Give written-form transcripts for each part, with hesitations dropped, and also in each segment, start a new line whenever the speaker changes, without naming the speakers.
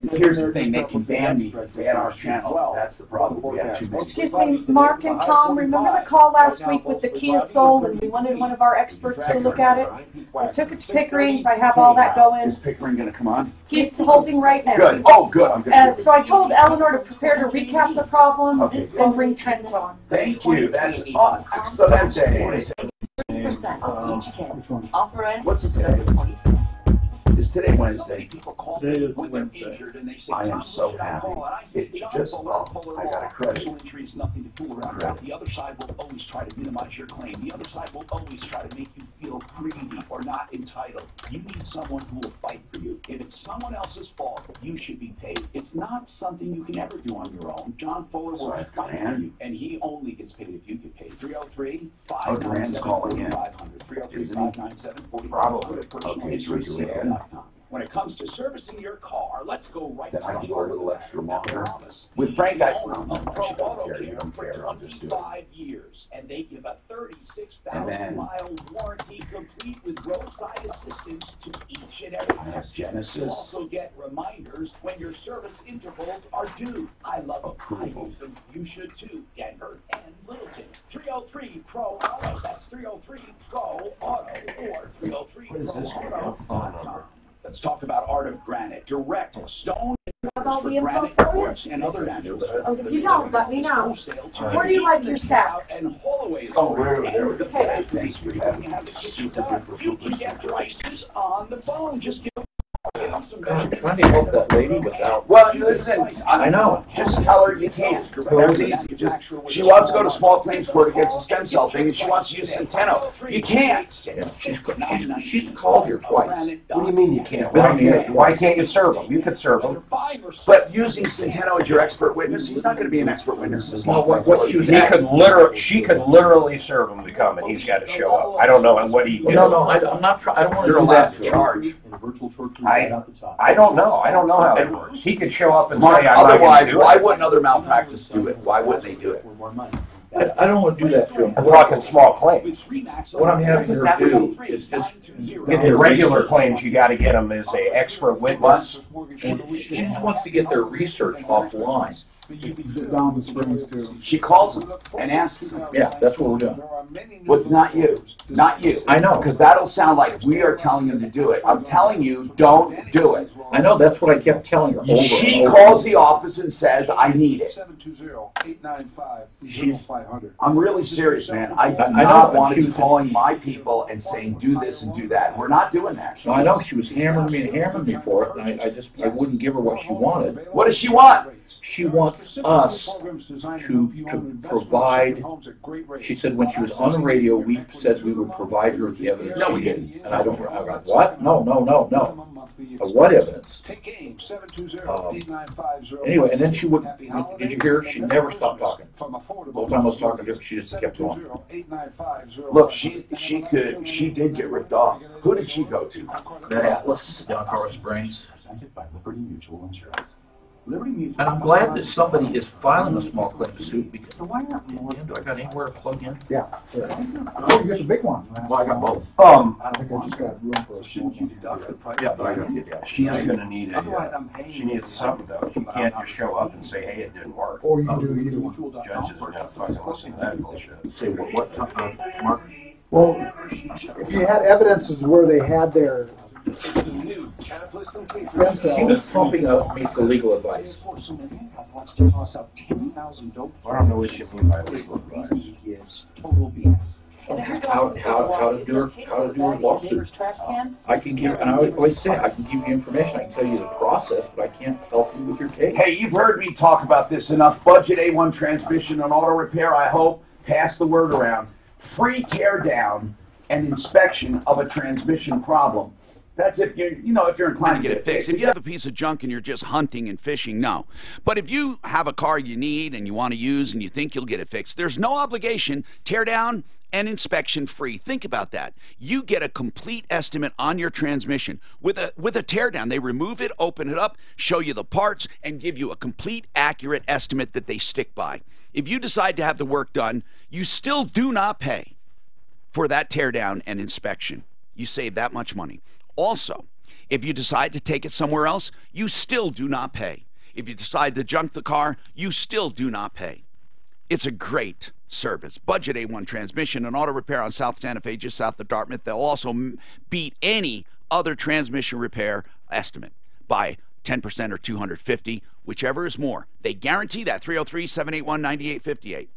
And here's the thing, they can ban me, ban our channel. That's the problem. We have too many.
Excuse me, Mark and Tom, remember the call last week with the Kia Soul and we wanted one of our experts to look at it? I took it to Pickering's, I have all that going.
Is Pickering going to come on?
He's holding right now.
Good. Oh, good. I'm good.
So I told Eleanor to prepare to recap the problem and bring Trent on.
Thank you. That's excellent.
10% off each kit. Offer in.
What's today? Is today Wednesday?
Today is Wednesday.
I am so happy. It just, I got a credit.
Nothing to fool around about. The other side will always try to minimize your claim. The other side will always try to make you feel greedy or not entitled. You need someone who will fight for you. If it's someone else's fault, you should be paid. It's not something you can ever do on your own. John Fuller will fight for you, and he only gets paid if you get paid. 303-597-4500. 303-597-4500.
Probably. Okay,
when it comes to servicing your car, let's go right to
I
the
go a little extra longer.
promise.
With Frank, I
Pro Auto Care for 25 years, and they give a 36,000-mile warranty complete with roadside assistance to each and every customer. You also get reminders when your service intervals are due. I love it. I use them. You should too. Denver and Littleton. 303 Pro Auto. That's 303 Pro Auto or 303ProAuto.com. Let's talk about Art of Granite. Direct stone for granite quartz and other natural
If you don't, let me know. Where do you like your staff?
And Holloway is
Okay.
Thanks for having me.
you can get prices on the phone. Just give them some
I'm trying to help that lady without.
Well, listen,
I know.
Just tell her you can't. That's easy. She wants to go to small claims court against the stem cell thing, and she wants to use Centeno. You can't.
Yeah, she's called here twice.
What do you mean you can't? Why can't you serve them? You could serve them.
But using Centeno as your expert witness, he's not going to be an expert witness to small claims
what
court.
She could literally serve him to come, and he's got to show up. I don't know what he did.
No, I'm not trying. I don't want to
You're
do
allowed
that
to charge.
I don't know. I don't know how it works. He could show up and say, I'm not
Otherwise,
going to do
why
it.
wouldn't other malpractice do it? Why wouldn't they do it?
I don't want to do that to him.
I'm talking small claims.
What I'm having her do is just
Get the regular claims, you got to get them as a expert witness.
and she just wants to get their research offline.
Down the springs too.
She calls them and asks them.
Yeah, that's what we're doing.
But not you. Not you.
I know.
Because that'll sound like we are telling him to do it. I'm telling you, don't do it.
I know, that's what I kept telling her over
She
and over.
calls the office and says, I need it.
720-895-0500.
I'm really serious, man. I do
I
not
know,
want to
she
be
was-
calling my people and saying, do this and do that. We're not doing that.
No, I know, she was hammering me for it, and I wouldn't give her what she wanted.
What does she want?
She wants us to provide, she said when she was on the radio, we said we would provide her with the evidence.
No, we
She
didn't.
And I went, what? No. What evidence? Anyway, and then she would, did you hear her? She never stopped talking. The whole time I was talking to her, she just kept going.
Look, she did get ripped off. Who did she go to?
That Atlas down Colorado Springs.
Presented by Liberty Mutual Insurance.
And I'm glad that somebody is filing a small claim suit because why not? Do I got anywhere to plug in?
Yeah. Oh, you got the big one.
Well, I got both.
I think I just got room for a small one.
Yeah, but I don't get that. She is going to need she needs something though. She can't just show up and say, hey, it didn't work.
Or you can do either one.
Judges are going to fucking listen to that bullshit.
Say what, Mark?
Well, if you had evidences where they had their stem
She
cells,
was pumping up me for legal advice.
I don't know what you mean by legal advice.
How to do her lawsuit. I can give, and I always say, I can give you information, I can tell you the process, but I can't help you with your case.
Hey, you've heard me talk about this enough. Budget A1 transmission and auto repair, I hope. Pass the word around. Free tear down and inspection of a transmission problem. That's if you're, if you're inclined to get it fixed.
If you have a piece of junk and you're just hunting and fishing, no. But if you have a car you need and you want to use and you think you'll get it fixed, there's no obligation. Tear down and inspection free. Think about that. You get a complete estimate on your transmission. With a tear down, they remove it, open it up, show you the parts, and give you a complete, accurate estimate that they stick by. If you decide to have the work done, you still do not pay for that tear down and inspection. You save that much money. Also, If you decide to take it somewhere else, you still do not pay. If you decide to junk the car, you still do not pay. It's a great service. Budget A1 Transmission and Auto Repair on South Santa Fe, just south of Dartmouth. They'll also beat any other transmission repair estimate by 10% or $250, whichever is more. They guarantee that. 303-781-9858.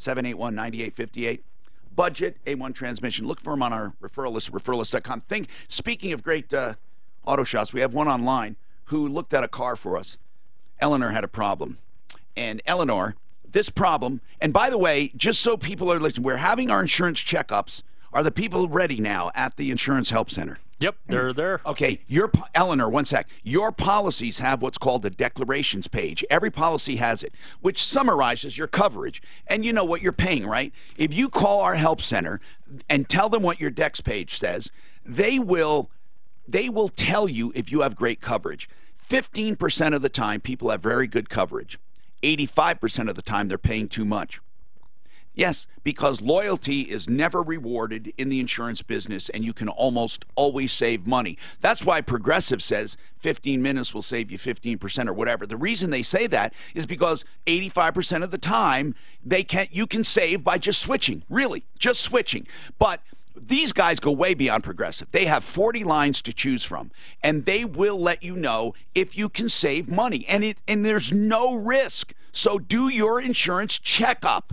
781-9858. Budget A1 Transmission. Look for them on our referral list, referrallist.com. Speaking of great auto shops, we have one online who looked at a car for us. Eleanor had a problem. And Eleanor, this problem, and by the way, just so people are listening, we're having our insurance checkups. Are the people ready now at the Insurance Help Center?
Yep, they're there.
Okay, Eleanor, one sec. Your policies have what's called a declarations page. Every policy has it, which summarizes your coverage. And you know what you're paying, right? If you call our help center and tell them what your Dex page says, they will tell you if you have great coverage. 15% of the time, people have very good coverage. 85% of the time, they're paying too much. Yes, because loyalty is never rewarded in the insurance business, and you can almost always save money. That's why Progressive says 15 minutes will save you 15% or whatever. The reason they say that is because 85% of the time, you can save by just switching, really, just switching. But these guys go way beyond Progressive. They have 40 lines to choose from, and they will let you know if you can save money, and there's no risk. So do your insurance checkup.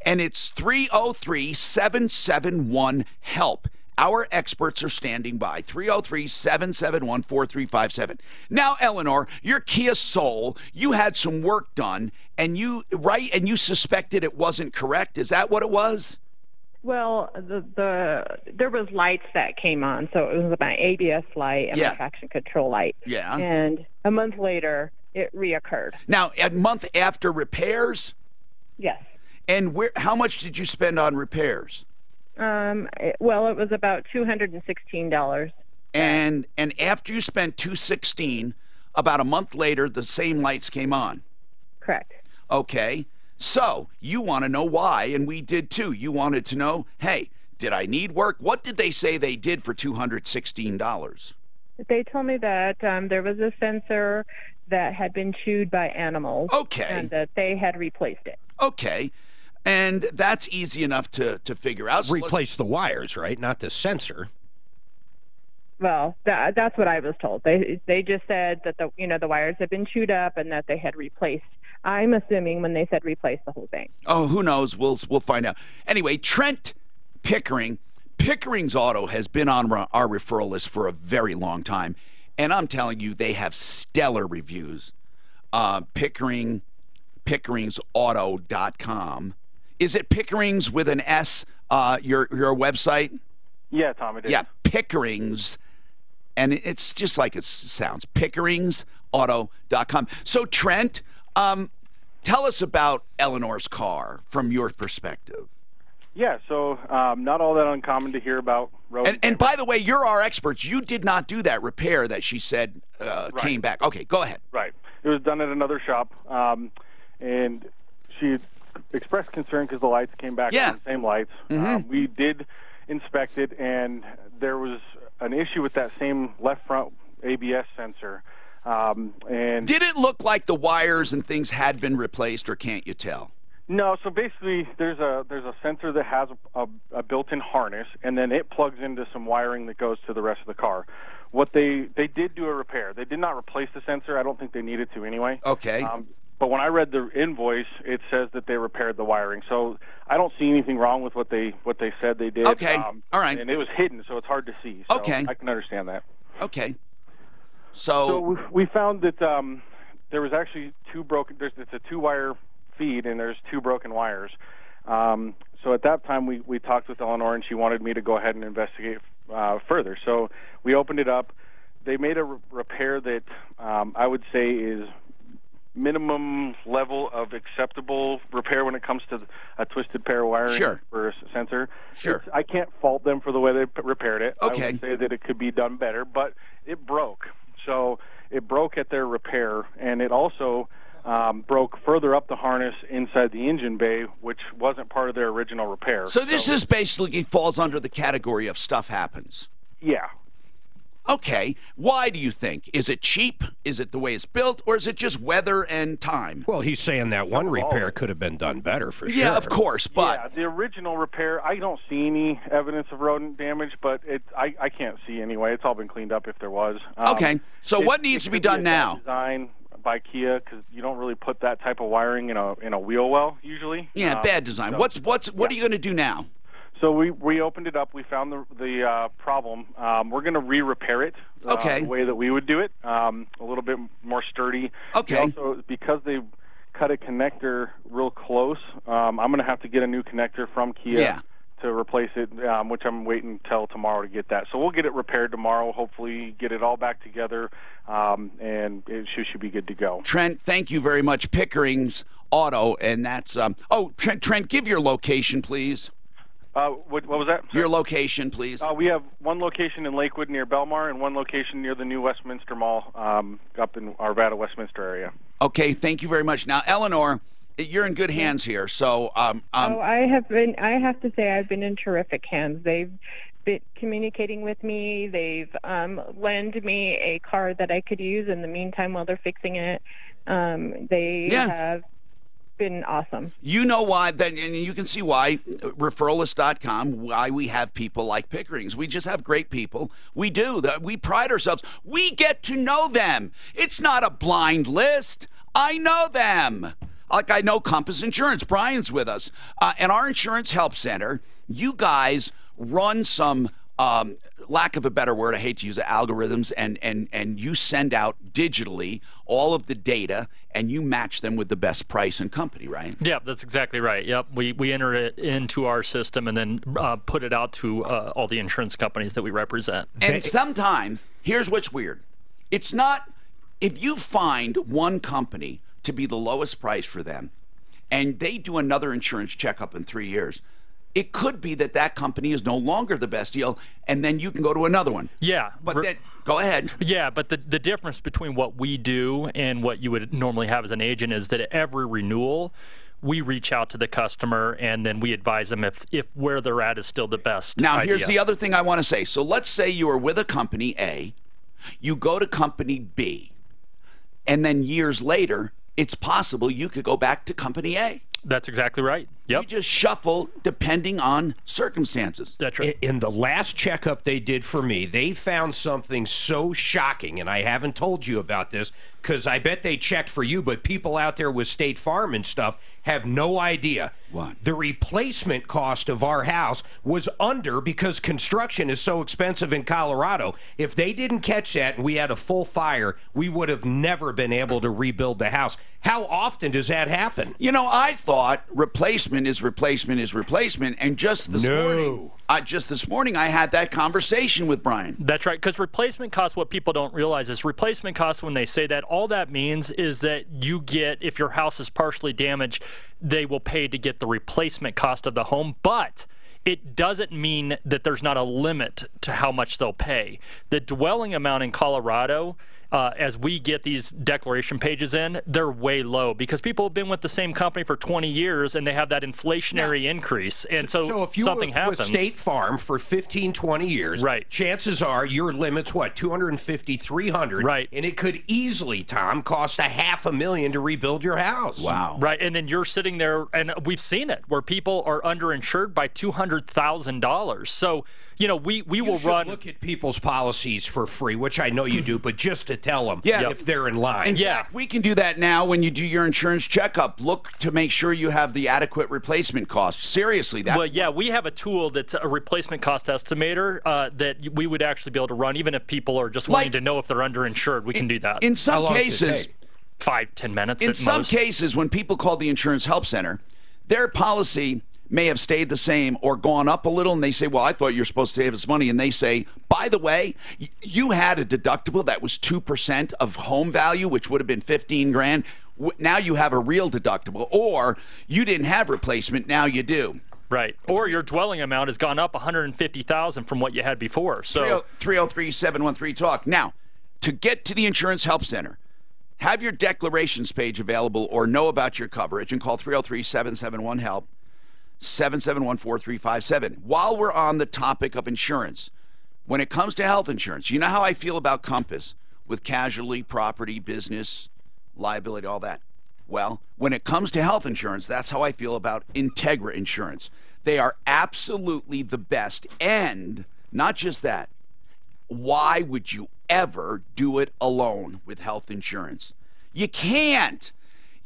And it's 303-771-HELP. Our experts are standing by. 303-771-4357. Now, Eleanor, your Kia Soul, you had some work done, and you suspected it wasn't correct. Is that what it was?
Well, there was lights that came on, so it was my ABS light and my traction control light.
Yeah.
And a month later, it reoccurred.
Now, a month after repairs?
Yes.
And how much did you spend on repairs?
Well, it was about $216.
And after you spent $216, about a month later, the same lights came on.
Correct.
Okay. So you want to know why, and we did too. You wanted to know, hey, did I need work? What did they say they did for $216?
They told me that there was a sensor that had been chewed by animals.
Okay.
And that they had replaced it.
Okay. And that's easy enough to figure out. So
replace the wires, right? Not the sensor.
Well, that's what I was told. They just said that the wires had been chewed up and that they had replaced. I'm assuming when they said replace the whole thing.
Oh, who knows? We'll find out. Anyway, Trent Pickering's Auto has been on our referral list for a very long time, and I'm telling you, they have stellar reviews. Pickeringsauto.com. Is it Pickerings with an S? Your website?
Yeah, Tom, it is.
Yeah, Pickerings, and it's just like it sounds. Pickeringsauto.com. So Trent, tell us about Eleanor's car from your perspective.
Yeah, so not all that uncommon to hear about road.
And by the way, you're our experts. You did not do that repair that she said came back. Okay, go ahead.
Right. It was done at another shop, and she expressed concern because the lights came back on the same lights.
Mm-hmm.
We did inspect it, and there was an issue with that same left front ABS sensor. And
did it look like the wires and things had been replaced, or can't you tell?
No, so basically there's a sensor that has a built-in harness, and then it plugs into some wiring that goes to the rest of the car. What they did do a repair. They did not replace the sensor. I don't think they needed to anyway.
Okay.
But when I read the invoice, it says that they repaired the wiring. So I don't see anything wrong with what they said they did.
Okay. All right.
And it was hidden, so it's hard to see. So
okay.
I can understand that.
Okay.
So we found that there was actually it's a two-wire feed, and there's two broken wires. So at that time, we talked with Eleanor, and she wanted me to go ahead and investigate further. So we opened it up. They made a repair that I would say is minimum level of acceptable repair when it comes to a twisted pair of wiring for a sensor.
Sure.
I can't fault them for the way they repaired it.
Okay.
I would say that it could be done better, but it broke. So it broke at their repair, and it also broke further up the harness inside the engine bay, which wasn't part of their original repair.
So this is basically falls under the category of stuff happens.
Yeah.
Okay. Why do you think? Is it cheap? Is it the way it's built? Or is it just weather and time?
Well, he's saying that one repair could have been done better for sure.
Yeah, of course, but...
Yeah, the original repair, I don't see any evidence of rodent damage, but I can't see anyway. It's all been cleaned up if there was.
Okay, so what needs to be done now?
Design by Kia, because you don't really put that type of wiring in a wheel well usually.
Yeah, bad design. What are you going to do now?
So we opened it up. We found the problem. We're going to re-repair it the way that we would do it, a little bit more sturdy.
Okay.
Also, because they cut a connector real close, I'm going to have to get a new connector from Kia to replace it, which I'm waiting until tomorrow to get that. So we'll get it repaired tomorrow, hopefully get it all back together, and it should be good to go.
Trent, thank you very much. Pickering's Auto, and that's... Trent, give your location, please.
What was that?
Your location, please.
We have one location in Lakewood near Belmar and one location near the new Westminster Mall up in Arvada, Westminster area.
Okay, thank you very much. Now, Eleanor, you're in good hands here. So,
I have to say, I've been in terrific hands. They've been communicating with me. They've lent me a car that I could use in the meantime while they're fixing it. They have been awesome.
You know why, and you can see why, referralist.com, why we have people like Pickering's. We just have great people. We do. We pride ourselves. We get to know them. It's not a blind list. I know them. Like I know Compass Insurance. Brian's with us. And our Insurance Help Center, you guys run some... lack of a better word, I hate to use it, algorithms, and you send out digitally all of the data, and you match them with the best price and company, right?
Yeah, that's exactly right. Yep, we enter it into our system and then put it out to all the insurance companies that we represent.
And sometimes, here's what's weird. It's not, if you find one company to be the lowest price for them, and they do another insurance checkup in 3 years, it could be that that company is no longer the best deal, and then you can go to another one.
Yeah.
But then, go ahead.
Yeah, but the difference between what we do and what you would normally have as an agent is that at every renewal, we reach out to the customer, and then we advise them if where they're at is still the best
Now,
idea.
here's the other thing I want to say. So let's say you are with a company A, you go to company B, and then years later, it's possible you could go back to company A.
That's exactly right. Yep.
You just shuffle depending on circumstances.
That's right.
In the last checkup they did for me, they found something so shocking, and I haven't told you about this because I bet they checked for you, but people out there with State Farm and stuff have no idea.
What?
The replacement cost of our house was under, because construction is so expensive in Colorado. If they didn't catch that and we had a full fire, we would have never been able to rebuild the house. How often does that happen?
You know, I thought replacement is replacement is replacement, and just this morning I had that conversation with Brian.
That's right, because replacement cost, what people don't realize is replacement cost, when they say that, all that means is that you get, if your house is partially damaged, they will pay to get the replacement cost of the home, but it doesn't mean that there's not a limit to how much they'll pay. The dwelling amount in Colorado, as we get these declaration pages in, they're way low because people have been with the same company for 20 years and they have that inflationary increase. And so
if you
something
were
happens.
with State Farm for 15, 20 years,
right,
chances are your limit's what, $250, $300,
right,
and it could easily, Tom, cost $500,000 to rebuild your house.
Wow.
Right, and then you're sitting there, and we've seen it where people are underinsured by $200,000. So, you know, we will
look at people's policies for free, which I know you do, but just to tell them if they're in line.
And we can do that now when you do your insurance checkup. Look to make sure you have the adequate replacement cost. Seriously, that's...
Well, yeah, we have a tool that's a replacement cost estimator that we would actually be able to run, even if people are just wanting to know if they're underinsured. We can do that.
In some cases...
5-10 minutes
in some cases, when people call the Insurance Help Center, their policy may have stayed the same or gone up a little, and they say, well, I thought you were supposed to save us money, and they say, by the way, you had a deductible that was 2% of home value, which would have been $15,000. Now you have a real deductible, or you didn't have replacement, now you do.
Right. Or your dwelling amount has gone up $150,000 from what you had before. So
303-713-TALK. Now, to get to the Insurance Help Center, have your declarations page available or know about your coverage, and call 303-771-HELP, 771-4357. While we're on the topic of insurance, when it comes to health insurance, you know how I feel about Compass with casualty, property, business, liability, all that. Well, when it comes to health insurance, that's how I feel about Integra Insurance. They are absolutely the best. And not just that, why would you ever do it alone with health insurance? You can't.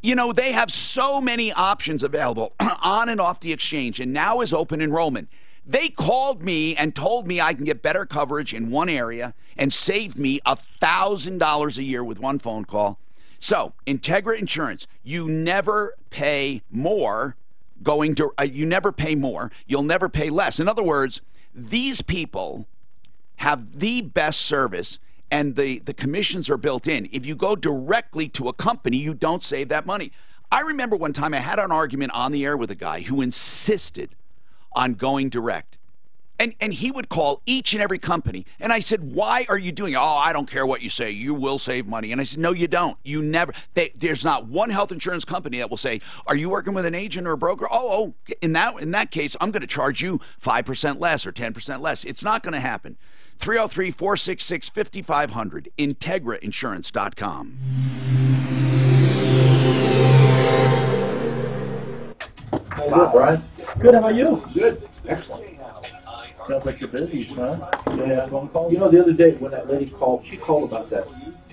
You know, they have so many options available on and off the exchange, and now is open enrollment. They called me and told me I can get better coverage in one area and saved me $1,000 a year with one phone call. So, Integra Insurance, you never pay more you never pay more, you'll never pay less. In other words, these people have the best service, and the commissions are built in. If you go directly to a company, you don't save that money. I remember one time I had an argument on the air with a guy who insisted on going direct. And he would call each and every company. And I said, why are you doing it? Oh, I don't care what you say. You will save money. And I said, no, you don't. You never. There's not one health insurance company that will say, are you working with an agent or a broker? Oh, in that case, I'm going to charge you 5% less or 10% less. It's not going to happen. 303-466-5500, IntegraInsurance.com.
How you doing, Brian?
Good, how about you?
Good. Excellent.
Sounds like you're busy, huh? Yeah, phone calls?
You know, the other day when that lady called, she called about that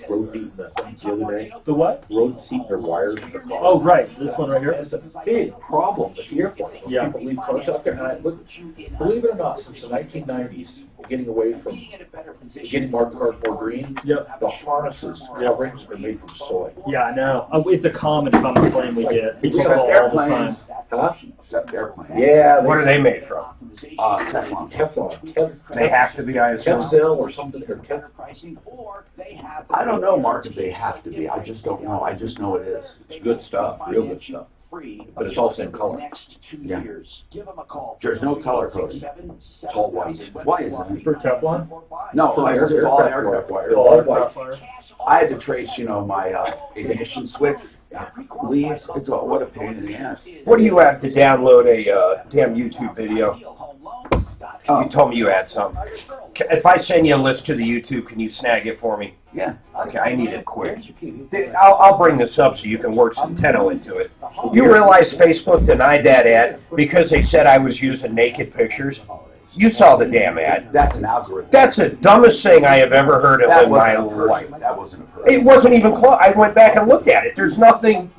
road beating the other day.
The what?
Road seat or wires in the car.
Oh, right. This one right here?
It's a big problem at the airport.
Yeah.
People leave cars out there. And I look, believe it or not, since the 1990s, getting away from getting marked cars more green, the harnesses, coverings are made from soy.
Yeah, I know. It's a common claim we get. People call all the time.
Huh?
Except airplanes.
Yeah.
What are they made from?
Teflon.
Teflon.
They have to be, I assume.
Tefzel or something. Or
I don't know, Mark, if they have to be. I just don't know. I just know it is.
It's good stuff. Real good stuff. But it's all same color.
Yeah. There's no color code.
It's all white.
Why is it?
For Teflon?
No, it's all aircraft wire.
All white.
I had to trace, my ignition switch leads. What a pain in the ass.
What do you have to download a damn YouTube video? You told me you had some. If I send you a list to the YouTube, can you snag it for me?
Yeah.
Okay, I need it quick. I'll bring this up so you can work Centeno into it. You realize Facebook denied that ad because they said I was using naked pictures? You saw the damn ad.
That's an algorithm.
That's the dumbest thing I have ever heard of in my life.
That wasn't a person.
It wasn't even close. I went back and looked at it. There's nothing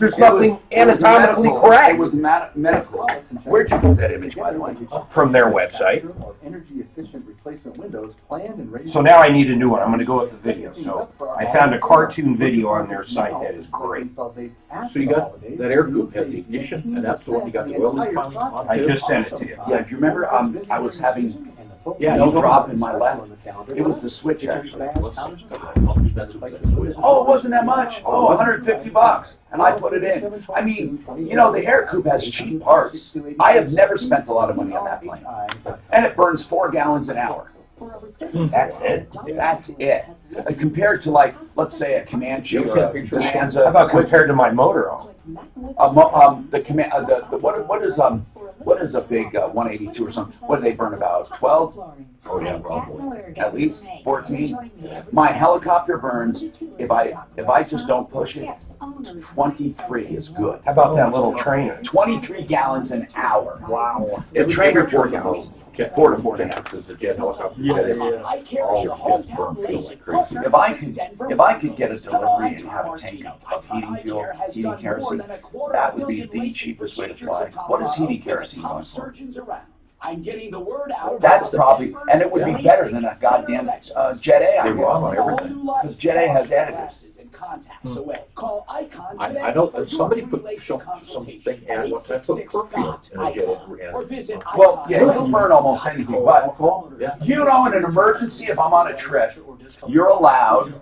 anatomically correct.
It was medical. Where'd you get that image, by the way?
From their website.
Energy-efficient replacement windows planned and ready.
So now I need a new one. I'm going to go with the video. So I found a cartoon video on their site that is great.
So you got that air group has the ignition, and that's the one you got the oil leak on.
I just sent it to you.
Yeah, do you remember I was having no drop in my left? It was the switch, actually. Oh, it wasn't that much. Oh, $150. And I put it in. I mean, the air coupe has cheap parts. I have never spent a lot of money on that plane. And it burns 4 gallons an hour.
That's it?
That's it. Compared to, let's say a Comanche or a Bonanza.
How about compared to my motorhome?
What is a big 182 or something? What do they burn, about 12?
Oh yeah, probably.
At least 14. My helicopter burns, if I just don't push it, 23 is good.
How about that little trainer?
23 gallons an hour.
Wow.
The trainer 4 gallons. 4 to 4.5.
Because the jet helicopter.
All jets burn fuel like crazy. If I could get a delivery and have a tank of heating fuel, heating kerosene, that would be the cheapest way to fly. What is heating kerosene going for?
I'm getting the word out.
That's probably, and it would be better than a goddamn Jet A.
They're wrong on everything.
Because Jet A has additives.
I know somebody put something ad once. I put perfume in a jet engine.
Well, yeah, you'll burn almost anything. But in an emergency, if I'm on a trip, you're allowed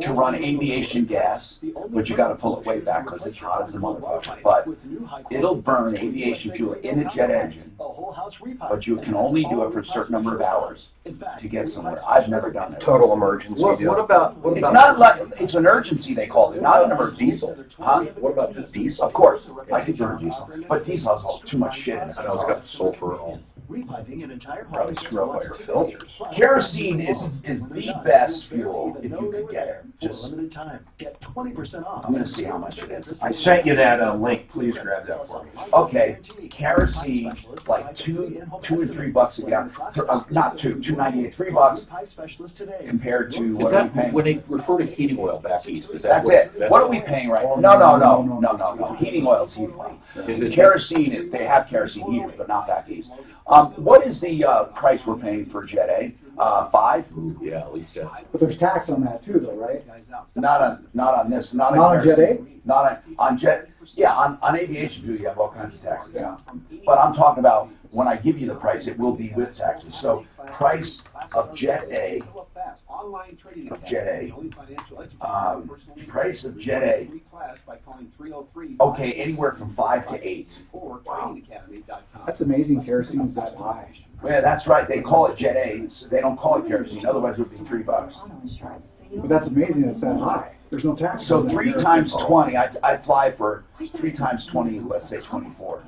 to run aviation gas, but you got to pull it way back because it's hot as a motherfucker. But it'll burn aviation fuel in a jet engine, but you can only do it for a certain number of hours. to get somewhere. I've never done it.
Total emergency.
What about,
It's not like, it's an urgency, they called it, not an emergency.
diesel?
Huh?
What about just diesel?
Of course, I could burn diesel, but diesel has all too much shit in it.
I know it's got sulfur on.
Probably screw up your filters. Kerosene is the best fuel if you could get it. Just limited time. Get 20% off. I'm going to see how much it is.
I sent you that link. Please grab that for me.
Okay, kerosene, like $2 or $3 a gallon. Not two, $2.98, $3 compared to what are we paying?
When they refer to heating oil back east, is that
That's it. What are we paying right now? No. Heating oil is heating oil. Kerosene, they have kerosene heaters, but not back east. What is the price we're paying for Jet A? 5?
Yeah, at least that.
But there's tax on that too, though, right?
Not on this. Not
on Jet A?
Not on Jet. Yeah, on aviation fuel you have all kinds of taxes. Yeah. But I'm talking about when I give you the price, it will be with taxes. So price of Jet A. Price of Jet A. Okay, anywhere from 5 to 8. Wow.
That's amazing. Kerosene's that high.
Yeah, that's right. They call it Jet A. They don't call it kerosene. Otherwise, it would be $3.
But that's amazing. It's that high. There's no tax.
So 3 times 20. I fly for 3 times 20. Let's say 24.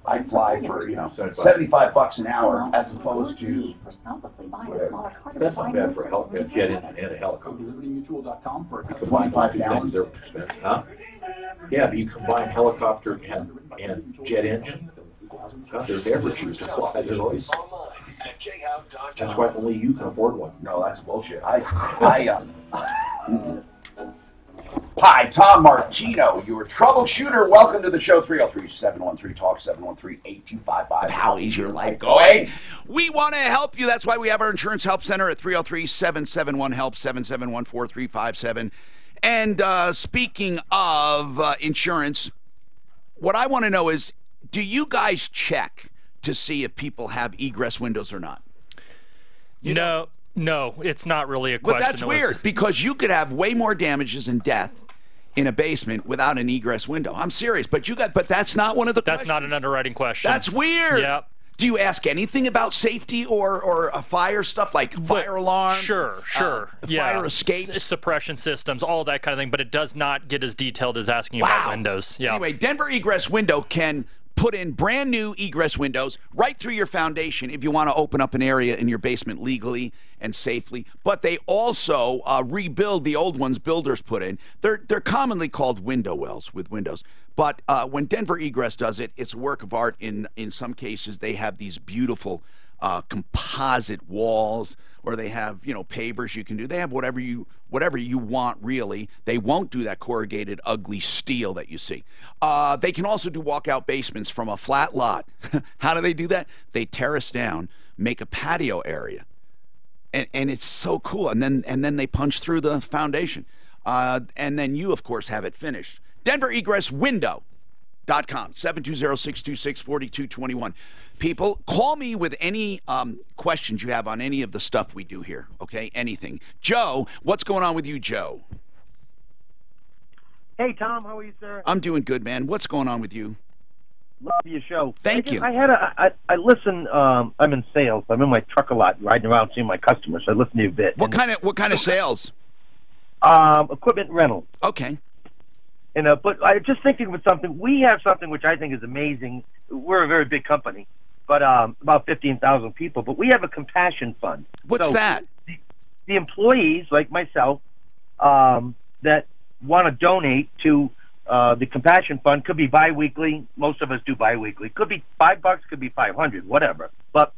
I fly for $75 an hour as opposed to.
That's not bad for a jet engine and a helicopter.
25 an hour.
They're expensive, huh? Yeah, but you combine helicopter and jet engine. God, there's average supply. There's always. That's why only you can afford one.
No, that's bullshit. Hi, Tom Martino, your troubleshooter. Welcome to the show. 303-713-TALK, 713-8255. How is your life going?
We want to help you. That's why we have our insurance help center at 303-771-HELP, 771-4357. And speaking of insurance, what I want to know is, do you guys check to see if people have egress windows or not?
No, it's not really a question.
But that's weird, because you could have way more damages and death in a basement without an egress window. I'm serious, but that's not one of the questions.
That's not an underwriting question.
That's weird.
Yep.
Do you ask anything about safety or fire stuff, like fire alarm?
Sure.
Fire escapes?
Suppression systems, all that kind of thing, but it does not get as detailed as asking about windows. Yeah.
Anyway, Denver Egress Window can put in brand new egress windows right through your foundation if you want to open up an area in your basement legally and safely. But they also rebuild the old ones builders put in. They're commonly called window wells with windows. But when Denver Egress does it, it's a work of art. In some cases, they have these beautiful composite walls, or they have pavers you can do. They have whatever you want, really. They won't do that corrugated ugly steel that you see. They can also do walkout basements from a flat lot. How do they do that? They terrace down, make a patio area, and it's so cool. And then they punch through the foundation, and then you of course have it finished. DenverEgressWindow.com, 720-626-4221. People, call me with any questions you have on any of the stuff we do here, okay? Anything. Joe, what's going on with you, Joe?
Hey, Tom, how are you, sir?
I'm doing good, man. What's going on with you?
Love your show.
Thank you.
I listen, I'm in sales. I'm in my truck a lot, riding around seeing my customers. So I listen to you a bit.
What kind of sales?
Equipment rental.
Okay.
And but I just thinking with something. We have something which I think is amazing. We're a very big company, but about 15,000 people. But we have a compassion fund.
What's that?
The employees, like myself, that want to donate to the compassion fund, could be biweekly. Most of us do biweekly. Could be $5, could be 500, whatever. But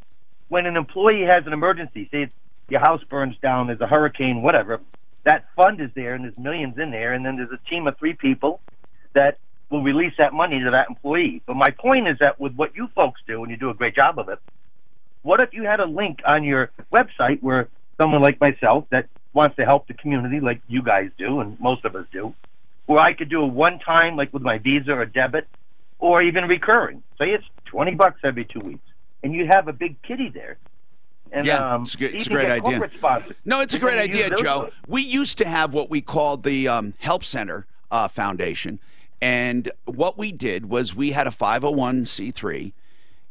when an employee has an emergency, say your house burns down, there's a hurricane, whatever, that fund is there, and there's millions in there, and then there's a team of 3 people that will release that money to that employee. But my point is that with what you folks do, and you do a great job of it, what if you had a link on your website where someone like myself that wants to help the community like you guys do, and most of us do, where I could do a one-time, like with my Visa or debit, or even recurring. Say it's $20 every 2 weeks, and you have a big kitty there. And,
yeah, it's a great idea. No, it's a great idea, Joe. We used to have what we called the Help Center Foundation, and what we did was we had a 501c3.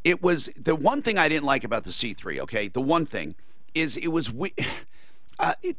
It was the one thing I didn't like about the C3, okay? The one thing is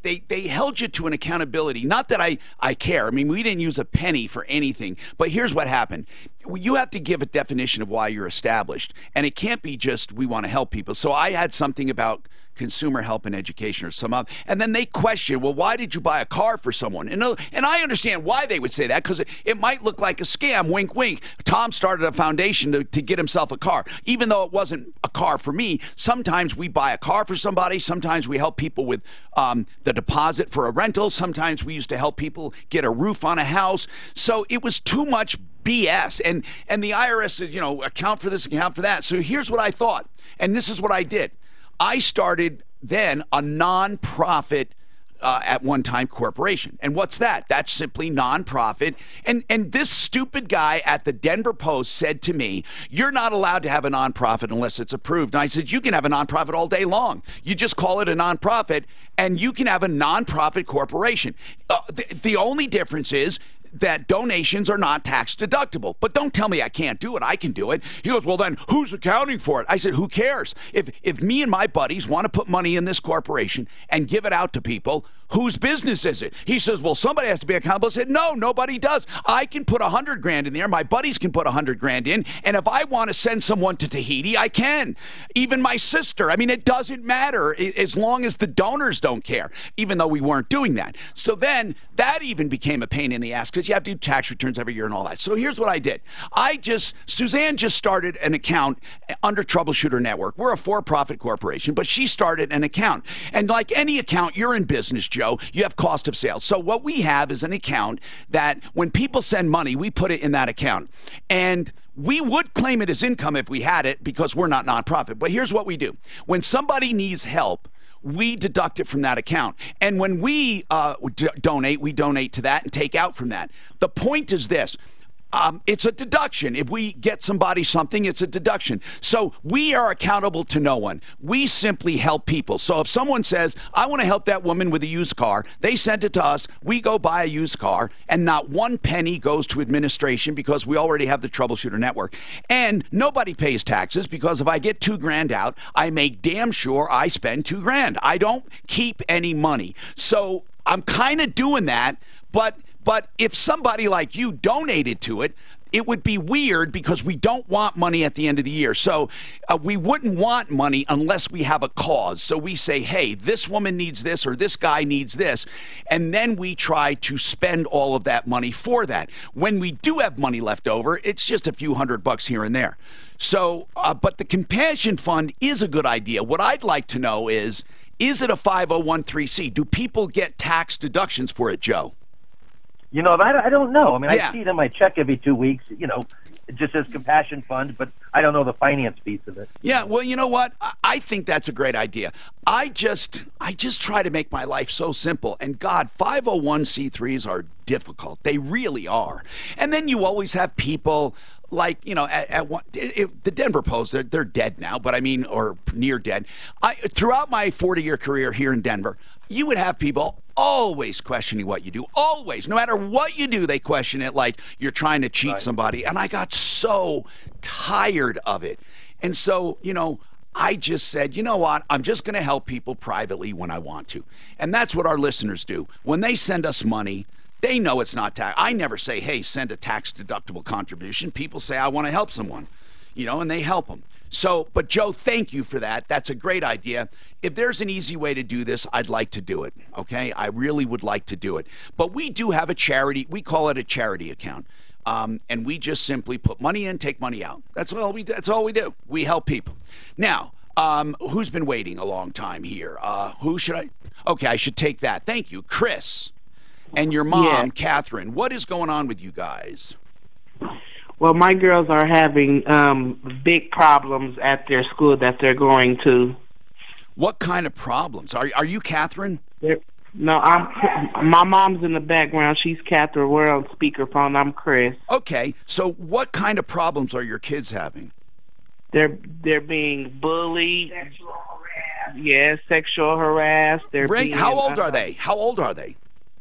they held you to an accountability. Not that I care. I mean, we didn't use a penny for anything. But here's what happened. You have to give a definition of why you're established. And it can't be just we want to help people. So I had something about consumer help and education or some other. And then they question, well, why did you buy a car for someone? And I understand why they would say that, because it might look like a scam, wink, wink. Tom started a foundation to get himself a car. Even though it wasn't a car for me, sometimes we buy a car for somebody. Sometimes we help people with the deposit for a rental. Sometimes we used to help people get a roof on a house. So it was too much BS. And the IRS says, you know, account for this, account for that. So here's what I thought, and this is what I did. I started then a nonprofit at one time corporation. And what's that? That's simply nonprofit. And this stupid guy at the Denver Post said to me, you're not allowed to have a nonprofit unless it's approved. And I said, you can have a nonprofit all day long. You just call it a nonprofit, and you can have a nonprofit corporation. The only difference is that donations are not tax deductible. But don't tell me I can't do it. I can do it. He goes, well, then who's accounting for it? I said, who cares? If me and my buddies want to put money in this corporation and give it out to people, whose business is it? He says, well, somebody has to be accountable. I said, no, nobody does. I can put $100 grand in there. My buddies can put $100 grand in. And if I want to send someone to Tahiti, I can. Even my sister. I mean, it doesn't matter as long as the donors don't care, even though we weren't doing that. So then that even became a pain in the ass because you have to do tax returns every year and all that. So here's what I did. Suzanne just started an account under Troubleshooter Network. We're a for-profit corporation, but she started an account. And like any account, you're in business, Joe, you have cost of sales. So what we have is an account that when people send money, we put it in that account. And we would claim it as income if we had it because we're not nonprofit. But here's what we do. When somebody needs help, we deduct it from that account. And when we donate to that and take out from that. The point is this. It's a deduction. If we get somebody something, it's a deduction. So we are accountable to no one. We simply help people. So if someone says, I want to help that woman with a used car, they send it to us, we go buy a used car, and not one penny goes to administration because we already have the Troubleshooter Network. And nobody pays taxes because if I get $2 grand out, I make damn sure I spend $2 grand. I don't keep any money. So I'm kind of doing that, but if somebody like you donated to it, it would be weird because we don't want money at the end of the year. So we wouldn't want money unless we have a cause. So we say, hey, this woman needs this or this guy needs this. And then we try to spend all of that money for that. When we do have money left over, it's just a few $100 here and there. So, but the Compassion Fund is a good idea. What I'd like to know is it a 501(c)(3)? Do people get tax deductions for it, Joe?
You know, I don't know. I mean, I see it in my check every 2 weeks. You know, it just says Compassion Fund, but I don't know the finance piece of it.
Yeah, well, you know what? I think that's a great idea. I just try to make my life so simple. And God, 501(c)(3)s are difficult. They really are. And then you always have people like, you know, the Denver Post, they're dead now, but I mean, or near dead. Throughout my 40-year career here in Denver, you would have people always questioning what you do. Always. No matter what you do, they question it like you're trying to cheat somebody. And I got so tired of it. And so, you know, I just said, you know what? I'm just going to help people privately when I want to. And that's what our listeners do. When they send us money, they know it's not tax. I never say, hey, send a tax-deductible contribution. People say, I want to help someone, you know, and they help them. So, but Joe, thank you for that. That's a great idea. If there's an easy way to do this, I'd like to do it, okay? I really would like to do it. But we do have a charity. We call it a charity account. And we just simply put money in, take money out. That's all we do. We help people. Now, who's been waiting a long time here? Who should I? Okay, I should take that. Thank you. Chris and your mom, Catherine. What is going on with you guys?
Well, my girls are having big problems at their school that they're going to.
What kind of problems? Are you Catherine?
No, my mom's in the background. She's Catherine. We're on speakerphone. I'm Chris.
Okay, so what kind of problems are your kids having?
They're being bullied. Sexual harassed. Yes, sexual harassed.
How old are they? How old are they?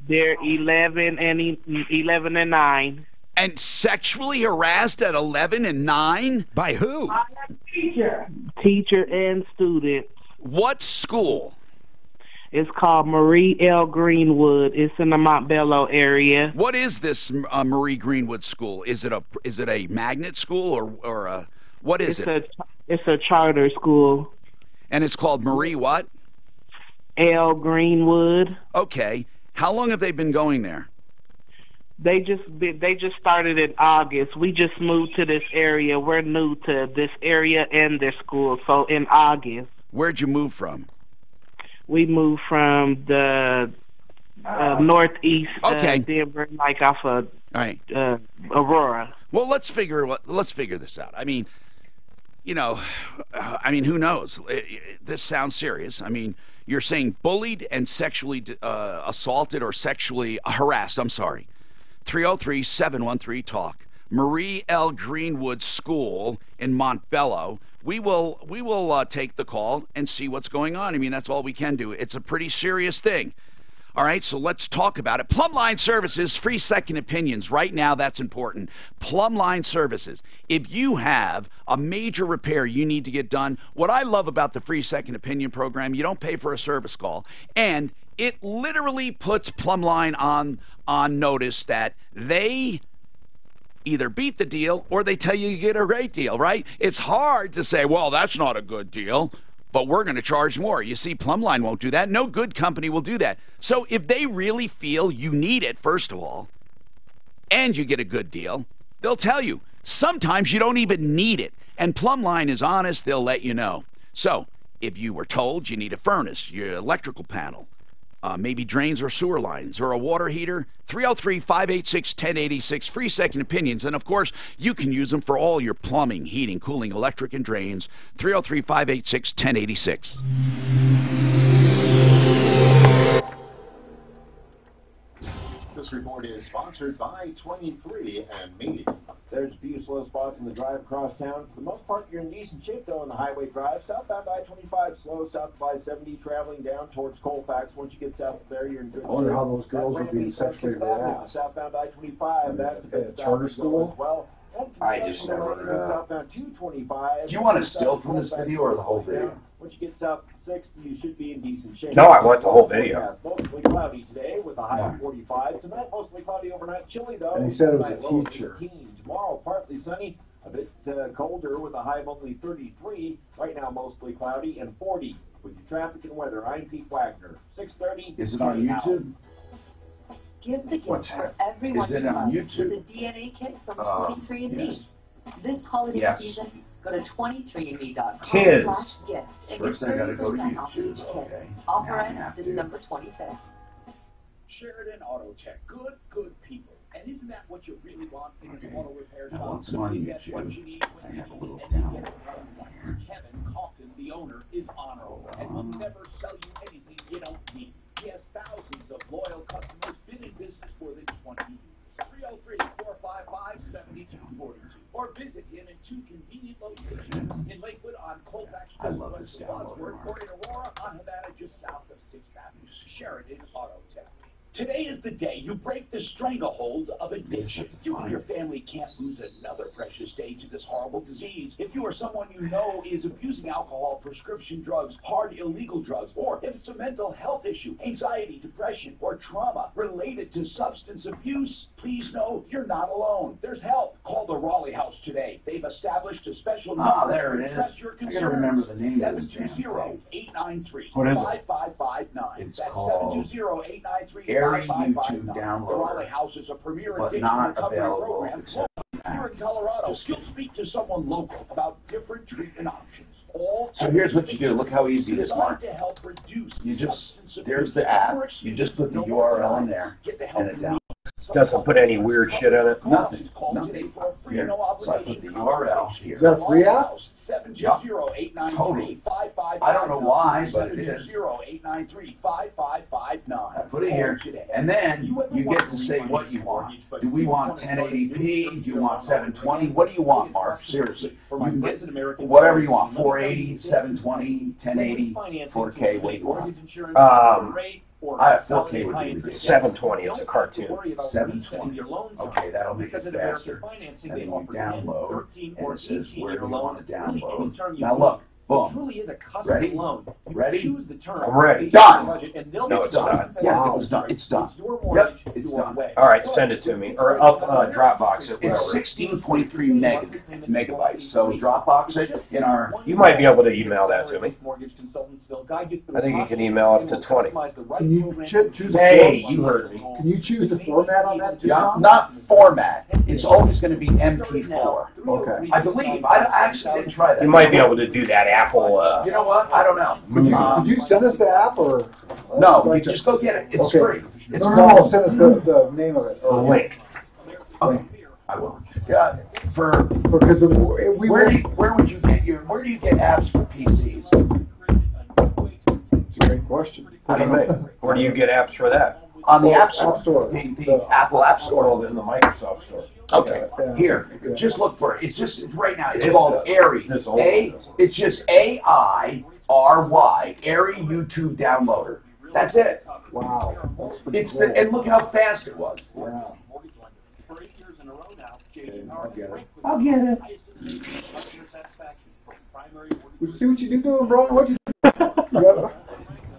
They're 11 and 9.
And sexually harassed at 11 and 9?
By who?
Teacher and student.
What school?
It's called Marie L. Greenwood. It's in the Montbello area.
What is this Marie Greenwood school? Is it a magnet school or a what is it?
It's a charter school.
And it's called Marie what?
L. Greenwood.
Okay. How long have they been going there?
They just started in August. We just moved to this area. We're new to this area and this school. So in August.
Where'd you move from?
We moved from the northeast Denver, like off of Aurora.
Well, let's figure this out. I mean, who knows? This sounds serious. I mean, you're saying bullied and sexually assaulted or sexually harassed. I'm sorry. 303-713-TALK. Marie L. Greenwood School in Montbello. We will take the call and see what's going on. I mean, that's all we can do. It's a pretty serious thing. All right, so let's talk about it. Plumbline Services, free second opinions. Right now, that's important. Plumbline Services. If you have a major repair you need to get done, what I love about the free second opinion program, you don't pay for a service call, and it literally puts Plumbline on notice that they either beat the deal or they tell you get a great deal, right? It's hard to say, well, that's not a good deal, but we're going to charge more. You see, Plumbline won't do that. No good company will do that. So if they really feel you need it, first of all, and you get a good deal, they'll tell you. Sometimes you don't even need it. And Plumbline is honest. They'll let you know. So if you were told you need a furnace, your electrical panel, maybe drains or sewer lines, or a water heater, 303-586-1086, free second opinions. And, of course, you can use them for all your plumbing, heating, cooling, electric, and drains, 303-586-1086.
This report is sponsored by 23 and Me.
There's a few slow spots in the drive across town. For the most part, you're in decent shape, though, on the highway drive. Southbound I-25 slow, south of I-70 traveling down towards Colfax. Once you get south of there, you're in good shape.
I wonder how those girls are being sexually harassed.
Southbound I-25, that's a bit
charter school
as well.
I just never.
Southbound 225.
Do you want a still from this video or the whole video?
Once you get south of 6th, you should be in decent shape.
No, I want the whole video.
Mostly cloudy today with a high of 45. Tonight, mostly cloudy overnight. Chilly, though.
And he said it was a teacher.
Tomorrow, partly sunny. A bit colder with a high of only 33. Right now, mostly cloudy and 40. With your traffic and weather, I'm Pete Wagner. 6:30.
Is it on YouTube?
Give the gift for everyone you love with a DNA kit from 23andMe.
Yes.
This holiday
Yes.
season, go to 23andMe.com/gift and
First
get
I gotta go to
30% off each
YouTube.
kit.
Okay.
Offer
Now I
ends
have to.
December 25th.
Sheridan Auto Tech. Good people. And isn't that what you really want in an auto repair
I
shop?
want some on
You get what
YouTube.
you need
I
when you
have a
need
little
it, and you
download
get it done right. Kevin Calkin, the owner, is honorable and will never sell you anything you don't need. He has thousands of loyal customers, been in business more than 20 years. 303-455-7242. Or visit him in 2 convenient locations in Lakewood on Colfax
I
Road,
love
West
this download.
Wadsworth, or in Aurora on Havana just south of 6th Avenue. Sheridan Auto Tech. Today is the day you break the stranglehold of addiction. You and your family can't lose another precious day to this horrible disease. If you or someone you know is abusing alcohol, prescription drugs, hard illegal drugs, or if it's a mental health issue, anxiety, depression, or trauma related to substance abuse, please know you're not alone. There's help. Call the Raleigh House today. They've established a special number
there
to
it is.
address your
I
concerns.
gotta remember the name of this damn thing.
720-893-5559.
It's
That's
called
720-893-5559.
YouTube
The
downloader,
Raleigh House is a premier
but
addiction
not
recovery
available
program.
except
Here in Colorado, you'll speak to someone local about different treatment options. All
So here's what you do. Look how easy it is, Mark.
to help reduce
You just,
substance
there's
abuse.
the app. You just put the URL in there,
Get the help
and it
you
downloads.
Doesn't put any weird shit on it.
Nothing.
Call today
Nothing.
for a free
Here.
no
So I put
obligation
the URL here.
Is that a free app?
720-893-5559.
I don't know why, but it is.
720-893-5559.
I put it here, and then you get to say what you want. Do we want 1080p? Do you want 720? What do you want, Mark? Seriously. You can get whatever you want. 480, 720, 1080, 4K, what do you want? I have 4K would be ridiculous.
720, it's a cartoon.
720. Okay, that'll make it faster. And then you download, and it says where do you want to download. Now look, Boom.
It truly is a custom
Ready?
loan. You
Ready?
choose the term.
I'm ready.
Done.
And they'll
No,
get
it's
done.
not.
Yeah, it was done. It's done.
It's your mortgage,
Yep, it's
your
done.
way.
All right, send it to me. Or up Dropbox it.
It's 16.3 megabytes. So Dropbox it in our.
You might be able to email that to me.
Mortgage consultants, they'll guide you through
I think you can email up to 20.
Can you choose a
Hey,
format?
you heard me.
Can you choose the format on that too,
Yeah,
Tom?
not format. It's always going to be MP4.
Okay.
I believe. I actually didn't try that.
You might be able to do that Apple.
You know what? I don't know.
Could you send us the app or?
No, you just go get it. It's
Okay.
free. It's
No, send us the name of it.
Or link.
Okay, I will. Yeah,
Because we
where would you get where do you get apps for PCs?
It's a great question.
I don't know.
Where do you get apps for that?
On the App Store.
App Store.
The Apple App Store.
Well, in the Microsoft Store.
Okay, here, just look for it. It's just, right now, it's called Airy. It's just AIRY, Airy YouTube Downloader. That's it.
Wow. That's pretty
It's
cool.
and look how fast it was.
Wow.
I'll get it.
You see what you do to him, bro? What you do?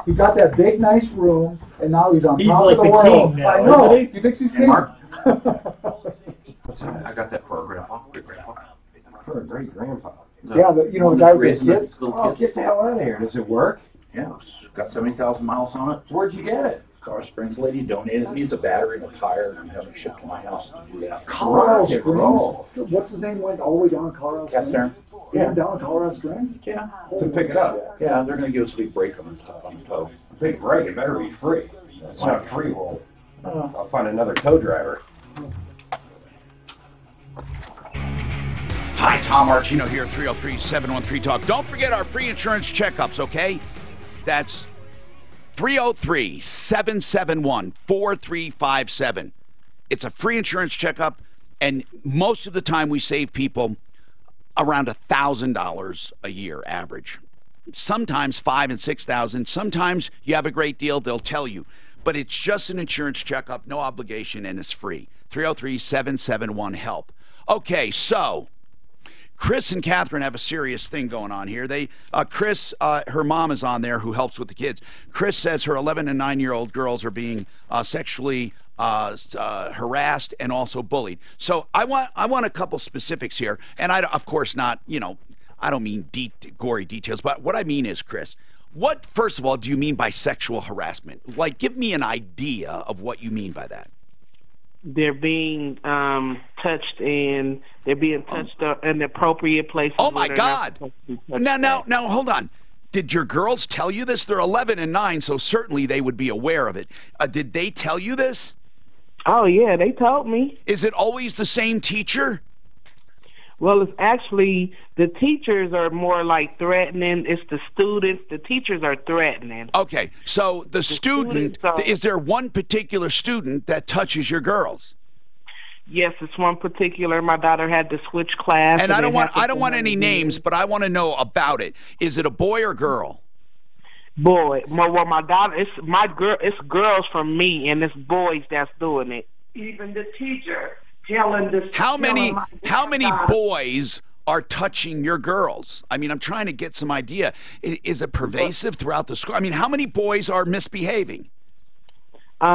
He got that big, nice room, and now he's on top
like
of the
the
world.
king now,
I know.
isn't
You think he's
Hey,
king?
Mark.
I got that for a grandpa.
For a great grandpa.
Yeah, but you know the guy with the kids.
Oh, get the hell out of here. Does it work?
Yeah, it's got 70,000 miles on it.
Where'd you get it?
Star Springs lady donated me. It's a battery and a tire, and I'm having it shipped to my house to do that.
Colorado
Rock and roll.
Springs. What's his name? Went all the way down to Colorado
Yes,
Springs.
sir.
Yeah, down to Colorado Springs.
Yeah.
To pick it up.
Yeah, they're going to give us a big break on the tow.
Big break. It better be free. It's not free roll. I'll find another tow driver.
Hi, Tom Archino here, 303-713-TALK. Don't forget our free insurance checkups, okay? That's 303-771-4357. It's a free insurance checkup, and most of the time we save people around $1,000 a year average. Sometimes $5,000 and $6,000. Sometimes you have a great deal, they'll tell you. But it's just an insurance checkup, no obligation, and it's free. 303-771-HELP. Okay, so Chris and Catherine have a serious thing going on here. Chris, her mom is on there who helps with the kids. Chris says her 11 and 9-year-old girls are being sexually harassed and also bullied. So I want a couple specifics here, and I of course not, I don't mean gory details, but what I mean is, Chris, what first of all do you mean by sexual harassment? Like, give me an idea of what you mean by that.
They're being touched and they're being touched in appropriate places.
Oh my God! Now, hold on. Did your girls tell you this? They're 11 and 9, so certainly they would be aware of it. Did they tell you this?
Oh yeah, they told me.
Is it always the same teacher?
Well, it's actually, the teachers are more like threatening. It's the students. The teachers are threatening.
Okay, so the student, is there one particular student that touches your girls?
Yes, it's one particular. My daughter had to switch class.
And I don't want any names, but I want to know about it. Is it a boy or girl?
Boy. Well, my daughter, it's girls from me, and it's boys that's doing it. Even the teacher.
How many boys are touching your girls? I mean, I'm trying to get some idea. Is it pervasive throughout the school? I mean, how many boys are misbehaving?
3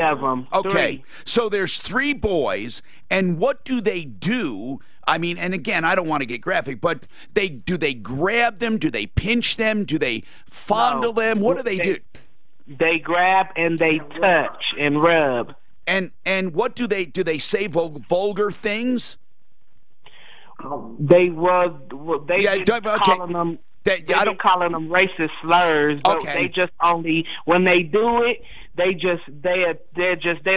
of them.
Okay,
3.
so there's 3 boys, and what do they do? I mean, and again, I don't want to get graphic, but do they grab them? Do they pinch them? Do they fondle them? What do they do?
They grab and they touch and rub.
And what do they say vulgar things?
They calling them. They've been calling them racist slurs, but they just only when they do it, they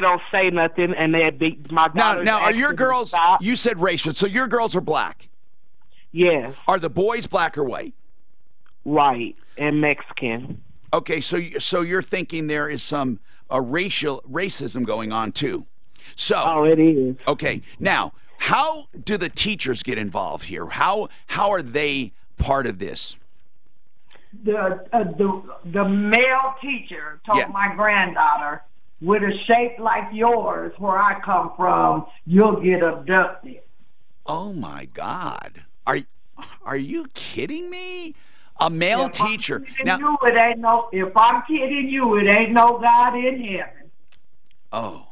don't say nothing, and they beat my daughter.
Now are your girls?
Stop.
You said racist, so your girls are black.
Yes.
Are the boys black or white?
White and Mexican.
Okay, so you're thinking there is some racism going on too. So
it is.
Okay, now how do the teachers get involved here? How are they part of this?
The male teacher told my granddaughter, with a shape like yours, where I come from, you'll get abducted.
Oh my God! Are you kidding me? A male teacher. Now,
if I'm kidding you, it ain't no God in heaven.
Oh,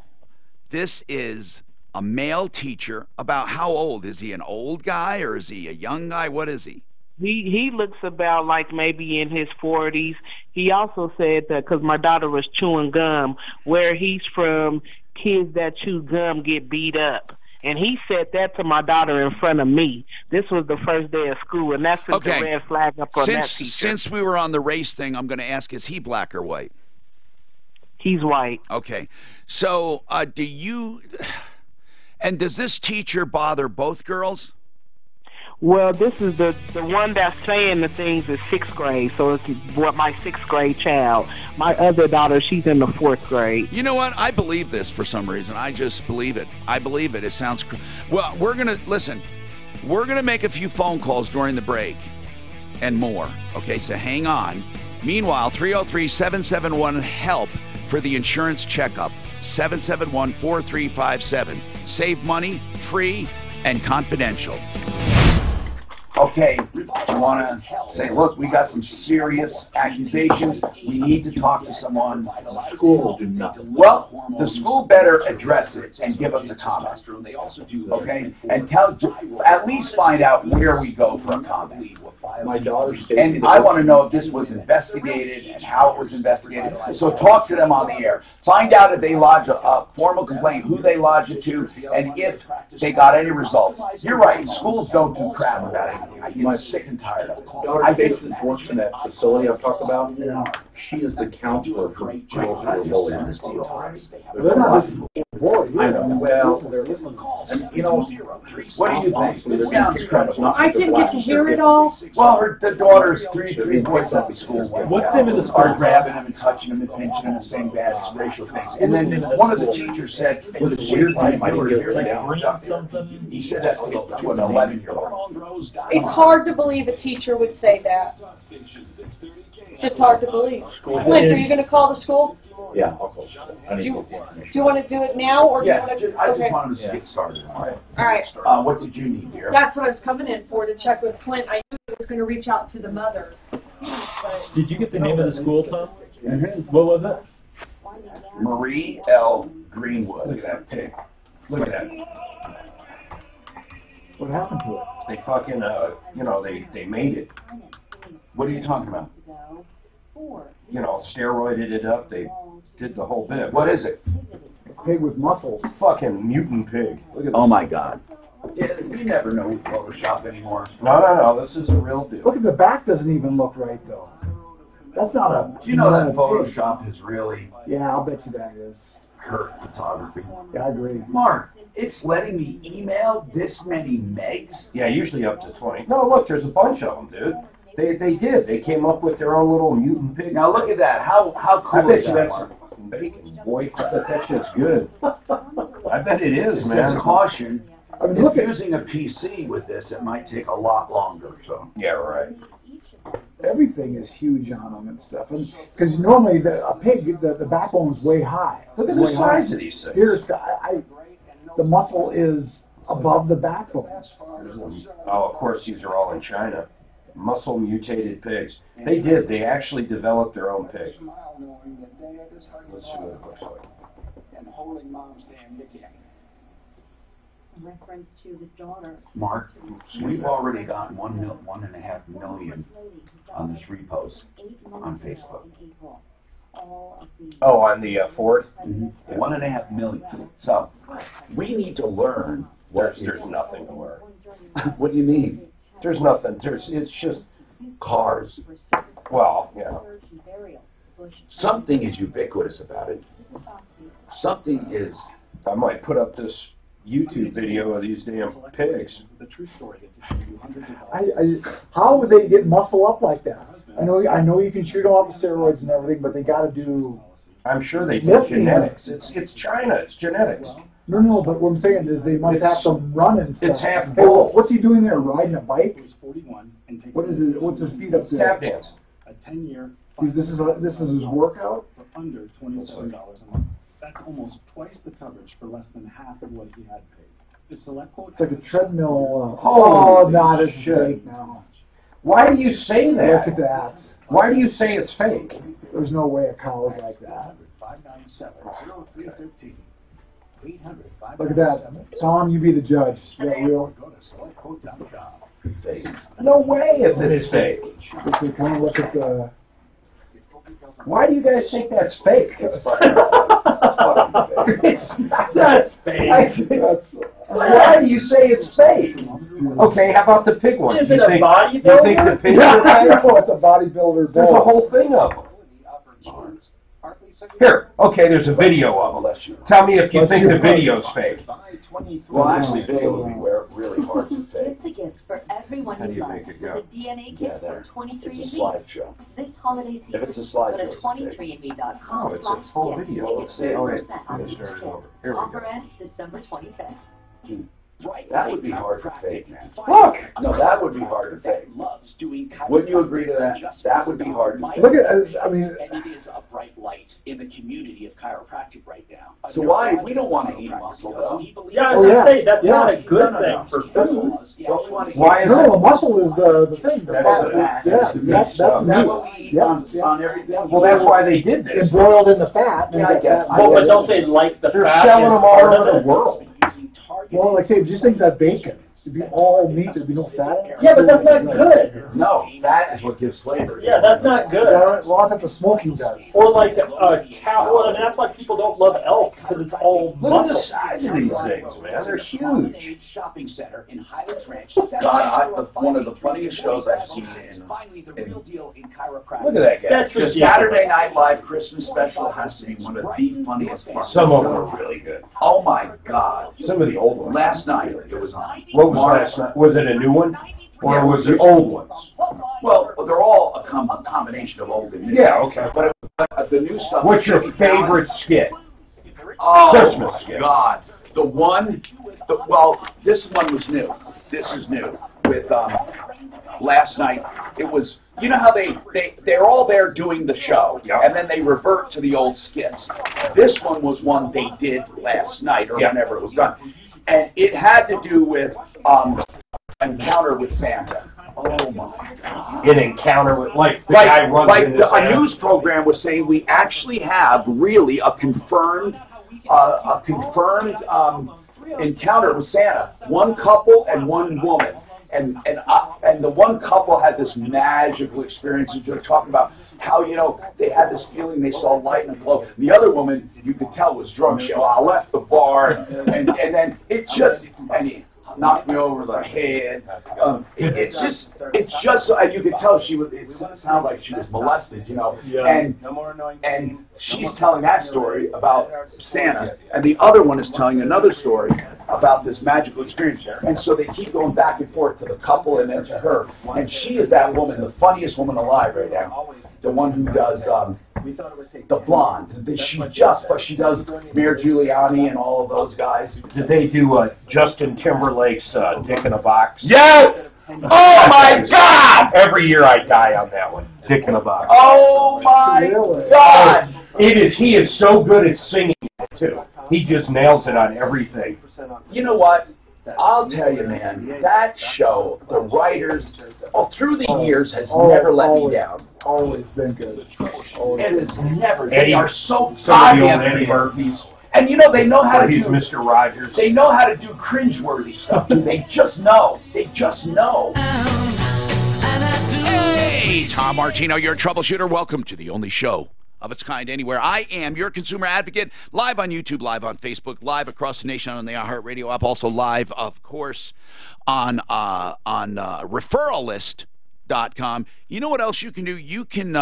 this is a male teacher. About how old? Is he an old guy or is he a young guy? What is he?
He looks about like maybe in his 40s. He also said that because my daughter was chewing gum, where he's from, kids that chew gum get beat up. And he said that to my daughter in front of me. This was the first day of school, and that's the red flag up on that teacher.
Since we were on the race thing, I'm going to ask, is he black or white?
He's white.
Okay. So do you... And does this teacher bother both girls?
Well, this is the one that's saying the things is 6th grade, so it's what my 6th grade child. My other daughter, she's in the 4th grade.
You know what? I believe this for some reason. I just believe it. I believe it. It sounds... Well, we're going to... Listen, we're going to make a few phone calls during the break and more. Okay, so hang on. Meanwhile, 303-771-HELP for the insurance checkup. 771-4357. Save money, free, and confidential.
Okay, I want to say, look, we got some serious accusations. We need to talk to someone.
The school will do nothing.
Well, the school better address it and give us a comment. Okay? And at least find out where we go for a comment.
My daughter
And I want to know if this was investigated and how it was investigated. So talk to them on the air. Find out if they lodge a formal complaint, who they lodged it to, and if they got any results. You're right. Schools don't do crap about it. I get sick and tired of it.
Daughter Jason works in that facility I've talked about. She is the counselor for girls who are bullied.
They're not just boys.
I know. Well, and, you know,
what do you think? This sounds credible.
I didn't get to hear it all.
Well, the daughter's three boys at the school.
What's the name of the school?
Are grabbing him and touching him and pinching him and saying bad racial things. And then one of the teachers said, with a weird thing, he said that to an 11-year-old.
It's hard to believe a teacher would say that. Just hard to believe. Clint, are you going to call the school?
Yeah, I'll call.
Do you want to do it now, or do you want to?
I just wanted to get started. All
right.
What did you need, dear?
That's what I was coming in for, to check with Clint. I knew he was going to reach out to the mother.
Did you get the name of the school, Tom?
Mm-hmm.
What was it?
Marie L. Greenwood. Look at that pig. Look at that.
What happened to it?
They fucking, they made it.
What are you talking about?
You know, steroided it up. They did the whole bit.
What is it?
A pig with muscles.
Fucking mutant pig. Look at this.
Oh my God. Yeah, we never know with Photoshop anymore.
No. This is a real deal.
Look at the back. Doesn't even look right though. That's not a.
Do you know that Photoshop is really?
Yeah, I'll bet you that is.
Hurt photography.
Yeah, I agree.
Mark, it's letting me email this many megs?
Yeah, usually up to 20. No, look, there's a bunch of them, dude. They did. They came up with their own little mutant pig.
Now look at that. How cool
I bet
is
you
that,
that's
Mark?
some bacon, boy. I bet that shit's good. I bet it is,
It
man.
says caution.
I mean,
if
look at
using a PC with this, it might take a lot longer. So.
Yeah, right.
Everything is huge on them and stuff, and because normally a pig, the backbone is way high.
Look at the size of these things.
Here's the muscle is above the backbone.
Oh, of course, these are all in China. Muscle mutated pigs. They did. They actually developed their own pig. Let's see what it looks like.
Reference to his daughter.
Mark, we've already gotten 1.5 million on this repost on Facebook.
Oh, on the Ford?
Mm-hmm. 1.5 million. So we need to learn.
There's nothing to learn.
What do you mean?
There's nothing. It's just
cars.
Well, yeah.
Something is ubiquitous about it. Something is.
I might put up this YouTube video of these damn pigs.
How would they get muscle up like that? I know you can shoot them up with steroids and everything, but they got to do.
I'm sure they do genetics. It's China. It's genetics.
No, but what I'm saying is they must have to run and stuff.
It's half
Hey,
bull.
what's he doing there? Riding a bike? What is it? What's his speed up there?
Tap dance.
A 10-year.
This is his workout.
For under $27 a month. That's almost twice the coverage for less than half of what he had paid.
It's like a treadmill. Oh, not as fake now.
Why do you say that?
Look at that.
Why do you say it's fake?
There's no way a cow is like that. Look at that. Tom, you be the judge. Is that real?
No way if it's fake.
Just kind of look at the...
Why do you guys think that's fake?
It's fucking fake.
It's not fake. Why do you say it's fake? Okay, how about the pig one?
Is it a bodybuilder?
You think the pigs are fake?
No, it's a bodybuilder.
There's a whole thing of them. Here, okay, there's a video of them. Tell me if you think the video's fake.
Well, actually, video would be really hard to fake.
It's a gift for everyone
How do you
love
make it
with
go?
a DNA kit
there.
from 23andMe.
It's a slideshow.
This holiday season,
If it's a slideshow,
go to
it's a fake.
23andMe.com
Oh, it's a full
gift
video.
and
Let's
get
see. Oh, wait.
30% off
It
each
started
kit.
over. Here we
Offer
go.
ends December 25th.
That would be hard to fake, man.
Look!
No, that would be hard to fake. Wouldn't you agree to that? That would be hard to fake.
Look at, I mean...
And it is a bright light in the community of chiropractic right now.
So why? We don't want to eat muscle, though.
Yeah, I was going to say, that's not a good thing for food.
Why is
No, the muscle is the thing. The
That's
fat.
the fat.
Yeah,
That's the meat
that's
stuff.
meat.
what we eat
Yeah,
on everything?
Well, that's why they did this.
It's boiled in the fat.
Yeah, I guess.
But don't they like the
They're
fat
selling
as
them all
part of
over the
it?
world.
Well, like say, just think that bacon. It'd be all meat. There'd be no fat in it.
Yeah, but that's not good.
No, fat is what gives flavor.
Yeah, that's not good.
Well, that's what the smoking does.
Or like a cow. Well, I mean, that's why people don't love elk, because it's all
Look at the
muscle.
size of these things, man. They're huge.
Shopping center in Highlands Ranch.
One of the funniest shows I've seen
Finally, the real deal in chiropractic.
Look at that guy.
That's
The
ridiculous.
Saturday Night Live Christmas special has to be one of the funniest parts.
Some of them are really good.
Oh my God!
Some of the old ones.
Last night it was on.
What was last night? Was it a new one? Or was it old ones?
Well, they're all a combination of old and new.
Yeah, okay.
But the new stuff.
What's your favorite skit?
Oh
Christmas
my
skit.
God! Well, this one was new. This is new. With last night, it was. You know how they're all there doing the show, and then they revert to the old skits. This one was one they did last night or whenever it was done, and it had to do with Encounter with Santa. Oh my God!
An encounter with the guy runs into
a news program was saying we actually have really a confirmed encounter with Santa. One couple and one woman. And the one couple had this magical experience. And they're talking about how, they had this feeling they saw light and glow. The other woman, you could tell, was drunk. She left the bar, and then and he knocked me over the head. It's just, you could tell it sounded like she was molested, And she's telling that story about Santa, and the other one is telling another story about this magical experience. And so they keep going back and forth to the couple and then to her. And she is that woman, the funniest woman alive right now. The one who does the blonde. She does Mayor Giuliani and all of those guys.
Did they do Justin Timberlake's Dick in a Box?
Yes! Oh my God!
Every year I die on that one. Dick in a Box.
Oh my God!
He is so good at singing it too. He just nails it on everything.
You know what? I'll tell you, man, that show, the writers, through the years, has never let me down.
Always been good.
It has never.
Eddie,
they are so
some of the old
goddamn
Eddie Murphys.
And they know how to do.
He's Mr. Rogers.
They know how to do cringeworthy stuff. They just know. They just know. Hey, Tom Martino, your troubleshooter. Welcome to the only show of its kind anywhere. I am your consumer advocate, live on YouTube, live on Facebook, live across the nation on the iHeartRadio app, also live, of course, on referrallist.com. You know what else you can do? You can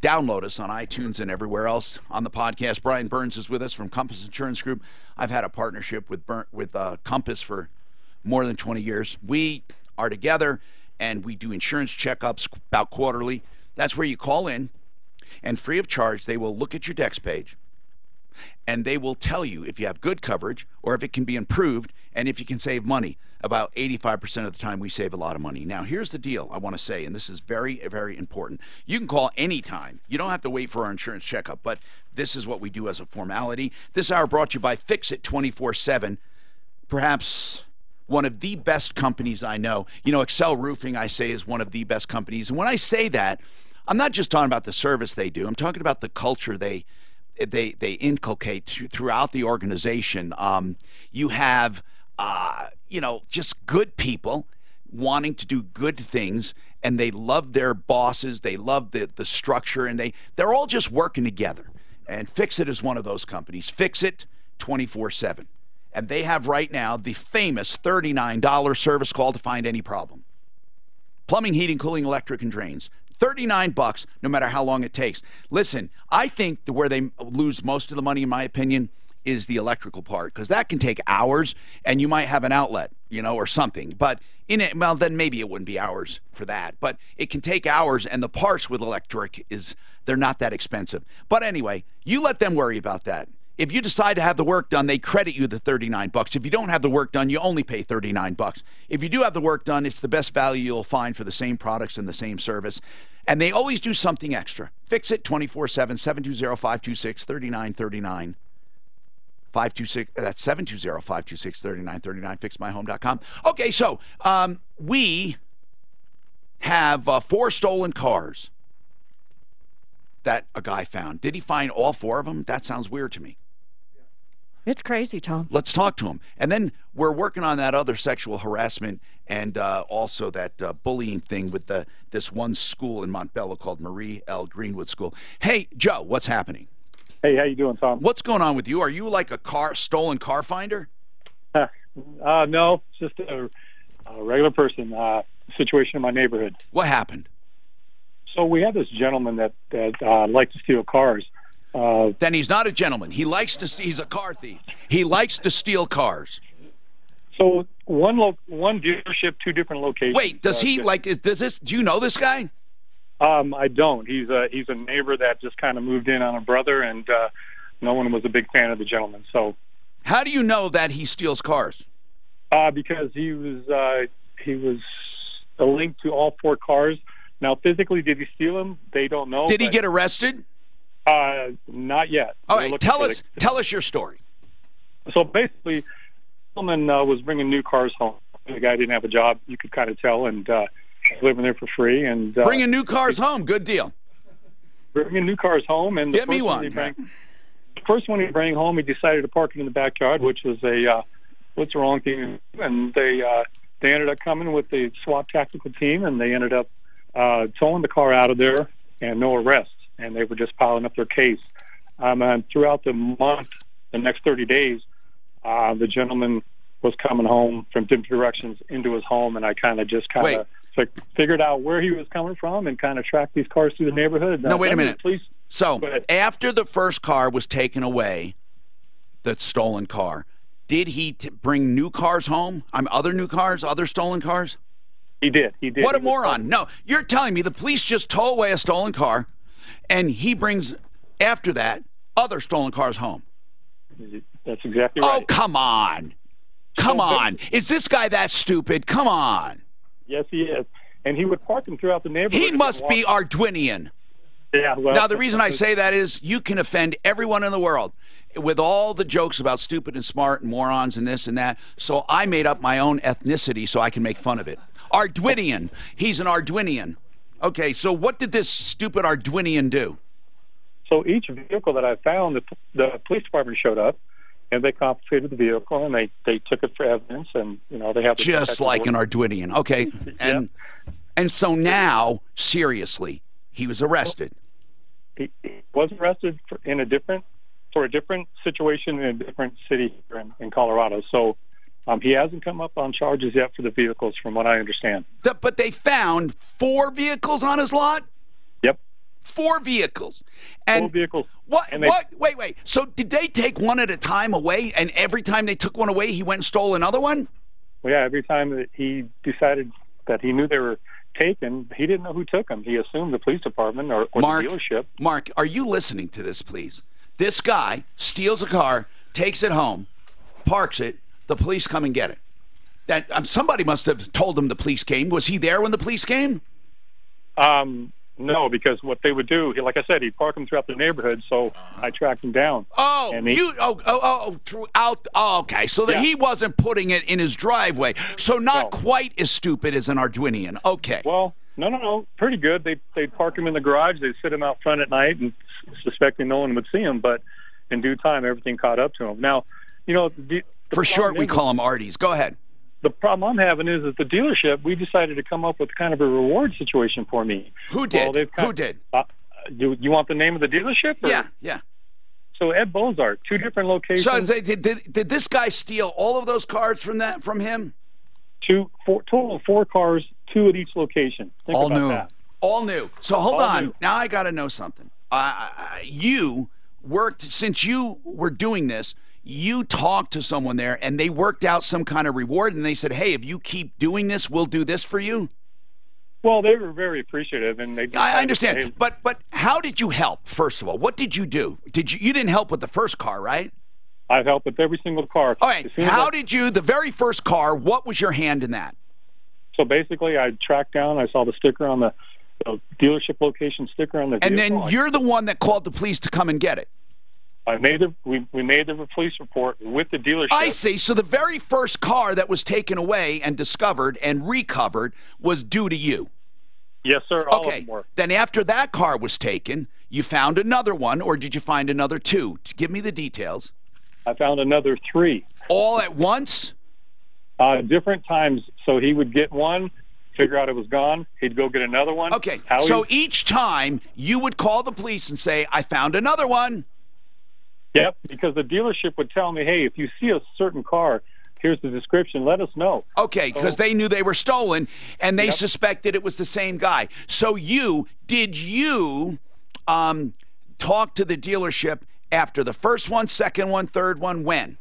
download us on iTunes and everywhere else on the podcast. Brian Burns is with us from Compass Insurance Group. I've had a partnership with Compass for more than 20 years. We are together, and we do insurance checkups about quarterly. That's where you call in. And free of charge, they will look at your Dex page, and they will tell you if you have good coverage or if it can be improved and if you can save money. About 85% of the time, we save a lot of money. Now, here's the deal I want to say, and this is very, very important. You can call anytime. You don't have to wait for our insurance checkup, but this is what we do as a formality. This hour brought to you by Fix It 24/7.
perhaps one of the best companies I know. You know, Excel Roofing, I say, is one of the best companies. And when I say that, I'm not just talking about the service they do. I'm talking about the culture they inculcate throughout the organization. You have, you know, just good people wanting to do good things, and they love their bosses. They love the structure, and they're all just working together. And Fix-It is one of those companies. Fix-It 24/7. And they have right now the famous $39 service call to find any problem. Plumbing, heating, cooling, electric, and drains. $39 no matter how long it takes. Listen, I think where they lose most of the money, in my opinion, is the electrical part, because that can take hours, and you might have an outlet, you know, or something. But in it, well, then maybe it wouldn't be hours for that. But it can take hours, and the parts with electric they're not that expensive. But anyway, you let them worry about that. If you decide to have the work done, they credit you the $39. If you don't have the work done, you only pay $39. If you do have the work done, it's the best value you'll find for the same products and the same service. And they always do something extra. Fix It 24/7, 720-526-3939. 526, that's 720-526-3939, fixmyhome.com. Okay, so we have 4 stolen cars that a guy found. Did he find all 4 of them? That sounds weird to me.
It's crazy, Tom.
Let's talk to him. And then we're working on that other sexual harassment and also that bullying thing with this one school in Montbello called Marie L. Greenwood School. Hey, Joe, what's happening?
Hey, how you doing, Tom?
What's going on with you? Are you like a stolen car finder?
No, it's just a regular person. Situation in my neighborhood.
What happened?
So we have this gentleman that likes to steal cars.
Then he's not a gentleman. He's a car thief. He likes to steal cars.
So one dealership, 2 different locations.
Wait, does he do you know this guy?
I don't. He's a neighbor that just kind of moved in on a brother, and no one was a big fan of the gentleman. So
how do you know that he steals cars?
Because he was a link to all 4 cars. Now, physically, did he steal them? They don't know.
Did he get arrested?
Not yet.
All right, tell us your story.
So basically, the gentleman was bringing new cars home. The guy didn't have a job, you could kind of tell, and living there for free. And
bringing new cars home, good deal.
Bringing new cars home, and
get me one.
The first one he brought home, he decided to park it in the backyard, which was what's the wrong thing? And they ended up coming with the SWAT tactical team, and they ended up towing the car out of there, and no arrests. And they were just piling up their case. And throughout the month, the next 30 days, the gentleman was coming home from different directions into his home, and I kind of figured out where he was coming from and kind of tracked these cars through the neighborhood.
No, wait a minute. So after the first car was taken away, the stolen car, did he bring new cars home? Other new cars, other stolen cars?
He did.
What a moron. No, you're telling me the police just tow away a stolen car, and he brings, after that, other stolen cars home.
That's exactly right.
Oh, come on. Come on. Is this guy that stupid? Come on.
Yes, he is. And he would park them throughout the neighborhood.
He must be Arduinian.
Yeah, well,
now, the reason I say that is you can offend everyone in the world with all the jokes about stupid and smart and morons and this and that. So I made up my own ethnicity so I can make fun of it. Arduinian. He's an Arduinian. Okay, so what did this stupid Arduinian do?
So each vehicle that I found, the police department showed up, and they confiscated the vehicle, and they took it for evidence, and they have
just like an Arduinian. Okay, and so now, seriously, he was arrested.
He was arrested for a different situation in a different city here in Colorado. So he hasn't come up on charges yet for the vehicles, from what I understand.
But they found 4 vehicles on his lot?
Yep.
4 vehicles. And
4 vehicles.
What? Wait. So did they take one at a time away, and every time they took one away, he went and stole another one?
Well, yeah, every time that he decided that he knew they were taken, he didn't know who took them. He assumed the police department or the dealership.
Mark, are you listening to this, please? This guy steals a car, takes it home, parks it, the police come and get it. Somebody must have told him the police came. Was he there when the police came?
No, because what they would do, like I said, he'd park them throughout the neighborhood, so I tracked him down.
Oh, throughout. Oh, okay. So that he wasn't putting it in his driveway. So not quite as stupid as an Arduinian. Okay.
Well, no, pretty good. They'd park him in the garage. They'd sit him out front at night, and suspecting no one would see him. But in due time, everything caught up to him. Now, you know,
for short, we call them Arties. Go ahead.
The problem I'm having is at the dealership, we decided to come up with kind of a reward situation for me.
Who did? Who did?
You want the name of the dealership? Or?
Yeah.
So Ed Bozart, 2 different locations.
So did this guy steal all of those cars from him?
Total of 4 cars, 2 at each location. Think
all
about
new.
That.
All new. So hold
all
on.
New.
Now I got to know something. You worked, since you were doing this, you talked to someone there and they worked out some kind of reward and they said, hey, if you keep doing this, we'll do this for you?
Well, they were very appreciative, and they.
I understand, but how did you help? First of all, what did you do? You didn't help with the first car, right?
I've helped with every single car.
All right. How did you? The very first car. What was your hand in that?
So basically, I tracked down. I saw the sticker on the dealership location sticker on the vehicle.
And then you're the one that called the police to come and get it.
We made the police report with the dealership.
I see. So the very first car that was taken away and discovered and recovered was due to you.
Yes, sir. All of them were.
Then after that car was taken, you found another one, or did you find another 2? Give me the details.
I found another 3.
All at once?
Different times. So he would get one, figure out it was gone. He'd go get another one.
Okay. So each time you would call the police and say, I found another one.
Yep, because the dealership would tell me, hey, if you see a certain car, here's the description, let us know.
Okay, because they knew they were stolen, and they suspected it was the same guy. So did you talk to the dealership after the first one, second one, third one, when?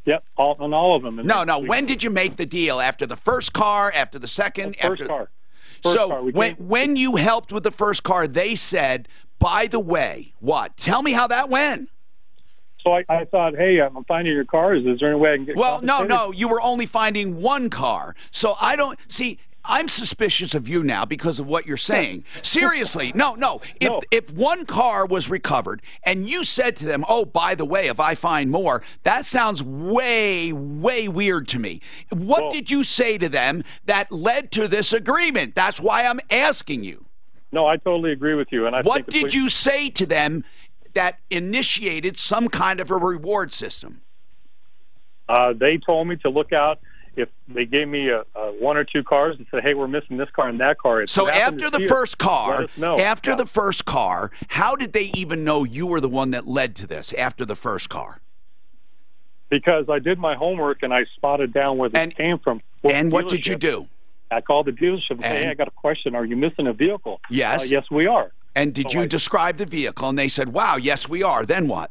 Yep, on all of them.
No, when did you make the deal? After the first car, after the second?
First car.
When you helped with the first car, they said, by the way, what? Tell me how that went.
So I thought, hey, I'm finding your cars. Is there any way I can get compensated?
No, you were only finding one car. So I don't see. I'm suspicious of you now because of what you're saying. Seriously, no. If one car was recovered and you said to them, oh, by the way, if I find more, that sounds way, way weird to me. What did you say to them that led to this agreement? That's why I'm asking you.
No, I totally agree with you. And
what did you say to them that initiated some kind of a reward system?
They told me to look out if they gave me 1 or 2 cars and said, hey, we're missing this car and that car.
So after the first car, the first car, how did they even know you were the one that led to this after the first car?
Because I did my homework and I spotted down where this came from.
And what did you do?
I called the dealership and said, hey, I got a question. Are you missing a vehicle?
Yes.
Yes, we are.
And did you describe the vehicle? And they said, wow, yes, we are. Then what?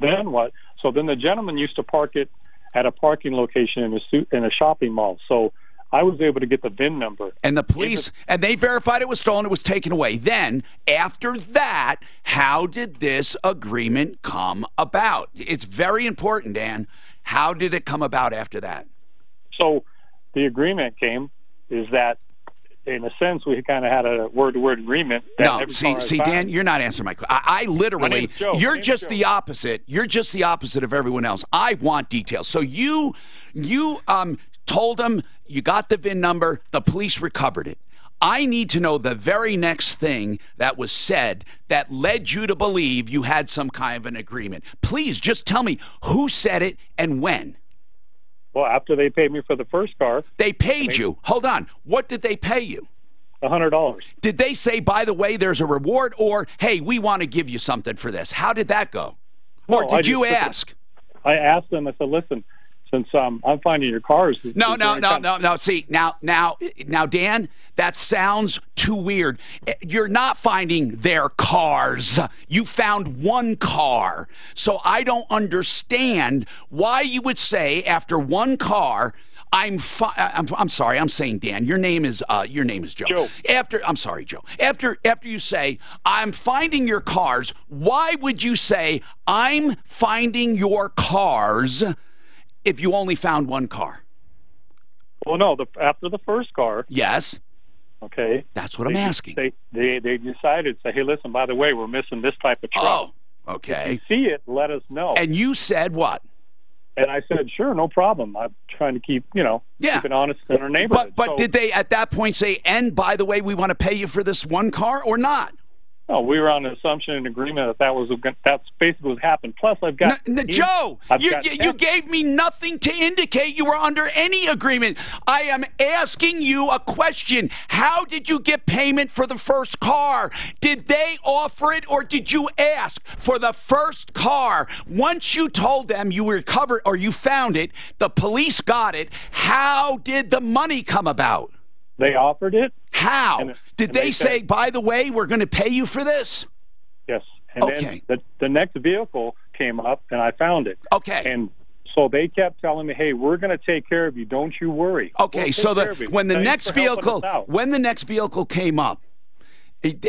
Then what? So then the gentleman used to park it at a parking location in a shopping mall. So I was able to get the VIN number.
And the police, and they verified it was stolen, it was taken away. Then, after that, how did this agreement come about? It's very important, Dan. How did it come about after that?
So the agreement is that, in a sense, we kind of had a word-to-word agreement.
No, see, Dan, you're not answering my question. I literally, you're just the opposite. You're just the opposite of everyone else. I want details. So you told them you got the VIN number, the police recovered it. I need to know the very next thing that was said that led you to believe you had some kind of an agreement. Please, just tell me who said it and when.
Well, after they paid me for the first car.
They paid you. Hold on. What did they pay you?
$100.
Did they say, by the way, there's a reward, or, hey, we want to give you something for this? How did that go? Or did you ask?
I asked them. I said, listen, since I'm finding your cars.
No. See, now, Dan, that sounds too weird. You're not finding their cars. You found one car. So I don't understand why you would say after one car, I'm sorry, I'm saying Dan. Your name is Joe. I'm sorry, Joe. After you say I'm finding your cars, why would you say I'm finding your cars if you only found one car?
Well, no. After the first car.
Yes.
Okay.
That's what I'm asking.
They decided to say, hey, listen, by the way, we're missing this type of truck.
Oh, okay.
If you see it, let us know.
And you said what?
And I said, sure, no problem. I'm trying to keep, keep it honest in our neighborhood.
But did they at that point say, and by the way, we want to pay you for this one car or not?
No, we were on the assumption and agreement that's basically what happened. Plus, I've got
Joe. You gave me nothing to indicate you were under any agreement. I am asking you a question. How did you get payment for the first car? Did they offer it or did you ask for the first car? Once you told them you recovered or you found it, the police got it. How did the money come about?
They offered it.
How? Did they say, by the way, we're going to pay you for this?
Yes. And then the next vehicle came up, and I found it.
Okay.
And so they kept telling me, hey, we're going to take care of you. Don't you worry.
Okay, so when the next vehicle came up,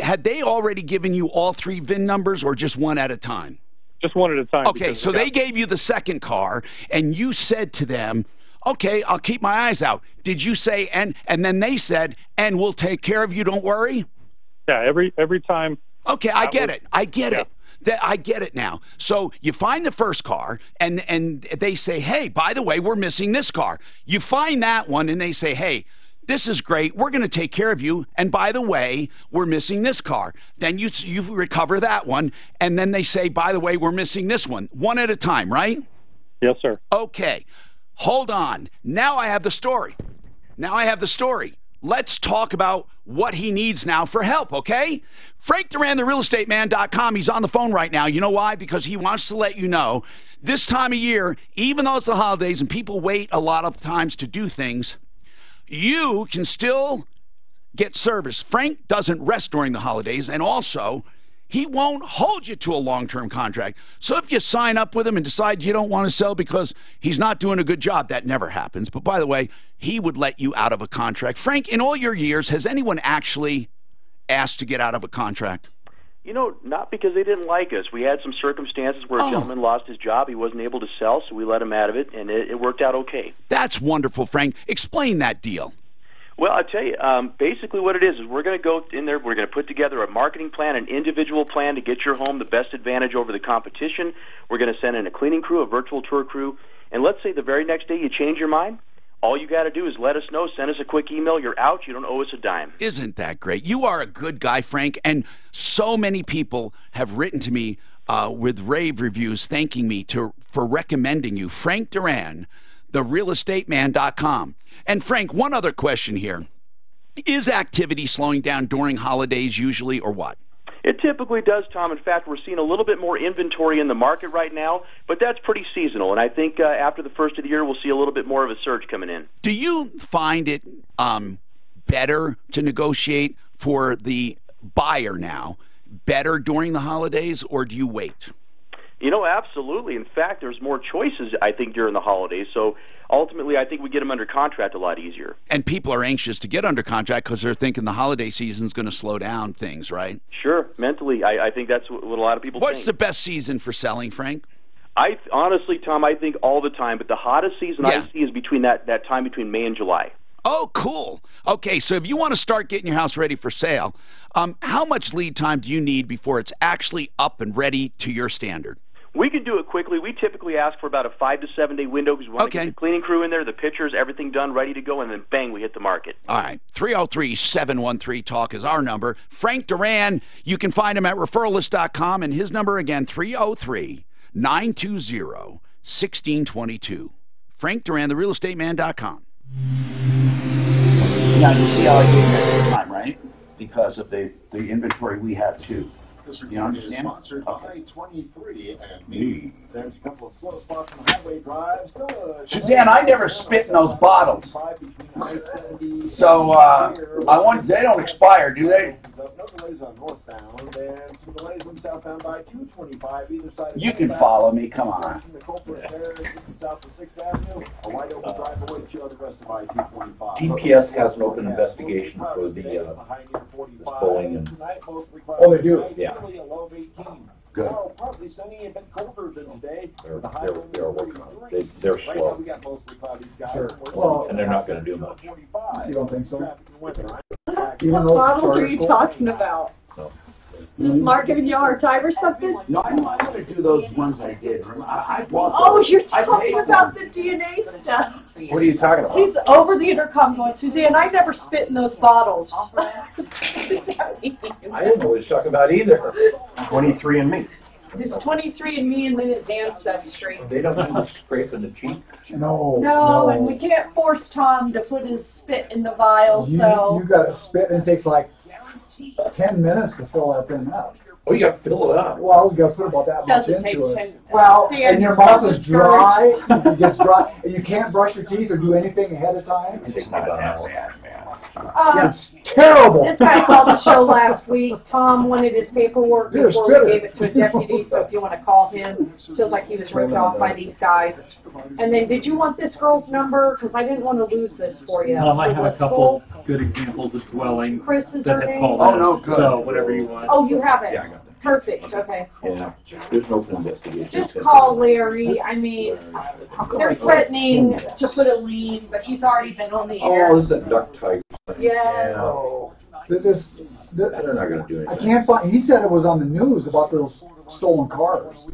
had they already given you all 3 VIN numbers or just one at a time?
Just one at a time.
Okay, so they gave you the second car, and you said to them, okay, I'll keep my eyes out. Did you say, and then they said, and we'll take care of you, don't worry?
Yeah, every time.
Okay, I get it. I get it now. So you find the first car, and they say, hey, by the way, we're missing this car. You find that one, and they say, hey, this is great. We're going to take care of you, and by the way, we're missing this car. Then you recover that one, and then they say, by the way, we're missing this one. One at a time, right?
Yes, sir.
Okay. Hold on. Now I have the story. Let's talk about what he needs now for help, okay? Frank Duran, therealestateman.com. He's on the phone right now. You know why? Because he wants to let you know this time of year, even though it's the holidays and people wait a lot of times to do things, you can still get service. Frank doesn't rest during the holidays, and also he won't hold you to a long-term contract. So if you sign up with him and decide you don't want to sell because he's not doing a good job, that never happens. But by the way, he would let you out of a contract. Frank, in all your years, has anyone actually asked to get out of a contract?
Not because they didn't like us. We had some circumstances where a gentleman lost his job. He wasn't able to sell, so we let him out of it, and it worked out okay.
That's wonderful, Frank. Explain that deal.
Well, I'll tell you, basically what it is we're going to go in there, we're going to put together a marketing plan, an individual plan to get your home the best advantage over the competition. We're going to send in a cleaning crew, a virtual tour crew, and let's say the very next day you change your mind. All you got to do is let us know, send us a quick email, you're out, you don't owe us a dime.
Isn't that great? You are a good guy, Frank, and so many people have written to me with rave reviews thanking me for recommending you. Frank Duran, therealestateman.com. And Frank, one other question here. Is activity slowing down during holidays usually, or what?
It typically does, Tom. In fact, we're seeing a little bit more inventory in the market right now, but that's pretty seasonal. And I think after the first of the year, we'll see a little bit more of a surge coming in.
Do you find it better to negotiate for the buyer now, better during the holidays, or do you wait?
Absolutely. In fact, there's more choices, I think, during the holidays. So ultimately, I think we get them under contract a lot easier.
And people are anxious to get under contract because they're thinking the holiday season's going to slow down things, right?
Sure. Mentally, I think that's what a lot of people think.
What's the best season for selling, Frank?
Honestly, Tom, I think all the time. But the hottest season I see is between that time between May and July.
Oh, cool. Okay, so if you want to start getting your house ready for sale, how much lead time do you need before it's actually up and ready to your standard?
We can do it quickly. We typically ask for about a 5 to 7 day window because we want to get the cleaning crew in there, the pictures, everything done, ready to go, and then bang, we hit the market.
All right. 303-713-TALK is our number. Frank Duran, you can find him at referralist.com, and his number again, 303-920-1622. Frank Duran, therealestateman.com. Now, you see how I gave you that time, right? Because of the inventory we have, too.
This report is sponsored by 23 and me. There's a couple of slow spots on the highway drives.
Suzanne, I never spit in those bottles. So, they don't expire, do they?
No delays on northbound and some delays on southbound by 225 either side.
You can follow me, come on.
South of 6th Avenue, a wide open drive away to the rest of I-225.
DPS has an open investigation for the bullying and.
Oh, they do?
Yeah.
Good.
Probably sunny, a bit colder than today.
They're working on it. They're slow.
We got mostly cloudy skies.
Sure. Well,
and they're not going to do much.
You don't think so?
What bottles are you talking about? Is Mark giving you a hard time or something?
No, I'm going to do those ones I did. I bought
Oh,
those.
you're talking about the DNA stuff.
What are you talking about?
He's over the intercom going, Suzanne, I never spit in those bottles.
I didn't know what he was talking about either. 23andMe.
His 23andMe and then his ancestry.
They don't do scraping the cheek.
No, and we can't force Tom to put his spit in the vial, so.
You got to spit, and it takes like 10 minutes to fill that thing up.
Oh, you got to fill it up.
Well, you got to put about that much
Doesn't take
into
10
it. Well,
Dan,
and your mouth is dry.
discouraged.
It gets dry, and you can't brush your teeth or do anything ahead of time.
It's not that bad, man.
It's terrible.
This guy called the show last week. Tom wanted his paperwork
You're a
before
spitter.
we gave it to a deputy, so if you want to call him, feels like he was ripped off by these guys. And then, did you want this girl's number? Because I didn't want to lose this for you.
I have a
For
couple good examples of dwelling
Chris is
that
her
have
name?
called
Oh,
in.
no, good.
So whatever you want.
Oh, you have it?
Yeah, I got that.
Perfect, okay.
Yeah, there's no investigation.
Just call Larry. I mean, they're threatening to put a lien, but he's already been on the air.
Oh, this is a duck type thing.
Yeah.
Oh,
They're not going to do anything.
I can't find. He said it was on the news about those stolen cars.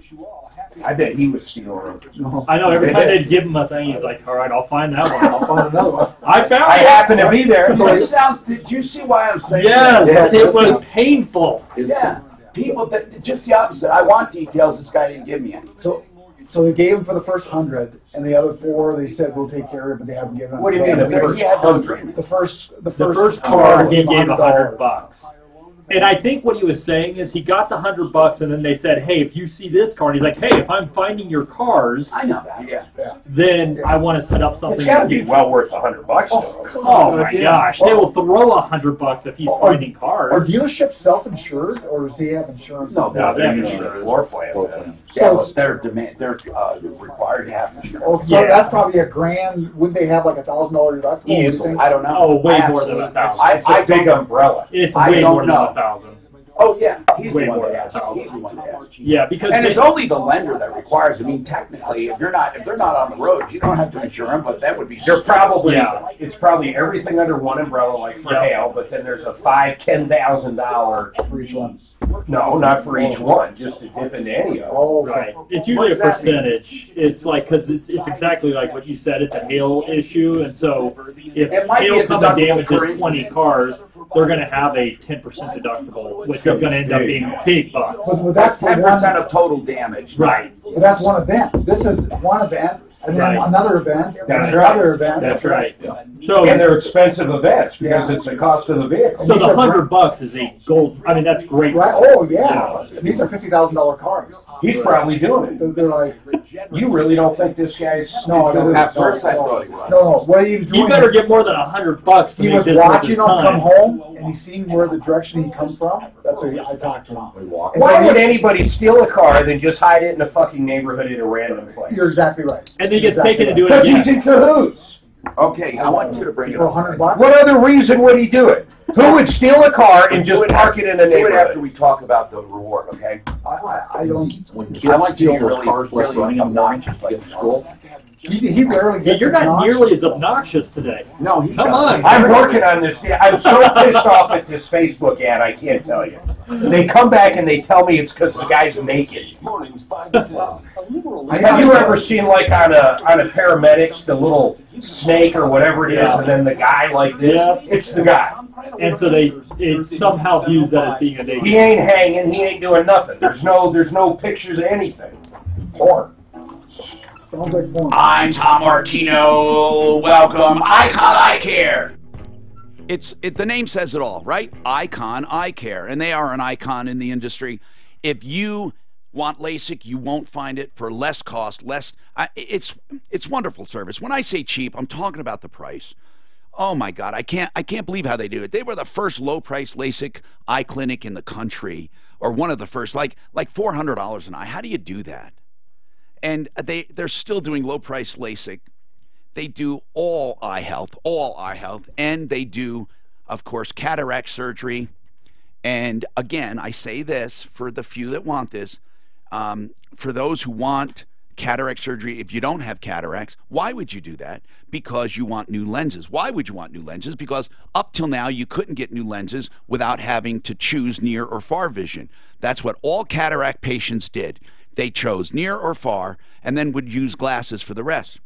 I bet he was stealing them.
No.
I know every time they'd give him a thing, he's like, all right, I'll find that one.
I'll find another one.
I found
I
it.
happen to be there.
So it sounds, did you see why I'm saying
Yes,
that?
it was painful.
Yeah. People, that just the opposite. I want details. This guy didn't give me any.
So they gave him for the first 100, and the other 4 they said we'll take care of it, but they haven't given.
What do you mean the first 100?
The first
car he gave
$100.
$100. And I think what he was saying is he got the $100, and then they said, hey, if you see this car, and he's like, hey, if I'm finding your cars,
I know that. Yeah.
then I want to set up something.
It's got to be well worth $100.
Oh my gosh, they will throw $100 if he's finding cars.
Are dealerships self-insured, or does he have insurance?
No,
they're usually floor plan.
Yeah, but they're required to have insurance.
Oh, so that's probably $1,000. Wouldn't they have like $1,000 deductible?
Easily. I don't know.
Oh, way more than $1,000.
It's a big umbrella.
It's
I
way
don't
more than
know.
1,000.
Oh yeah, he's
Way
the one
more
that
than
has.
1,000.
He's the one that has.
Yeah, because
And it's only the lender that requires. I mean, technically, if they're not on the road, you don't have to insure them. But that would be.
They're probably it's probably everything under one umbrella, like for hail. But then there's a $5,000-$10,000
for each one.
No, not for each one, just to dip into any of them.
Oh,
right. It's usually a percentage. It's like, because it's exactly like what you said, it's a hail issue, and so if hail comes and damages 20 cars, they're going to have a 10% deductible, which is going to end up being big bucks.
But that's
10% of total damage.
Right.
But that's one event. This is one event, and then another event, and another event.
That's right. So,
and they're expensive events because it's the cost of the vehicle.
So the $100 is a gold. I mean, that's great.
Right? Oh yeah. These are $50,000 cars.
He's probably doing it.
They're like,
you really don't think this guy's?
No,
at first I thought he was.
No, what he was doing.
You better get more than $100 to
He
make
was
this
watching
worth
him
his
come
time.
home, and he seen where the direction he come from. That's what I talked to him.
Why would anybody steal a car then just hide it in a fucking neighborhood in a random place?
You're exactly right.
And then he gets taken to do it
Because
again.
he's in cahoots.
Okay, I want you to bring it
For
up.
$100.
What other reason would he do it? Who would steal a car and just park it in a
Do it after
neighborhood?
we talk about the reward, okay?
I don't.
I want you to get really obnoxious like school.
He barely
Yeah,
gets
you're not
obnoxious.
nearly as obnoxious today.
No, he
Come on.
I'm working on this. I'm so pissed off at this Facebook ad, I can't tell you. They come back and they tell me it's because the guy's naked. Have you ever seen, like, on a paramedics, the little snake or whatever it is, and then the guy like this?
Yeah.
It's the guy.
And so it somehow views that as being a naked.
He ain't hanging. He ain't doing nothing. There's no pictures of anything. Porn.
Sounds like porn.
I'm Tom Martino. Welcome, Icon Eye Care. The name says it all, right? Icon Eye Care, and they are an icon in the industry. If you want LASIK, you won't find it for less cost, it's wonderful service. When I say cheap, I'm talking about the price. Oh my God, I can't believe how they do it. They were the first low-price LASIK eye clinic in the country, or one of the first, like $400 an eye. How do you do that? And they're still doing low-price LASIK. They do all eye health, and they do, of course, cataract surgery. And again, I say this for the few that want this, for those who want cataract surgery, if you don't have cataracts, why would you do that? Because you want new lenses. Why would you want new lenses? Because up till now, you couldn't get new lenses without having to choose near or far vision. That's what all cataract patients did. They chose near or far and then would use glasses for the rest.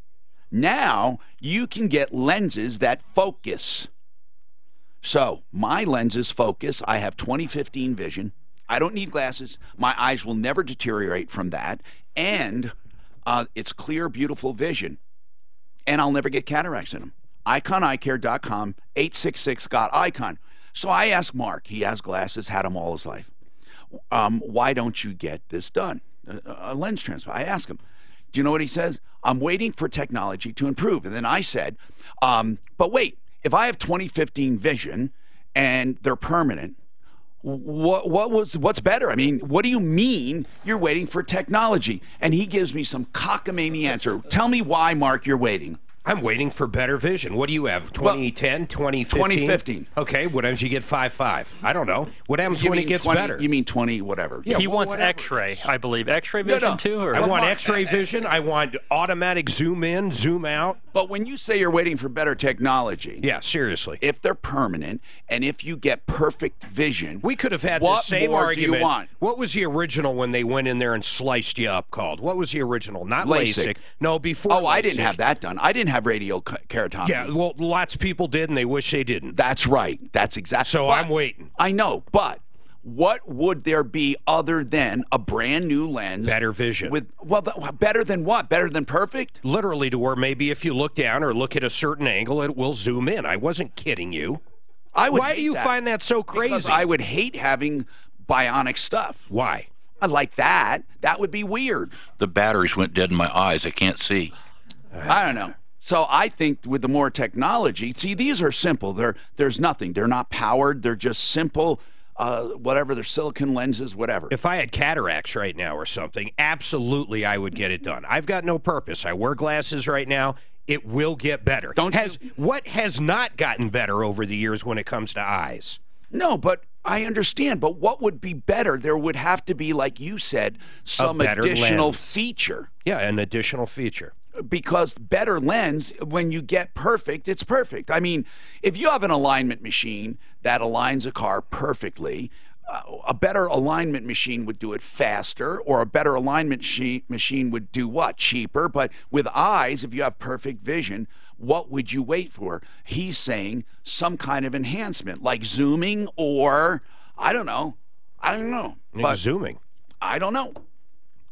Now, you can get lenses that focus. So, my lenses focus. I have 20/15 vision. I don't need glasses. My eyes will never deteriorate from that. And it's clear, beautiful vision. And I'll never get cataracts in them. IconEyeCare.com, 866-GOT-ICON. So I asked Mark. He has glasses, had them all his life. Why don't you get this done? A lens transfer. I asked him. Do you know what he says? I'm waiting for technology to improve. And then I said, but wait, if I have 20/15 vision and they're permanent, what's better? I mean, what do you mean you're waiting for technology? And he gives me some cockamamie answer. Tell me why, Mark, you're waiting.
I'm waiting for better vision. What do you have? 2010, 2015?
2015.
Okay, what happens you get 5.5? I don't know. What happens when it gets
20,
better?
You mean 20, whatever.
Yeah, he wants X-ray, I believe. X-ray vision too? Or?
I want X-ray vision. I want automatic zoom in, zoom out.
But when you say you're waiting for better technology...
Yeah, seriously.
If they're permanent, and if you get perfect vision...
We could have had the same argument.
What more do you want?
What was the original when they went in there and sliced you up called? What was the original? Not LASIK. No, before
Oh, LASIK. I didn't have that done. I didn't have keratotomy.
Yeah, well, lots of people did, and they wish they didn't.
That's right. That's exactly.
So I'm waiting.
I know, but what would there be other than a brand new lens?
Better vision.
Better than what? Better than perfect?
Literally to where maybe if you look down or look at a certain angle, it will zoom in. I wasn't kidding you. Why do you find that so crazy?
Because I would hate having bionic stuff.
Why?
Like that. That would be weird.
The batteries went dead in my eyes. I can't see.
I don't know. So I think with the more technology, see, these are simple. There's nothing. They're not powered. They're just simple, whatever. They're silicon lenses, whatever.
If I had cataracts right now or something, absolutely I would get it done. I've got no purpose. I wear glasses right now. It will get better. What has not gotten better over the years when it comes to eyes?
No, but I understand. But what would be better? There would have to be, like you said, some additional feature.
Yeah, an additional feature.
Because better lens, when you get perfect, it's perfect. I mean, if you have an alignment machine that aligns a car perfectly, a better alignment machine would do it faster, or a better alignment machine would do what? Cheaper. But with eyes, if you have perfect vision, what would you wait for? He's saying some kind of enhancement, like zooming, or I don't know.
But zooming.
I don't know.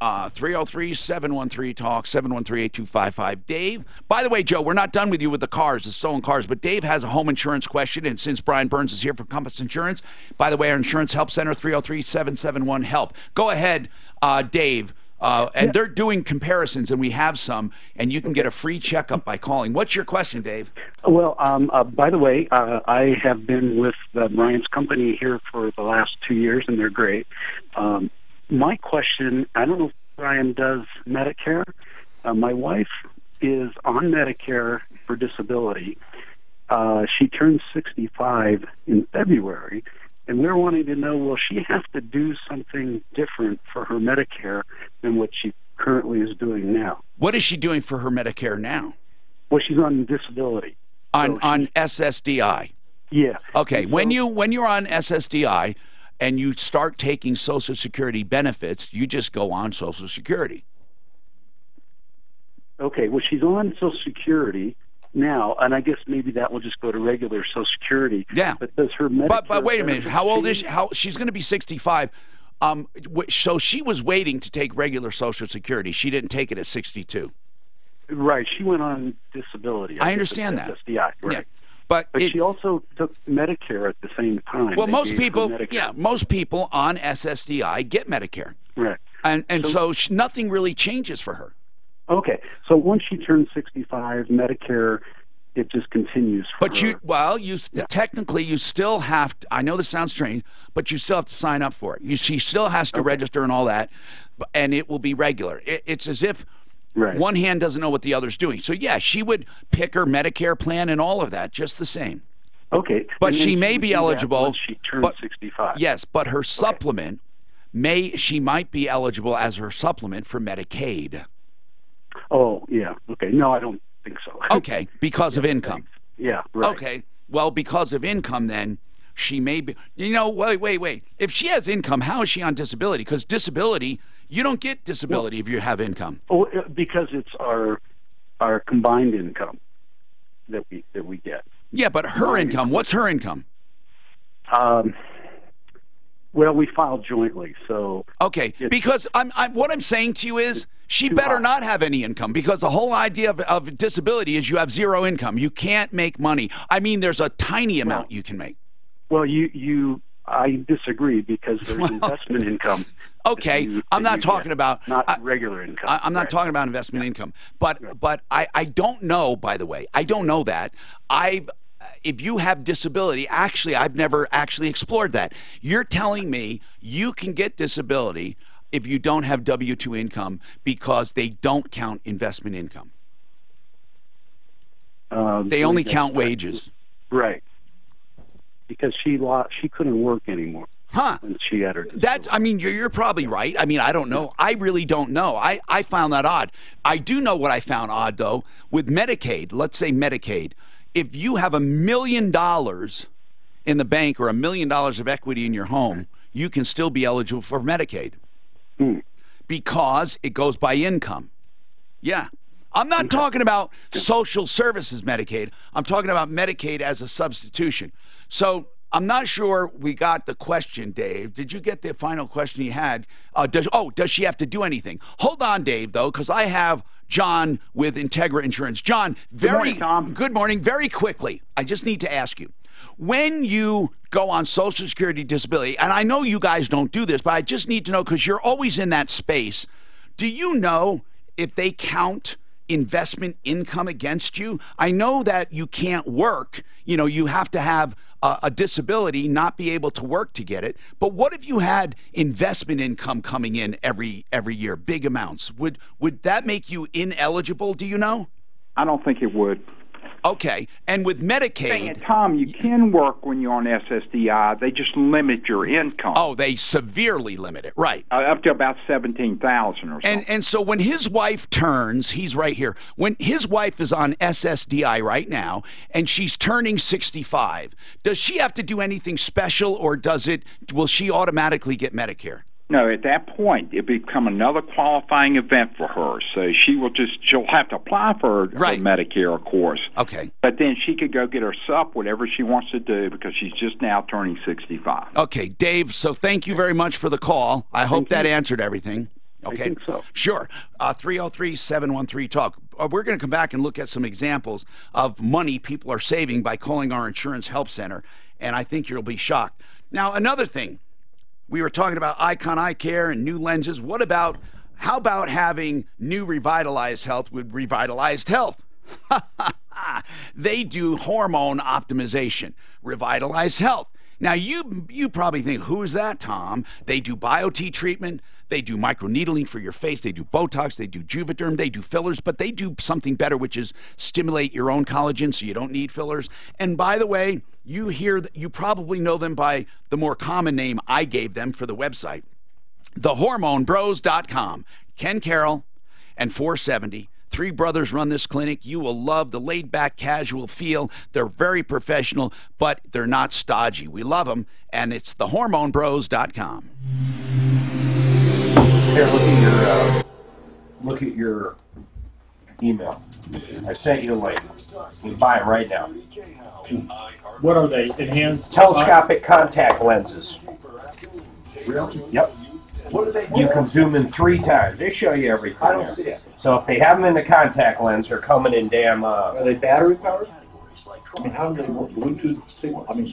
303-713-TALK, 713-8255. Dave, by the way, Joe, we're not done with you with the cars, the stolen cars, but Dave has a home insurance question, and since Brian Burns is here from Compass Insurance, by the way, our insurance help center, 303-771-HELP. Go ahead, Dave. And they're doing comparisons, and we have some, and you can get a free checkup by calling. What's your question, Dave?
Well, by the way, I have been with Brian's company here for the last 2 years, and they're great. My question, I don't know if Brian does Medicare. My wife is on Medicare for disability. She turns 65 in February, and we're wanting to know, will she have to do something different for her Medicare than what she currently is doing now?
What is she doing for her Medicare now?
Well, she's on disability.
On SSDI?
Yeah.
Okay, when you're on SSDI, and you start taking Social Security benefits, you just go on Social Security.
Okay, well, she's on Social Security now, and I guess maybe that will just go to regular Social Security.
Yeah.
But does her Medicare...
But wait a minute. How old is she? She's going to be 65. So she was waiting to take regular Social Security. She didn't take it at 62.
Right. She went on disability.
I understand that.
SSDI, right.
Yeah.
But she also took Medicare at the same time.
Well, most people on SSDI get Medicare.
Right.
And so nothing really changes for her.
Okay. So once she turns 65, Medicare, it just continues for her.
Technically, you still have to, I know this sounds strange, but you still have to sign up for it. She still has to register and all that, and it will be regular. It's as if... Right. One hand doesn't know what the other's doing. So, yeah, she would pick her Medicare plan and all of that, just the same.
Okay.
But she may be eligible.
Once she turns 65.
Yes, but her supplement, she might be eligible as her supplement for Medicaid.
Oh, yeah. Okay. No, I don't think so.
Okay, because of income.
Yeah, right.
Okay, well, because of income, then she may be. You know, wait. If she has income, how is she on disability? Because disability, you don't get disability if you have income.
Oh, because it's our combined income that we get.
Yeah, but her income. What's her income?
Well, we filed jointly, so.
Okay, because what I'm saying to you is she better not have any income, because the whole idea of disability is you have zero income. You can't make money. I mean, there's a tiny amount you can make.
Well, I disagree, because there's investment income.
Okay, I'm not talking about
not regular income.
I'm not talking about investment income, but I don't know. By the way, I don't know that. If you have disability, actually, I've never actually explored that. You're telling me you can get disability if you don't have W-2 income because they don't count investment income. They only count wages.
Right. Because she couldn't work anymore.
Huh.
When she had her
disability. I mean, you're probably right. I mean, I don't know. I really don't know. I found that odd. I do know what I found odd, though. With Medicaid, let's say Medicaid, if you have $1 million in the bank or $1 million of equity in your home, you can still be eligible for Medicaid. Because it goes by income. Yeah. I'm not talking about social services Medicaid. I'm talking about Medicaid as a substitution. So I'm not sure we got the question, Dave. Did you get the final question you had? Does she have to do anything? Hold on, Dave, though, because I have John with Integra Insurance. John, good morning, Tom. Good morning. Very quickly, I just need to ask you. When you go on Social Security disability, and I know you guys don't do this, but I just need to know because you're always in that space, do you know if they count investment income against you? I know that you can't work. You know, you have to have a disability, not be able to work to get it. But what if you had investment income coming in every year, big amounts? Would that make you ineligible, do you know?
I don't think it would.
Okay, and with Medicaid...
Tom, you can work when you're on SSDI. They just limit your income.
Oh, they severely limit it, right.
Up to about $17,000 or something.
And so when his wife turns, he's right here, when his wife is on SSDI right now, and she's turning 65, does she have to do anything special, or will she automatically get Medicare?
No, at that point, it become another qualifying event for her. So she'll have to apply for Medicare, of course.
Okay.
But then she could go get her SUP, whatever she wants to do, because she's just now turning 65.
Okay, Dave, so thank you very much for the call. I hope that answered everything. Okay.
I think so.
Sure. 303-713-TALK. We're going to come back and look at some examples of money people are saving by calling our insurance help center, and I think you'll be shocked. Now, another thing. We were talking about Icon Eye Care and new lenses. How about having new Revitalized Health with Revitalized Health? They do hormone optimization. Revitalized Health. Now, you probably think, who is that, Tom? They do BioT treatment. They do microneedling for your face. They do Botox. They do Juvederm. They do fillers. But they do something better, which is stimulate your own collagen so you don't need fillers. And by the way, you probably know them by the more common name I gave them for the website, thehormonebros.com. Ken Carroll and 470. Three brothers run this clinic. You will love the laid-back, casual feel. They're very professional, but they're not stodgy. We love them, and it's thehormonebros.com.
Here, look at your email. I sent you a link. You can buy them right now.
What are they? Enhanced
telescopic contact lenses.
Really?
Yep.
What do they do?
You can zoom in 3 times. They show you everything.
I don't see it.
So if they have them in the contact lens, they're coming in damn.
Are they battery powered? I mean, how do they work? Bluetooth signal? I mean.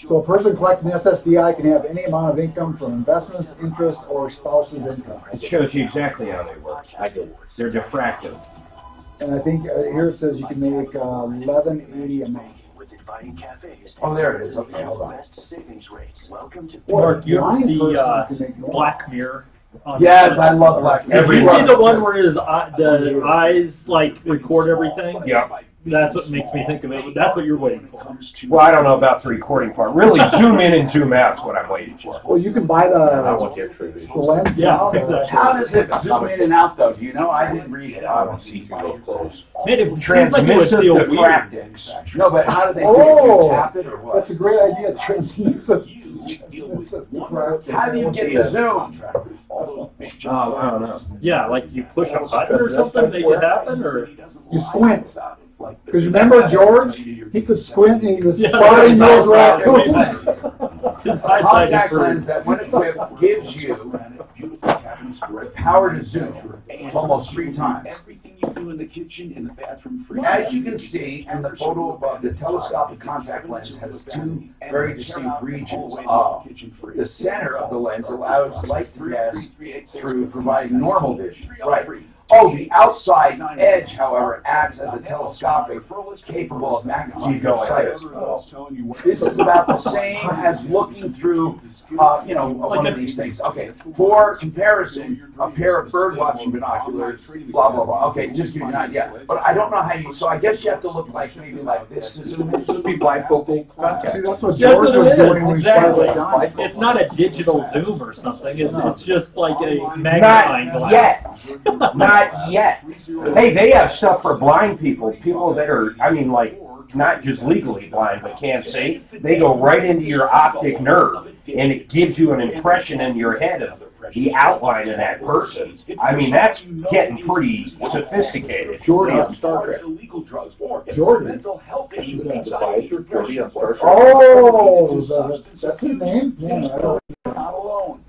So a person collecting SSDI can have any amount of income from investments, interest, or spouse's income.
It shows you exactly how they work. They're diffractive.
And I think here it says you can make $11.80 a month.
Oh, there it is. Okay, hold on.
Mark, you ever see Black Mirror?
Yes, I love Black.
Did you see the one where the eyes like record everything?
Yeah.
That's what makes me think of it. That's what you're waiting for.
Well, I don't know about the recording part. Really, zoom in and zoom out is what I'm waiting for.
Well, you can buy the lens now.
How does it zoom in and out, though? Do you know? I didn't read it. I want to see through those clothes.
Transmissive diffractics.
No, but how do they tap it or what?
That's a great idea. Transmissive.
How do you get the zoom?
I don't know.
Yeah, like you push a button or something to make it happen, or
you squint. Because remember George? He could squint and he was spotting those raccoons.
Contact lens that, when equipped, gives you the power to zoom almost 3 times.
Everything you do in the kitchen, in the bathroom, free.
As you can see in the photo above, the telescopic contact lens has 2 very distinct regions. The center of the lens allows light to pass through, providing normal vision. Right. Oh, the outside edge, however, acts as a telescopic capable of magnifying sight. This is about the same as looking through, one of these things. Okay, for comparison, a pair of bird watching binoculars, blah, blah, blah. Okay, just give you an idea. But I don't know how you, so I guess you have to look like maybe like this to zoom in. Just be bifocal contact.
See, that's what George was doing when he started
exactly. It's not a digital zoom or something. It's just like a magnifying glass.
Not yet. Hey, they have stuff for blind people, people that are, not just legally blind but can't see. They go right into your optic nerve, and it gives you an impression in your head of the outline of that person. That's getting pretty sophisticated.
Jordy on Star Trek. Jordy. Oh, that's his name? Yeah,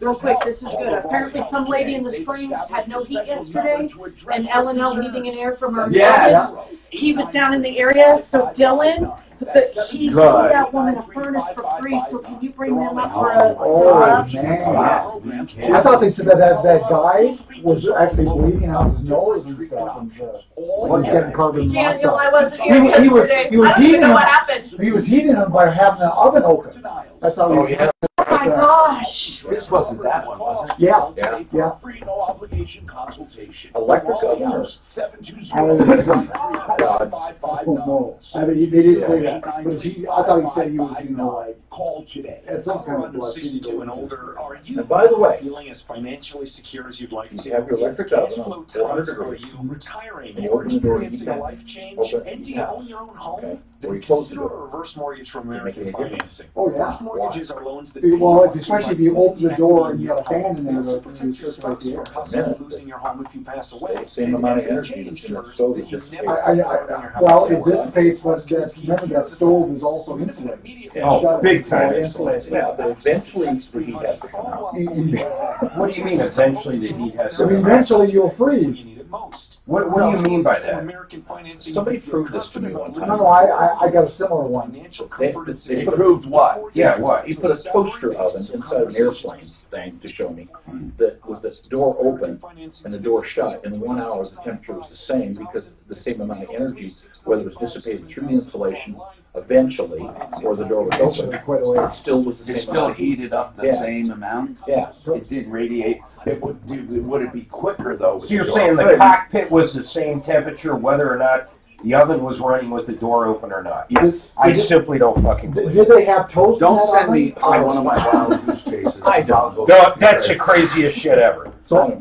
Real quick, this is good. Apparently some lady in the Springs had no heat yesterday, and L&L Heating and Air from our office, he was down in the area, so Dylan, he gave that woman a furnace for free, so can you bring them up for a
man. I thought they said that guy was actually bleeding out his nose and stuff, and was getting carbon monoxide.
Daniel, I wasn't here yesterday.
He was
I don't even know what happened.
He was heating them by having the oven open. That's how he was.
Oh my gosh!
This wasn't that one, was it?
Yeah.
Free, no obligation consultation.
Electric oven.
720-555.
They didn't say that, but I thought he said he was,
call today.
at some kind of plus.
62 and older. Are you
by the way,
feeling as financially secure as you'd like to?
You have your electric oven on 400
Are
degrees.
you retiring
And you
or
open the door,
experiencing
you
a
can
life change?
open
And do you
house.
own your own home?
Okay.
Then
Or you close the
consider
door.
a reverse mortgage from American
You're making a
Financing.
Oh, yeah.
Reverse mortgages are loans that
Well, especially if you open the door and you have a fan in there to circulate the air.
possibly losing your home if you pass away.
Same amount of energy that's in the stove, it just
Well, it dissipates, but remember that stove is also insulated.
Oh, big time
insulated.
Yeah, but eventually the heat has to come out.
What do you mean eventually the heat has to come out?
Eventually you'll freeze.
What do you mean by that?
Somebody proved this to me one time.
No, I got a similar one.
They proved what?
Yeah, what?
He put a toaster oven inside an airplane thing to show me that with the door open and the door shut, in 1 hour the temperature was the same because the same amount of energy, whether it was dissipated through the insulation eventually or the door was open, it still was the same
It still
amount of heat.
heated up the same amount?
Yeah.
It didn't radiate. Would it be quicker, though?
So you're saying the cockpit was the same temperature whether or not the oven was running with the door open or not?
Yes.
I simply don't fucking believe
Did they have toast
Don't
in that
send me
oven?
one of my wild goose chases.
I don't. That's the craziest shit ever.
So,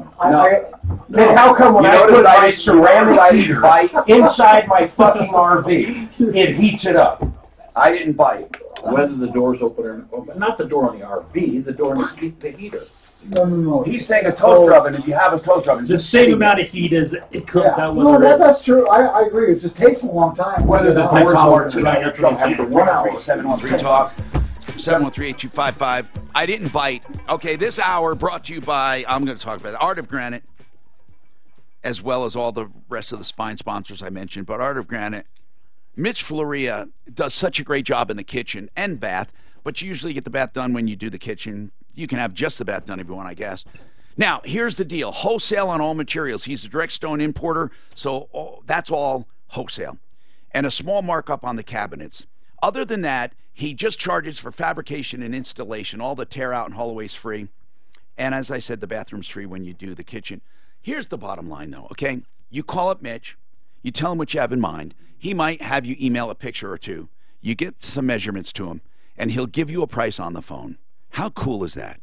Then how come when
You
I
notice
put
I
my
didn't-
ceramic heater inside my fucking RV, it heats it up?
I didn't bite.
Whether the door's open or not the door on the RV, the door on the heater.
No.
He's saying a toaster oven. If you have a toaster oven,
the same amount of heat as it comes out with.
No, that's true. I agree. It just takes a long time.
Whether the door's open or
After
not, after 1 hour, 713 talk. 713-8255. I didn't bite. Okay, this hour brought to you by, I'm going to talk about the Art of Granite, as well as all the rest of the spine sponsors I mentioned. But Art of Granite, Mitch Floria does such a great job in the kitchen and bath, but you usually get the bath done when you do the kitchen. You can have just the bath done if you want, I guess. Now, here's the deal. Wholesale on all materials. He's a direct stone importer, so that's all wholesale. And a small markup on the cabinets. Other than that, he just charges for fabrication and installation. All the tear out and haul away's free.
And as I said, the bathroom's free when you do the kitchen. Here's the bottom line, though, okay? You call up Mitch. You tell him what you have in mind. He might have you email a picture or two. You get some measurements to him, and he'll give you a price on the phone. How cool is that?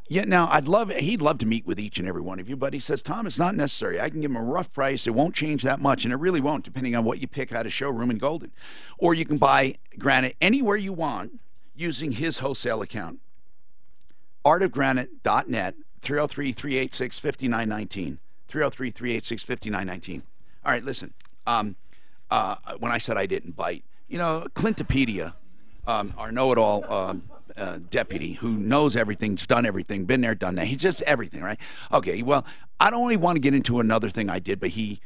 Yeah, now, he'd love to meet with each and every one of you, but he says, Tom, it's not necessary. I can give him a rough price. It won't change that much, and it really won't, depending on what you pick out of showroom in Golden. Or you can buy granite anywhere you want using his wholesale account. artofgranite.net, 303-386-5919. 303-386-5919. All right, listen. When I said I didn't bite, you know, Clintopedia, our know-it-all deputy who knows everything, done everything, been there, done that. He's just everything, right? Okay, well, I don't really want to get into another thing I did, but he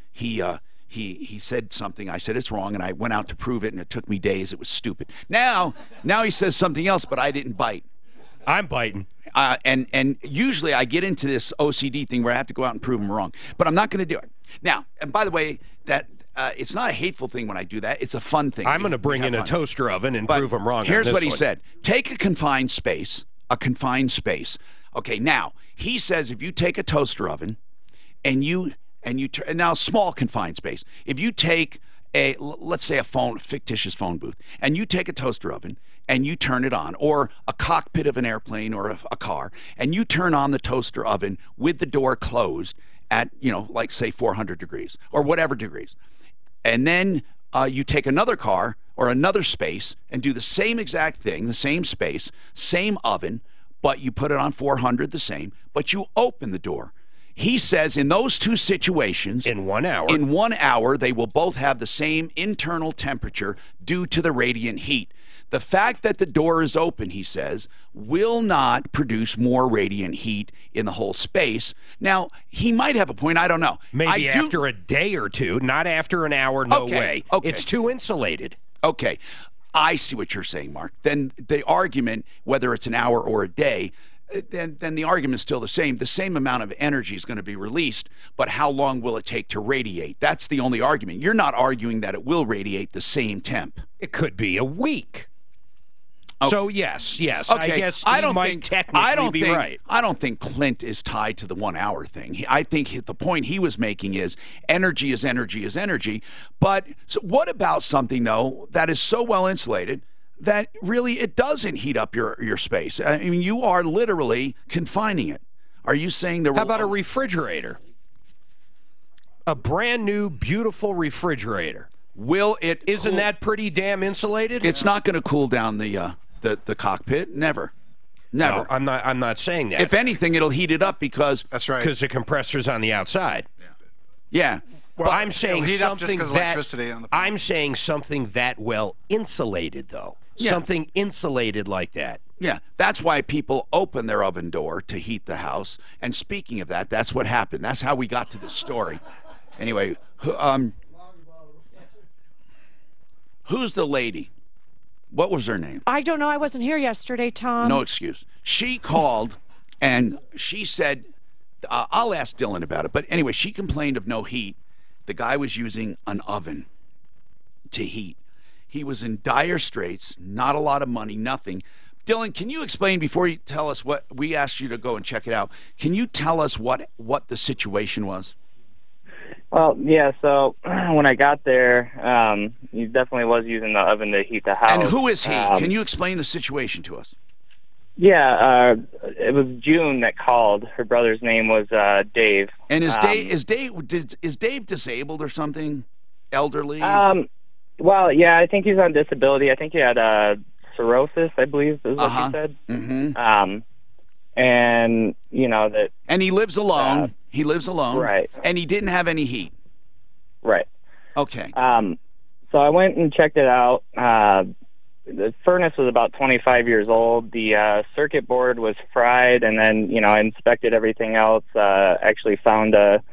said something. I said it's wrong, and I went out to prove it, and it took me days. It was stupid. Now he says something else, but I didn't bite.
I'm biting.
And usually I get into this OCD thing where I have to go out and prove them wrong. But I'm not going to do it. Now, and by the way, that it's not a hateful thing when I do that. It's a fun thing.
I'm going to bring in a toaster oven and prove them wrong.
Here's what he said. Take a confined space. Okay, now, he says if you take a toaster oven and now small confined space. If you take let's say a fictitious phone booth, and you take a toaster oven and you turn it on, or a cockpit of an airplane or a car, and you turn on the toaster oven with the door closed at, you know, like say 400 degrees or whatever degrees, and then you take another car or another space and do the same exact thing, the same space, same oven, but you put it on 400 the same, but you open the door. He says in those two situations,
in 1 hour,
they will both have the same internal temperature due to the radiant heat. The fact that the door is open, he says, will not produce more radiant heat in the whole space. Now, he might have a point. I don't know.
Maybe after a day or two, not after an hour, no way.
Okay.
It's too insulated.
Okay. I see what you're saying, Mark. Then the argument, whether it's an hour or a day, then the argument is still the same. The same amount of energy is going to be released, but how long will it take to radiate? That's the only argument. You're not arguing that it will radiate the same temp.
It could be a week.
Okay.
So, yes.
Okay.
I guess he might technically be right.
I don't think Clint is tied to the 1 hour thing. I think the point he was making is energy is energy is energy. But so what about something, though, that is so well insulated that really it doesn't heat up your space? I mean, you are literally confining it. Are you saying there?
How about a refrigerator? A brand new, beautiful refrigerator.
Will it?
Isn't that pretty damn insulated?
It's not going to cool down the cockpit. Never.
No, I'm not saying that.
If anything, it'll heat it up because
that's right.
Because the compressor's on the outside.
Yeah.
Well, I'm saying something
I'm
saying something that well insulated, though. Yeah. Something insulated like that.
Yeah, that's why people open their oven door to heat the house. And speaking of that, that's what happened. That's how we got to this story. Anyway, who's the lady? What was her name?
I don't know. I wasn't here yesterday, Tom.
No excuse. She called and she said, I'll ask Dylan about it. But anyway, she complained of no heat. The guy was using an oven to heat. He was in dire straits, not a lot of money, nothing. Dylan, can you explain, before you tell us what, we asked you to go and check it out, can you tell us what the situation was?
Well, yeah, so when I got there, he definitely was using the oven to heat the house.
And who is he? Can you explain the situation to us?
Yeah, it was June that called. Her brother's name was Dave.
And is Dave disabled or something? Elderly?
Well, yeah, I think he's on disability. I think he had cirrhosis, I believe, is what he said.
Mm-hmm.
And you know that.
And he lives alone. He lives alone.
Right.
And he didn't have any heat.
Right.
Okay.
So I went and checked it out. The furnace was about 25 years old. The circuit board was fried, and then, you know, I inspected everything else. Actually found a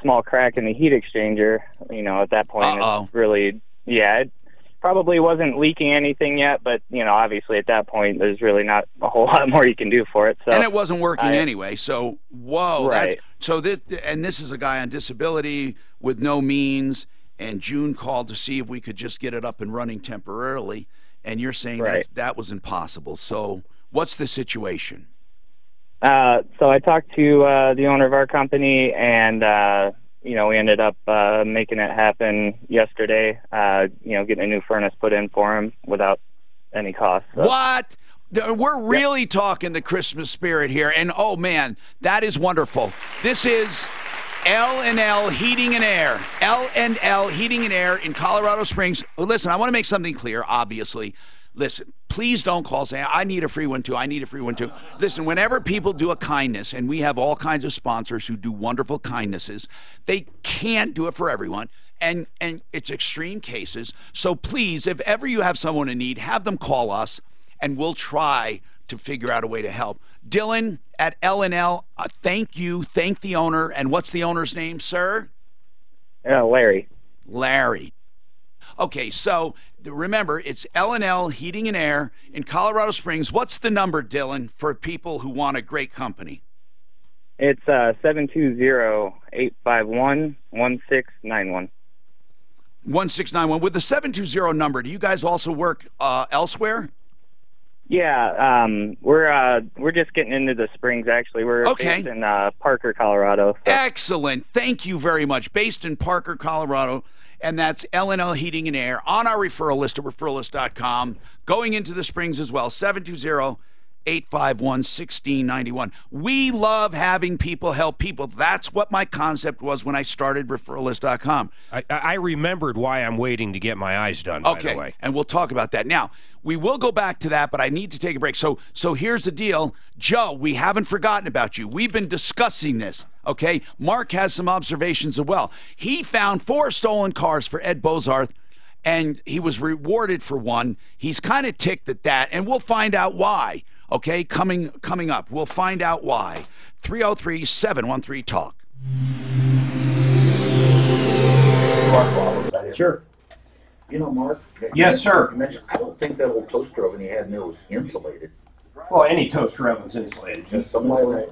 small crack in the heat exchanger. You know, at that point, it's really, it probably wasn't leaking anything yet, but, you know, obviously at that point, there's really not a whole lot more you can do for it. So,
and it wasn't working anyway, so, whoa.
Right.
This is a guy on disability with no means, and June called to see if we could just get it up and running temporarily. And you're saying that was impossible. So what's the situation?
So I talked to the owner of our company, and you know, we ended up making it happen yesterday. You know, getting a new furnace put in for him without any cost. So.
What? We're really talking the Christmas spirit here, and oh man, that is wonderful. This is L&L Heating and Air. L&L Heating and Air in Colorado Springs. Listen, I want to make something clear, obviously. Listen, please don't call saying, I need a free one too, I need a free one too. Listen, whenever people do a kindness, and we have all kinds of sponsors who do wonderful kindnesses, they can't do it for everyone. And it's extreme cases. So please, if ever you have someone in need, have them call us, and we'll try to figure out a way to help. Dylan at L&L, thank you. Thank the owner. And what's the owner's name, sir?
Larry.
Larry. Okay, so remember, it's L&L Heating and Air in Colorado Springs. What's the number, Dylan, for people who want a great company?
It's 720-851-1691.
1691. With the 720 number, do you guys also work elsewhere?
Yeah, we're just getting into the Springs, actually. We're based in Parker, Colorado. So.
Excellent. Thank you very much. Based in Parker, Colorado, and that's L&L Heating and Air on our referral list at referralist.com. Going into the Springs as well, 720-851-1691. We love having people help people. That's what my concept was when I started referralist.com.
I remembered why I'm waiting to get my eyes done, by the way.
And we'll talk about that. Now, we will go back to that, but I need to take a break. So here's the deal. Joe, we haven't forgotten about you. We've been discussing this, okay? Mark has some observations as well. He found 4 stolen cars for Ed Bozarth, and he was rewarded for one. He's kind of ticked at that, and we'll find out why, okay? Coming up, we'll find out why. 303-713-TALK.
Sure. You know, Mark?
Yes, sir.
I don't think that old toaster oven you had in there was insulated.
Well, any toaster oven's insulated.
Just slightly.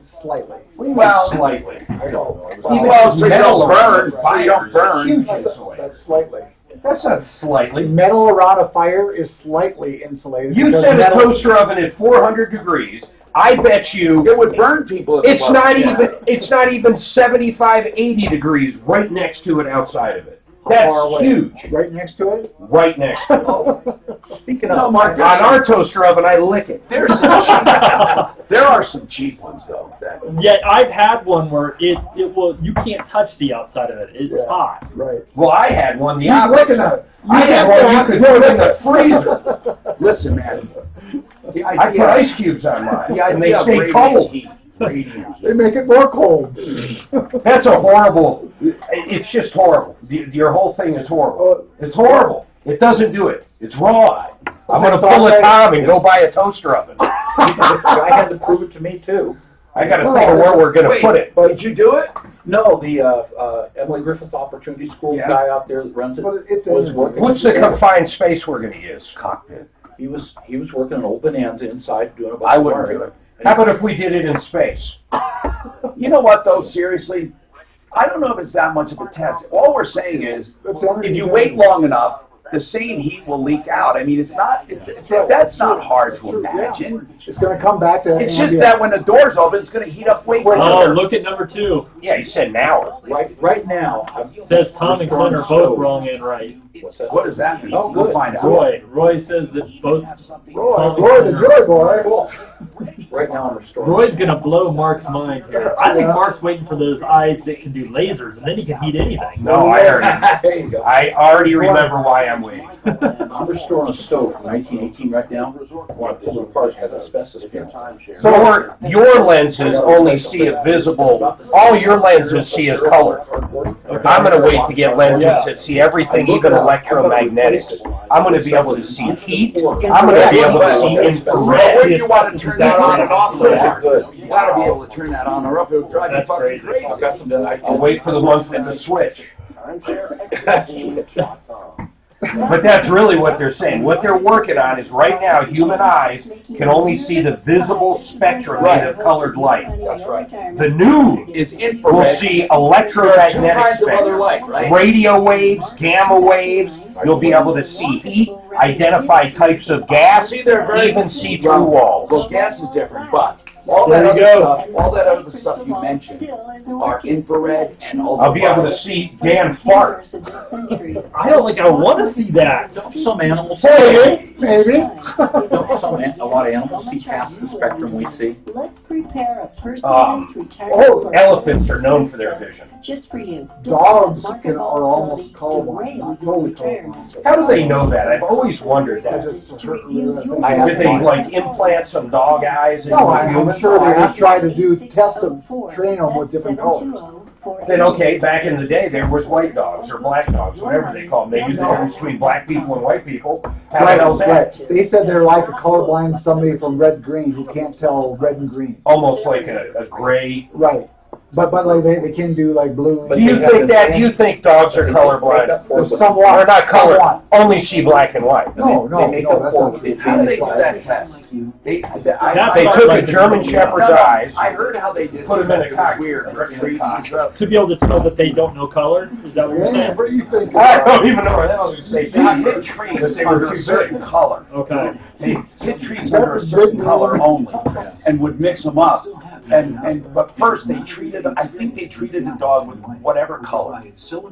Well, slightly.
I don't know.
Well, so you don't burn. So you don't burn.
Huge insulated.
That's slightly.
That's not slightly.
Metal around a fire is slightly insulated.
You set a toaster oven at 400 degrees. I bet you
it would burn people.
It's not even 75, 80 degrees right next to it outside of it. That's huge.
Right next to it?
Right next to it.
Speaking of,
Mark, on our toaster oven, I lick it.
There are some cheap ones though.
Yeah, I've had one where it will, you can't touch the outside of it. It's hot.
Right.
Well, I had one the opposite. I had one you could put in the freezer.
Listen, man.
I put ice cubes on mine, and they stay cold.
They make it more cold.
That's a horrible. It's just horrible. Your whole thing is horrible. It's horrible. It doesn't do it. It's wrong. I'm going to pull a Tom and go buy a toaster oven.
I had to prove it to me too.
I got to think of where we're going to put it.
Did you do it?
No, the Emily Griffith Opportunity School guy out there that runs it was working.
What's the confined space we're going to use?
Cockpit.
He was working an old Bonanza inside doing about.
I wouldn't do it.
How about if we did it in space?
You know what, though, seriously? I don't know if it's that much of a test. All we're saying is, if you wait long enough, the same heat will leak out. I mean, that's not hard to imagine.
It's going to come back to
It's just that when the door's open, it's going to heat up way quicker.
Oh, look at number 2.
Yeah, he said an hour.
Right now.
It says Tom and Glenn are both wrong and right.
What does that mean?
Oh,
we'll find out.
Roy says that both.
Roy the Joy Boy.
Right now I'm restoring.
Roy's going to blow Mark's mind here. I think Mark's waiting for those eyes that can do lasers, and then he can heat anything.
No,
There you go.
I already remember why I'm waiting.
I'm restoring a stove from 1918 right now. I want to pull it apart. It has asbestos in it.
So your lenses only see a visible. All your lenses see is color. I'm going to wait to get lenses that see everything, even electromagnetics. I'm going to be able to see heat. I'm going to be able to see infrared.
When you want to turn that on and off, you got to be able to turn that on or off. It would drive you fucking crazy.
I'll wait for the one with the switch. But that's really what they're saying. What they're working on is right now, human eyes can only see the visible spectrum made of colored light.
That's right.
The new
is infrared.
Will see electromagnetic spectrum,
right?
radio waves, gamma waves. You'll be able to see heat, identify types of gas, even see through walls.
Well, gas is different, but All that other stuff you mentioned are infrared and ultraviolet.
I'll be able to see Dan fart.
I don't think I want to see that.
Some animals.
Maybe.
A lot of animals see past the spectrum we see.
Let's prepare a personalized retirement program.
Elephants are known for their vision.
Just for you.
Dogs are almost colorblind. Totally colorblind.
How do they know that? I've always wondered that. Did they like implant some dog eyes?
No, I'm sure they would try to do tests of train them with different colors.
Then okay, back in the day there was white dogs or black dogs, whatever they call them. They used the difference between black people and white people. How the hell's that?
They said they're like a colorblind somebody from red green who can't tell red and green.
Almost like a gray.
Right. But like they can do like blue.
Do you think dogs are colorblind?
Somewhat.
Or not color? Only see black and white.
No, that's not true.
How do they do that test? They
took a German Shepherd's eyes.
I heard how they did.
Put them in a cock.
Weird.
To be able to tell that they don't know color? Is that what you're saying?
What do you think?
I don't even know what else they
hit trees under a certain color.
Okay.
They hit trees under a certain color only, and would mix them up. But first I think they treated the dog with whatever color.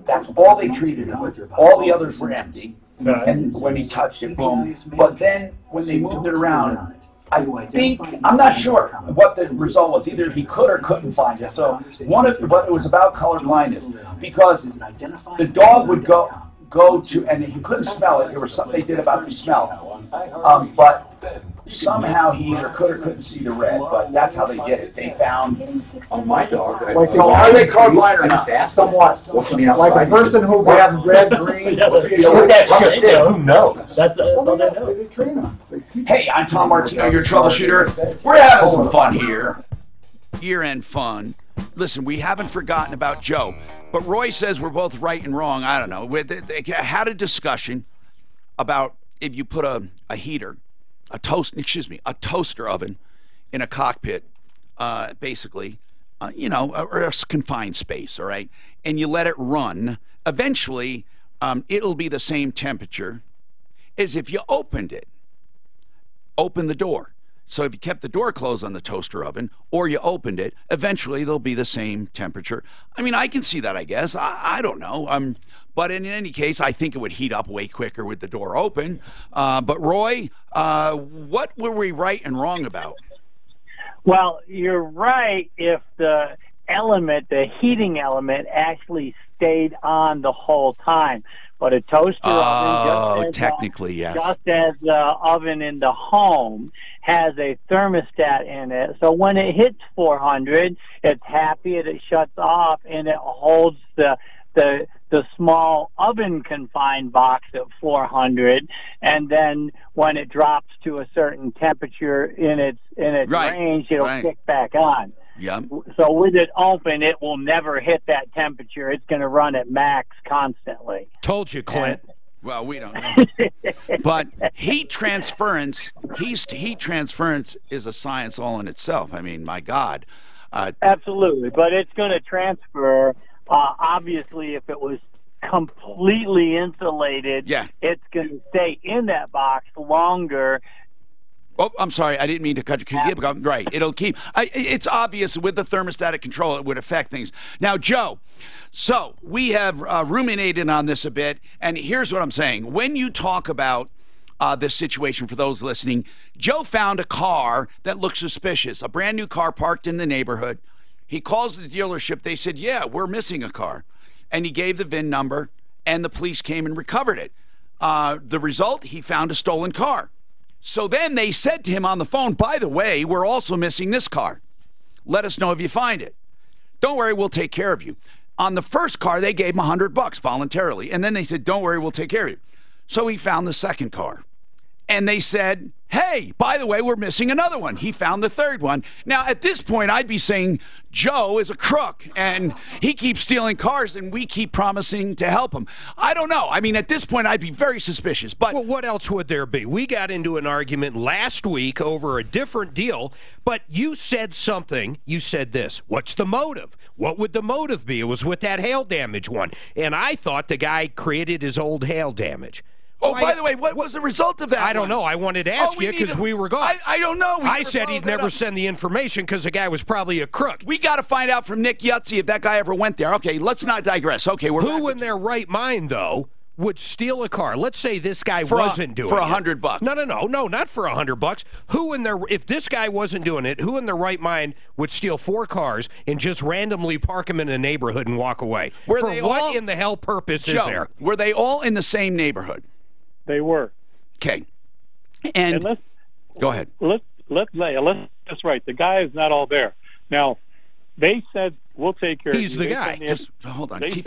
That's all they treated it with. All the others were empty. And when he touched it, boom. But then when they moved it around, I'm not sure what the result was. Either he could or couldn't find it. So but it was about color blindness, because the dog would go to, and he couldn't smell it. There was something they did about the smell. But somehow he either could or couldn't see the red, but that's how they did it. They found
on my dog.
So are they colorblind or not?
Somewhat. Like a person who has red, green.
That's just it. Who knows?
That's all they know.
They train them.
Hey, I'm Tom Martino, your troubleshooter. We're having some fun here. Year-end fun. Listen, we haven't forgotten about Joe, but Roy says we're both right and wrong. I don't know. They had a discussion about if you put a heater, a toaster oven in a cockpit, basically, or a confined space, all right, and you let it run, eventually it'll be the same temperature as if you opened the door. So if you kept the door closed on the toaster oven, or you opened it, eventually they'll be the same temperature. I mean, I can see that, I guess. I don't know. But in any case, I think it would heat up way quicker with the door open. But Roy, what were we right and wrong about?
Well, you're right if the heating element, actually stayed on the whole time. But a toaster oven,
technically, yes.
Just as the oven in the home has a thermostat in it, so when it hits 400, it's happy and it shuts off, and it holds the small oven confined box at 400, and then when it drops to a certain temperature in its range, it'll kick back on.
Yep.
So with it open, it will never hit that temperature. It's going to run at max constantly.
Told you, Clint.
Well, we don't know. But heat transference is a science all in itself. I mean, my God.
Absolutely. But it's going to transfer, obviously, if it was completely insulated, it's going to stay in that box longer.
Oh, I'm sorry. I didn't mean to cut you. Right. It'll keep. It's obvious with the thermostatic control it would affect things. Now, Joe, so we have ruminated on this a bit, and here's what I'm saying. When you talk about this situation, for those listening, Joe found a car that looked suspicious, a brand new car parked in the neighborhood. He calls the dealership. They said, yeah, we're missing a car. And he gave the VIN number, and the police came and recovered it. The result, he found a stolen car. So then they said to him on the phone, by the way, we're also missing this car. Let us know if you find it. Don't worry, we'll take care of you. On the first car, they gave him $100 voluntarily. And then they said, don't worry, we'll take care of you. So he found the second car. And they said, hey, by the way, we're missing another one. He found the third one. Now, at this point, I'd be saying Joe is a crook, and he keeps stealing cars, and we keep promising to help him. I don't know. I mean, at this point, I'd be very suspicious. But
well, what else would there be? We got into an argument last week over a different deal, but you said something. You said this. What's the motive? What would the motive be? It was with that hail damage one. And I thought the guy created his old hail damage.
Oh, by the way, what was the result of that?
I don't know. I wanted to ask you because we were gone.
I don't know.
I said he'd never send the information because the guy was probably a crook.
We got to find out from Nick Yutzi if that guy ever went there. Okay, let's not digress. Okay,
who in their right mind, though, would steal a car? Let's say this guy wasn't doing it.
For $100.
No, not for $100. Who in their, if this guy wasn't doing it, who in their right mind would steal 4 cars and just randomly park them in a neighborhood and walk away?
Were
for
they
what
all,
in the hell purpose
Joe,
is there?
Were they all in the same neighborhood?
They were.
Okay. And
let's,
go ahead.
Let's that's right. The guy is not all there. Now, they said we'll take care of you.
He's the guy. Just hold on.
They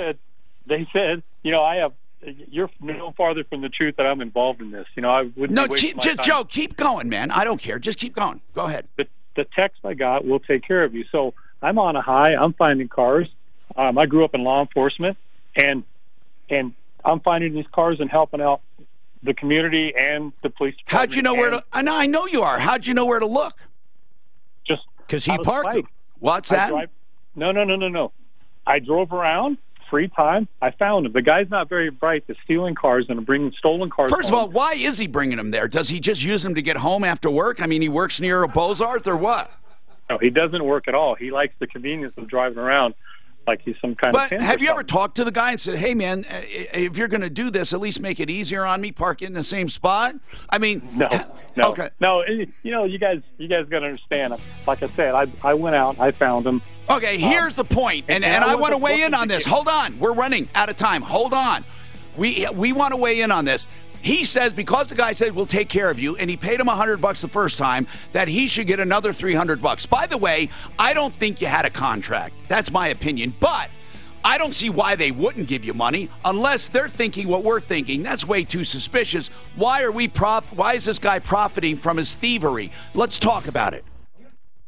said, you know, you're no farther from the truth that I'm involved in this. You know, I wouldn't.
No, Joe, keep going, man. I don't care. Just keep going. Go ahead.
The text I got will take care of you. So I'm on a high. I'm finding cars. I grew up in law enforcement, and I'm finding these cars and helping out the community and the police department.
How'd you know where to? I know you are. How'd you know where to look?
Just
because he parked them.
What's that?
No. I drove around. Free time, I found him. The guy's not very bright to stealing cars and bringing stolen cars.
First of all, why is he bringing them there? Does he just use them to get home after work? I mean, he works near a Bozarth or what?
No, he doesn't work at all. He likes the convenience of driving around like he's some kind of.
But have you ever talked to the guy and said, "Hey, man, if you're going to do this, at least make it easier on me. Park in the same spot." I mean,
no.
Okay.
No, you know, you guys got to understand. Like I said, I went out, I found him.
Okay, here's the point, and I want to weigh in on this. Hold on, we're running out of time. Hold on, we want to weigh in on this. He says because the guy said we'll take care of you, and he paid him $100 the first time, that he should get another $300. By the way, I don't think you had a contract. That's my opinion, but I don't see why they wouldn't give you money unless they're thinking what we're thinking. That's way too suspicious. Why is this guy profiting from his thievery? Let's talk about it.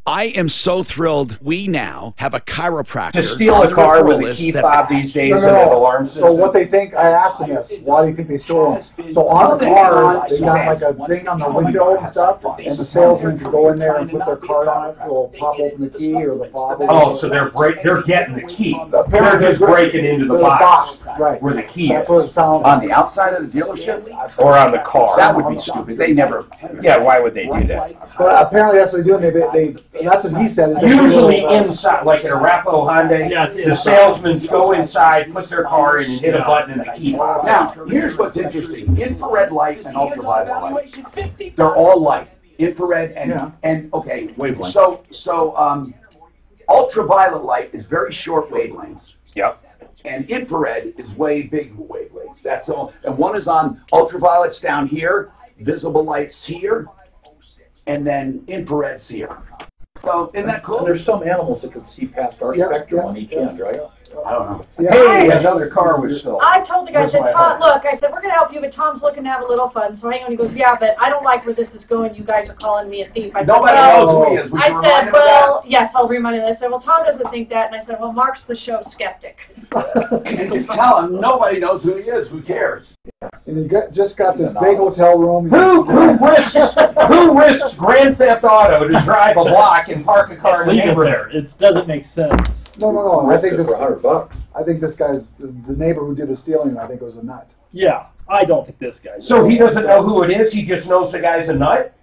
I am so thrilled we now have a chiropractor.
To steal a car with a key fob these days and an alarm system.
So what they think, I asked them this, why do you think they stole them? So on the car, they got like a thing on the window and stuff, and the salesman can go in there and put their card on it, so it'll pop open the key or the fob.
Oh, so they're getting the key. They're just breaking into the box
right.
where the key is.
On the outside of the dealership?
Or on the car.
That would be stupid. They never.
Yeah, why would they do that?
But apparently that's what they're doing. That's what he said.
Usually inside, like in a Rapo Hyundai, the salesmen go inside, put their car in, and hit a button, and the key pops.
Now, here's what's interesting. Infrared lights and ultraviolet lights, they're all light. Infrared and okay. So ultraviolet light is very short wavelengths.
Yep.
And infrared is way big wavelengths. That's all. And one is on ultraviolets down here, visible lights here, and then infrared's here. So, isn't that cool?
And there's some animals that can see past our spectrum on each end, right?
I don't know.
Hey, another car was stolen.
I told the guy, I said, Tom, look, I said, we're going to help you, but Tom's looking to have a little fun. So hang on. He goes, yeah, but I don't like where this is going. You guys are calling me a thief. I said,
Nobody knows who he is.
I said, well, yes, I'll remind him. I said, well, Tom doesn't think that. And I said, well, Mark's the show skeptic.
And you tell him nobody knows who he is. Who cares?
And he just got this big hotel room.
Who risks Grand Theft Auto to drive a block and park a car in the neighborhood?
It doesn't make sense.
No. I think this.
For $100.
I think this guy's the neighbor who did the stealing. I think was a nut.
Yeah, I don't think this guy.
So he doesn't know who it is. He just knows the guy's a nut.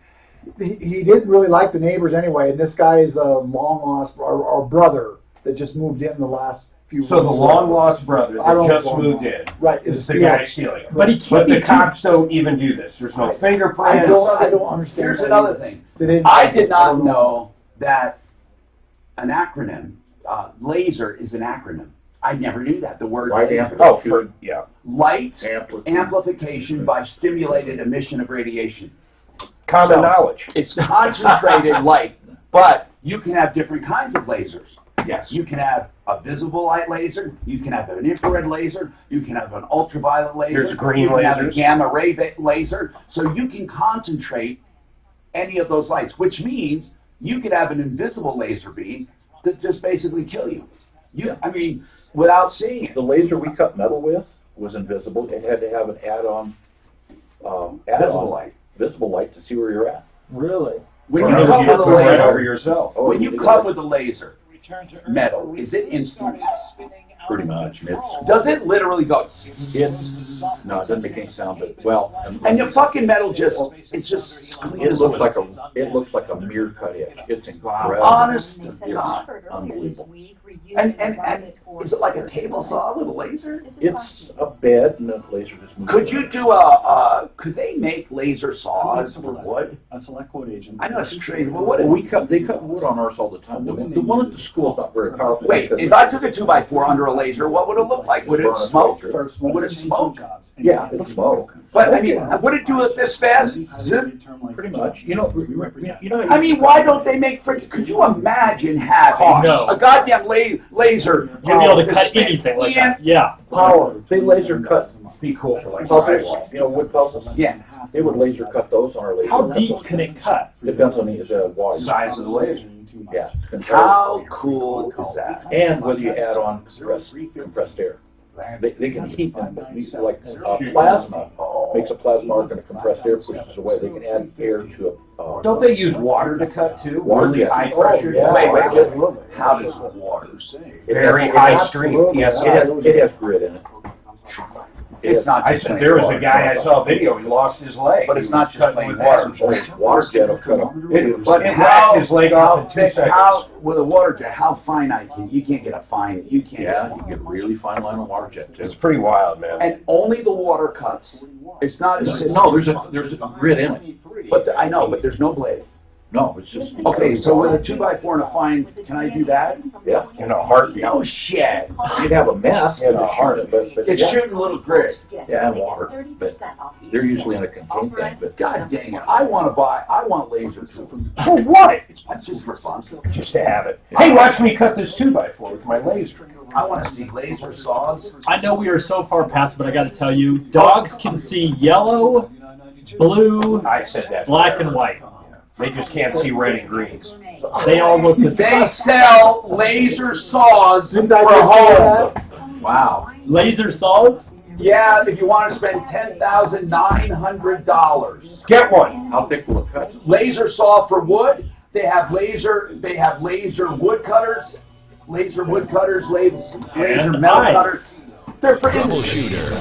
He didn't really like the neighbors anyway. And this guy is a long lost our brother that just moved in the last few.
So the long lost brother that just moved in,
right,
is the guy stealing.
But
the cops don't even do this. There's no fingerprints.
I don't understand.
Here's another thing. I did not know that an acronym, laser, is an acronym. I never knew that. The word light amplification by stimulated emission of radiation.
Common knowledge.
It's concentrated light, but you can have different kinds of lasers. Yes. You can have a visible light laser. You can have an infrared laser. You can have an ultraviolet laser.
There's green
lasers. You can have a gamma ray laser. So you can concentrate any of those lights, which means you could have an invisible laser beam that just basically kill you. I mean, without seeing it.
The laser we cut metal with was invisible. It had to have an add-on visible light to see where you're at.
Really?
When you cut with a laser, metal? Is it instant?
Pretty much.
Does it literally go?
No, it doesn't make any sound, but well.
And your fucking metal just, it's just clean.
It looks like a mirror cut edge. It's incredible.
Honest to God.
Unbelievable.
And is it like a table saw with a laser?
It's a bed and a laser just moves.
Could you do could they make laser saws for wood?
A select quote agent.
I know it's strange. Well,
they cut wood on ours all the time. The one at the school is not very powerful.
Wait, if I took a 2x4 under a laser, what would it look like? Would it smoke? Would it smoke?
Yeah, it'll smoke.
But I mean, would it do it this fast? Zip?
Pretty much. You know.
I mean, why don't they make for? Could you imagine having a goddamn laser?
You'd be able to cut anything like that. Yeah.
Power. They laser cut. Be cool for like puzzles. You know, wood puzzles.
Yeah.
They would laser cut those on our laser.
How deep can it cut?
Depends on the water.
Size of the laser.
Yeah.
How cool is that?
And whether you add on compressed air. They can heat them, but like plasma makes a plasma arc and a compressed air pushes away. They can add air to a.
Don't they use water to cut too?
Water,
high pressure.
Wait. How does water?
Very high stream. Yes,
it has grit in it.
It's not.
There was a guy I saw a video. He lost his leg.
But it's not just plain
water.
Water jet will cut him.
But it hacked his leg off in 2 seconds.
How with a water jet? How finite you can't get a fine? You can't.
Yeah, you get really fine line on water jet too.
It's pretty wild, man.
And only the water cuts. It's not.
No, there's a grit in it.
But I know, but there's no blade.
No, it's just.
Okay, so with a 2x4 and a fine, can I do that?
Yeah.
In a heartbeat.
No shit.
You'd have a mess in a heart, but
it's shooting a little grit.
Yeah, and water, but they're usually in a contained tank. But
God dang it! I want laser too.
For what?
Just for fun.
Just to have it. Hey, watch me cut this 2x4 with my laser.
I want to see laser saws.
I know we are so far past, but I got to tell you, dogs can see yellow, blue,
I said that.
black, and white.
They just can't see red and greens.
They all look the
They
same.
sell laser saws for home.
Wow.
Laser saws?
Yeah, if you want to spend $10,900.
Get one.
How thick will it cut?
Laser saw for wood. They have laser wood cutters, laser metal cutters. They're for
Troubleshooter.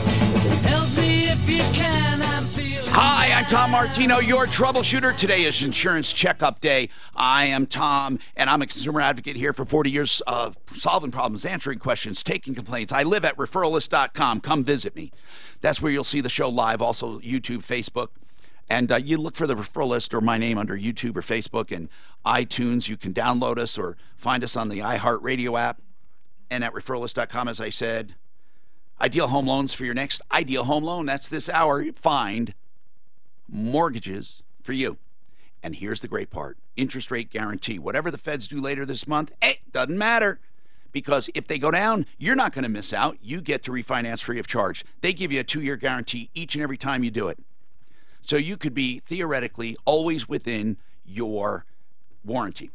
Hi, I'm Tom Martino, your troubleshooter. Today is Insurance Checkup Day. I am Tom, and I'm a consumer advocate here for 40 years, solving problems, answering questions, taking complaints. I live at referralist.com. Come visit me. That's where you'll see the show live, also YouTube, Facebook. And you look for the Referral List or my name under YouTube or Facebook and iTunes. You can download us or find us on the iHeartRadio app. And at referralist.com, as I said, ideal home loans for your next ideal home loan. That's this hour. Find mortgages for you. And here's the great part. Interest rate guarantee. Whatever the feds do later this month, doesn't matter. Because if they go down, you're not going to miss out. You get to refinance free of charge. They give you a 2-year guarantee each and every time you do it. So you could be theoretically always within your warranty.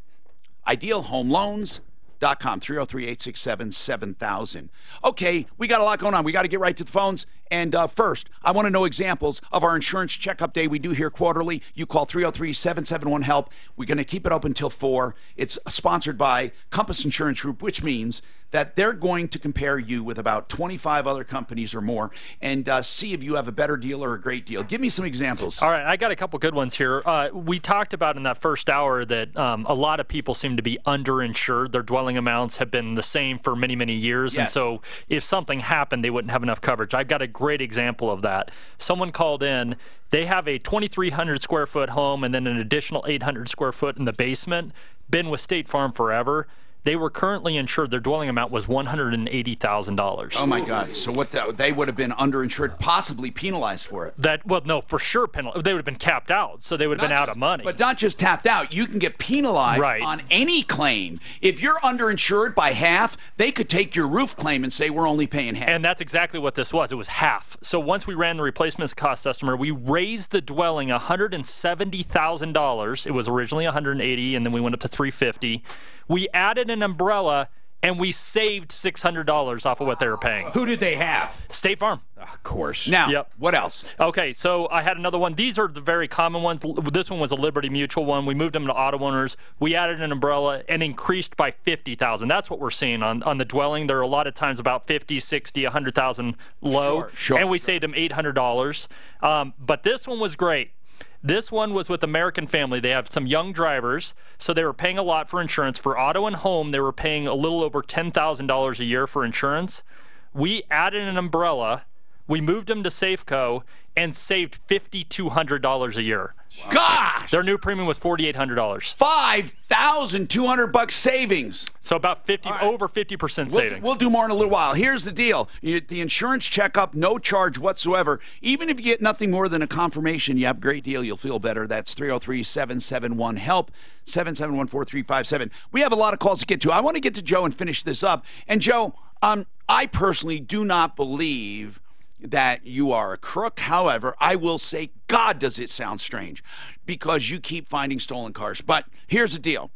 IdealHomeLoans.com, 303-867-7000. Okay, we got a lot going on. We got to get right to the phones. And first, I want to know examples of our insurance checkup day we do here quarterly. You call 303-771-HELP. We're going to keep it open until 4. It's sponsored by Compass Insurance Group, which means that they're going to compare you with about 25 other companies or more and see if you have a better deal or a great deal. Give me some examples.
All right, I got a couple good ones here. We talked about in that first hour that a lot of people seem to be underinsured. Their dwelling amounts have been the same for many, many years,
Yes.
and so if something happened, they wouldn't have enough coverage. I've got a great example of that. Someone called in. They have a 2,300 square foot home and then an additional 800 square foot in the basement. Been with State Farm forever. They were currently insured. Their dwelling amount was $180,000.
Oh my God! So what? They would have been underinsured, possibly penalized for it.
Well, no, for sure penalized. They would have been capped out, so they would have been out of money.
But not just tapped out. You can get penalized on any claim. If you're underinsured by half, they could take your roof claim and say we're only paying half.
And that's exactly what this was. It was half. So once we ran the replacement cost estimate, we raised the dwelling $170,000. It was originally $180,000, and then we went up to $350,000. We added an umbrella, and we saved $600 off of what they were paying.
Who did they have?
State Farm.
Of course.
Now,
Yep.
what else?
Okay, so I had another one. These are the very common ones. This one was a Liberty Mutual one. We moved them to auto owners. We added an umbrella and increased by $50,000. That's what we're seeing on the dwelling. There are a lot of times about 50, 60, 100,000 low,
Sure.
and we saved them $800. But this one was great. This one was with American Family. They have some young drivers, so they were paying a lot for insurance. For auto and home, they were paying a little over $10,000 a year for insurance. We added an umbrella. We moved them to Safeco and saved $5,200 a year.
Gosh!
Their new premium was $4,800.
$5,200 savings.
So about over 50% savings.
We'll do more in a little while. Here's the deal. The insurance checkup, no charge whatsoever. Even if you get nothing more than a confirmation, you have a great deal, you'll feel better. That's 303-771-HELP, 771-4357. We have a lot of calls to get to. I want to get to Joe and finish this up. And Joe, I personally do not believe that you are a crook. However, I will say, God, does it sound strange, because you keep finding stolen cars. But here's the deal.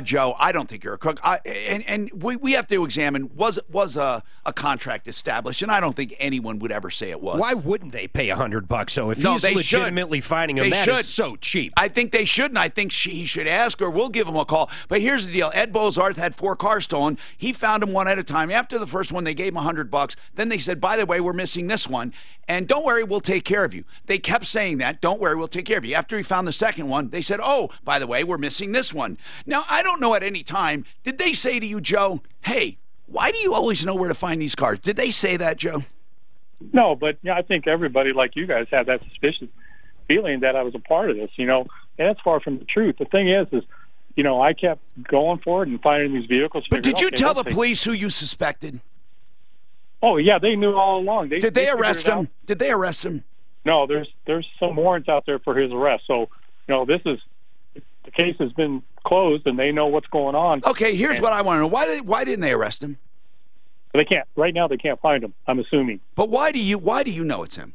Joe, I don't think you're a crook. And we have to examine, was a contract established? And I don't think anyone would ever say it was.
Why wouldn't they pay $100? So if
No,
he's
they
legitimately finding them, that is so cheap.
I think they should, and I think he should ask, or we'll give him a call. But here's the deal. Ed Bozarth had 4 cars stolen. He found them one at a time. After the first one, they gave him $100. Then they said, by the way, we're missing this one. And don't worry, we'll take care of you. They kept saying that. Don't worry, we'll take care of you. After he found the second one, they said, oh, by the way, we're missing this one. Now, I don't know at any time, did they say to you, Joe, hey, why do you always know where to find these cars? Did they say that, Joe?
No, but yeah, I think everybody like you guys had that suspicious feeling that I was a part of this, and that's far from the truth. The thing is, I kept going for it and finding these vehicles.
But did you tell the police who you suspected?
Oh, yeah, they knew all along.
Did they arrest him? Did they arrest him?
No, there's some warrants out there for his arrest. So, the case has been closed, and they know what's going on.
Okay, here's what I want to know. Why didn't they arrest him?
They can't. Right now, they can't find him, I'm assuming.
But why do you know it's him?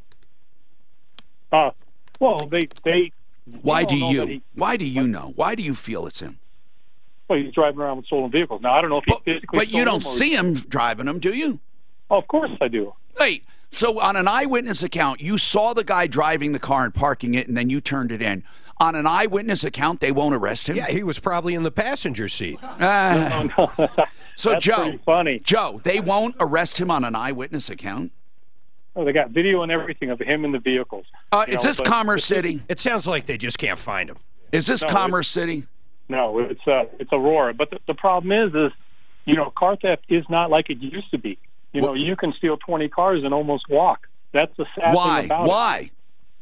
Well, they
Why do you? Why do you know? Why do you feel it's him?
Well, he's driving around with stolen vehicles. Now, I don't know if he physically
But you don't see him driving them, do you?
Oh, of course I do.
Wait, so on an eyewitness account, you saw the guy driving the car and parking it, and then you turned it in. On an eyewitness account, they won't arrest him?
Yeah, he was probably in the passenger seat.
No.
So,
That's pretty funny.
Joe, they won't arrest him on an eyewitness account?
Oh, they got video and everything of him in the vehicles.
Is this Commerce City?
It sounds like they just can't find him.
Is this Commerce City?
No, it's Aurora. But the problem is car theft is not like it used to be. You can steal 20 cars and almost walk. That's the sad thing about it.
Why?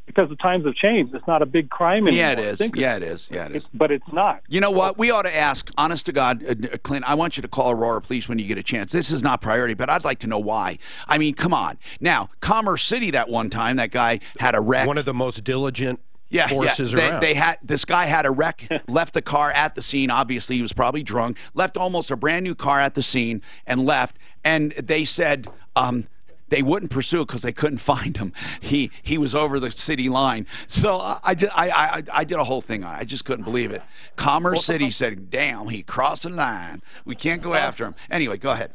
Because the times have changed. It's not a big crime anymore.
Yeah, it is. Yeah, it is.
But it's not.
You know what? We ought to ask, honest to God, Clint, I want you to call Aurora Police when you get a chance. This is not priority, but I'd like to know why. I mean, come on. Now, Commerce City that one time, that guy had a wreck.
One of the most diligent forces around.
This guy had a wreck, left the car at the scene. Obviously, he was probably drunk. Left almost a brand new car at the scene and left. And they said they wouldn't pursue it because they couldn't find him. He was over the city line. So I did a whole thing on it. I just couldn't believe it. Commerce City said, damn, he crossed the line. We can't go after him. Anyway, go ahead.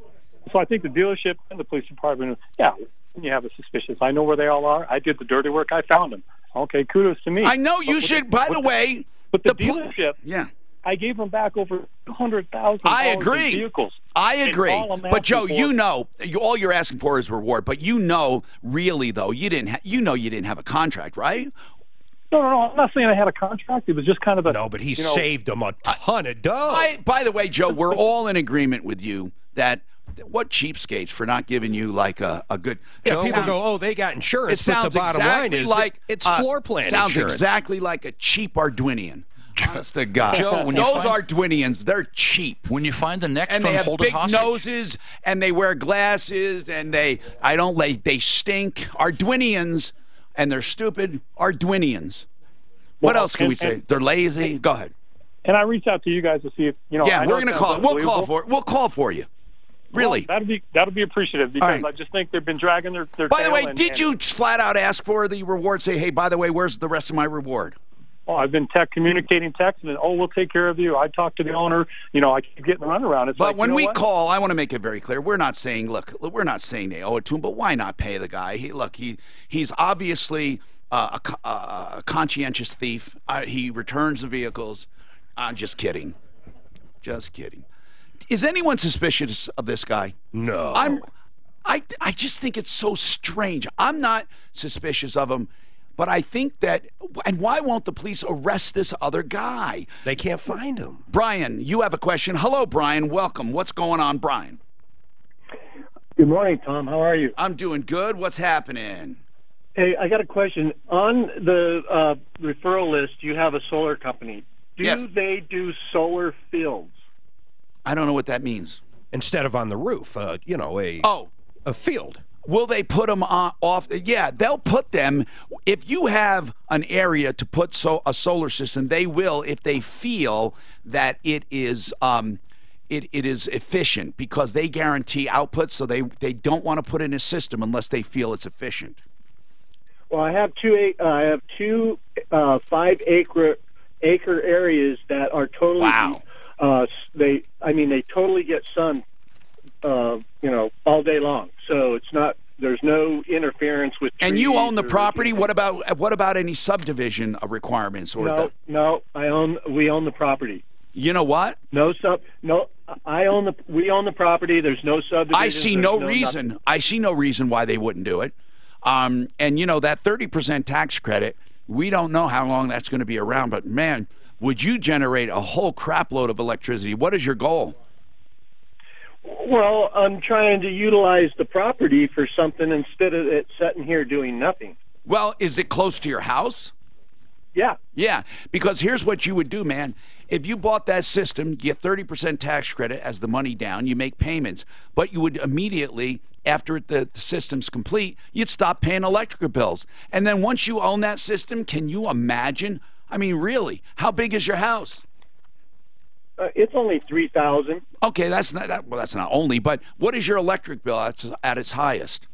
So I think the dealership and the police department, you have a suspicious. I know where they all are. I did the dirty work. I found them. Okay, kudos to me.
I know you should. By the way,
but the dealership,
yeah,
I gave them back over $200,000.
I agree.
Vehicles.
I agree. But Joe, all you're asking for is reward. But really though, you didn't have a contract, right?
No. I'm not saying I had a contract. It was just kind of a.
No, but he saved them a ton of dough.
By the way, Joe, we're all in agreement with you that. What cheapskates for not giving you like a good.
Yeah, people go, oh, they got insurance.
It sounds
but the bottom line is it's floor plan
sounds
insurance.
Exactly like a cheap Arduinian. Honest to God.
Joe, when
those Arduinians, they're cheap.
When you find the neck
and
from
they have
hold it
big
hostage.
noses and they wear glasses and they stink. Arduinians, and they're stupid Arduinians. What else can we say? They're lazy. Go ahead.
And I reached out to you guys to see if
Yeah, we're gonna call. We'll call for you. Really?
Well, that'll be appreciative because I just think they've been dragging their
By the
tail
way, did you flat out ask for the reward? Say, hey, by the way, where's the rest of my reward?
I've been communicating text, and we'll take care of you. I talked to the owner. I keep getting the runaround. It's
but
like,
when we call, I want to make it very clear. We're not saying, look, we're not saying they owe it to him, but why not pay the guy? He's obviously a conscientious thief. He returns the vehicles. I'm just kidding. Just kidding. Is anyone suspicious of this guy?
No.
I just think it's so strange. I'm not suspicious of him, but I think that, and why won't the police arrest this other guy?
They can't find him.
Brian, you have a question. Hello, Brian. Welcome. What's going on, Brian?
Good morning, Tom. How are you?
I'm doing good. What's happening?
Hey, I got a question. On the referral list, you have a solar company. Do they do solar fields?
I don't know what that means.
Instead of on the roof, a field.
Will they put them off? Yeah, they'll put them. If you have an area to put a solar system, they will if they feel that it is efficient, because they guarantee output, so they don't want to put in a system unless they feel it's efficient.
Well, I have two 5-acre areas that are totally they totally get sun all day long. So there's no interference with trees.
And you own the property? What about any subdivision requirements or
No, we own the property.
You know what?
We own the property. There's no subdivision.
I see no reason. I see no reason why they wouldn't do it. And that 30% tax credit, we don't know how long that's going to be around, but man, would you generate a whole crap load of electricity? What is your goal?
Well, I'm trying to utilize the property for something instead of it sitting here doing nothing.
Well, is it close to your house?
Yeah.
Yeah, because here's what you would do, man. If you bought that system, you get 30% tax credit as the money down, you make payments, but you would immediately, after the system's complete, you'd stop paying electric bills. And then once you own that system, can you imagine? I mean, really, how big is your house?
It's only 3,000.
Okay, that's not that's not only, but what is your electric bill at its highest?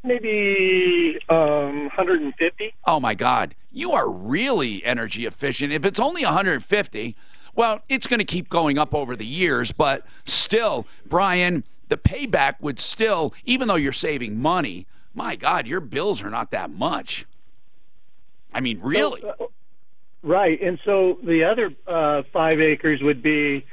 Maybe 150.
Oh my God, you are really energy efficient. If it's only 150, well, it's going to keep going up over the years, but still, Brian, the payback would still, even though you're saving money, my God, your bills are not that much. I mean, really.
Right, and so the other 5 acres would be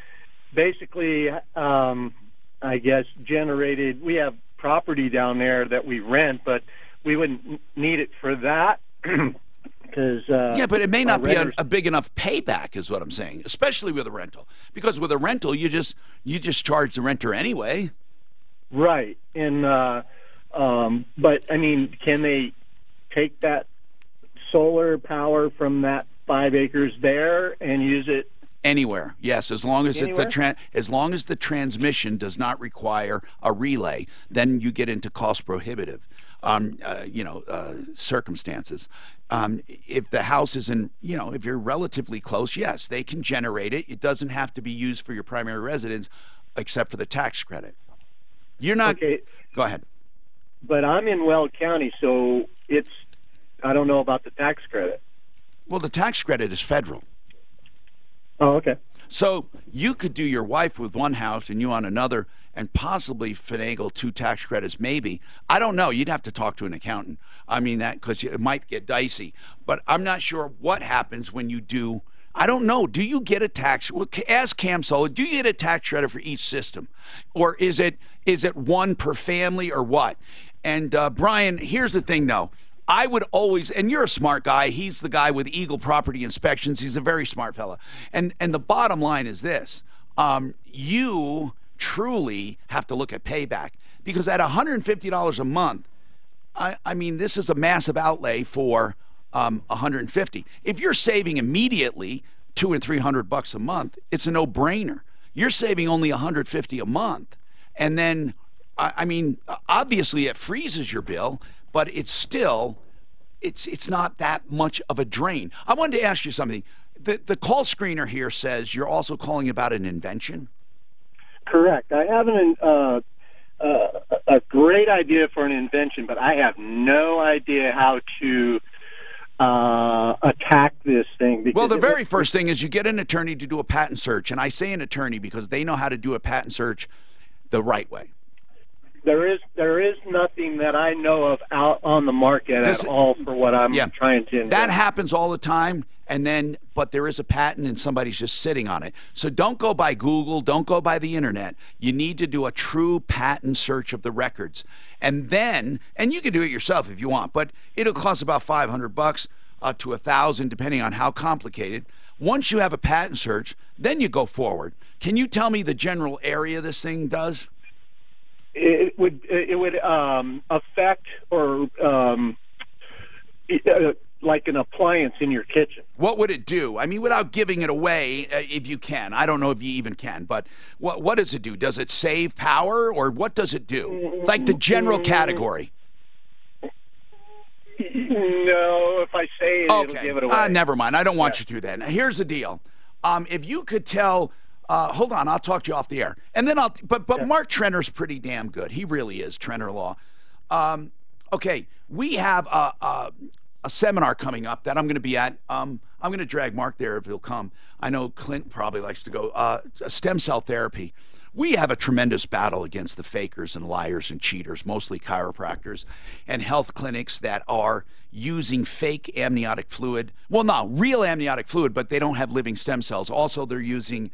basically, I guess, generated. We have property down there that we rent, but we wouldn't need it for that. Because
yeah, but it may not be a big enough payback, is what I'm saying, especially with a rental. Because with a rental, you just charge the renter anyway.
Right, and but I mean, can they take that solar power from that 5 acres there and use it
anywhere? Yes, as long as as long as the transmission does not require a relay, then you get into cost prohibitive circumstances. If the house is in, if you're relatively close, yes, they can generate it. It doesn't have to be used for your primary residence, except for the tax credit. You're not.
Okay.
Go ahead.
But I'm in Weld County, so I don't know about the tax credit.
Well, the tax credit is federal.
Oh, okay.
So you could do your wife with one house and you on another and possibly finagle 2 tax credits, maybe. I don't know. You'd have to talk to an accountant. I mean, because it might get dicey. But I'm not sure what happens when you do. I don't know. Do you get a tax? Well, ask Cam Solar. Do you get a tax credit for each system? Or is it one per family or what? And, Brian, here's the thing, though. I would always, and you're a smart guy. He's the guy with Eagle Property Inspections. He's a very smart fella. And the bottom line is this. You truly have to look at payback. Because at $150 a month, I mean, this is a massive outlay for $150. If you're saving immediately $200 and $300 a month, it's a no-brainer. You're saving only $150 a month. And then, I mean, obviously it freezes your bill, but it's still, it's not that much of a drain. I wanted to ask you something. The call screener here says you're also calling about an invention?
Correct. I have a great idea for an invention, but I have no idea how to attack this thing? Because
well, the very first thing is you get an attorney to do a patent search, and I say an attorney because they know how to do a patent search the right way.
There is nothing that I know of out on the market at all for what I'm trying to invent.
That happens all the time, but there is a patent and somebody's just sitting on it. So don't go by Google, don't go by the internet. You need to do a true patent search of the records. And then, and you can do it yourself if you want, but it'll cost about $500 to $1,000 depending on how complicated. Once you have a patent search, then you go forward. Can you tell me the general area this thing does?
It would affect or like an appliance in your kitchen.
What would it do? I mean, without giving it away, if you can. I don't know if you even can, but what does it do? Does it save power, or what does it do? Like the general category.
No, if I say it, it'll give it away.
Never mind. I don't want you to then. Here's the deal. If you could tell... hold on, I'll talk to you off the air. And then but Mark Trenner's pretty damn good. He really is, Trenner Law. Okay, we have a seminar coming up that I'm going to be at. I'm going to drag Mark there if he'll come. I know Clint probably likes to go. Stem cell therapy. We have a tremendous battle against the fakers and liars and cheaters, mostly chiropractors, and health clinics that are using fake amniotic fluid. Well, no, real amniotic fluid, but they don't have living stem cells. Also, they're using...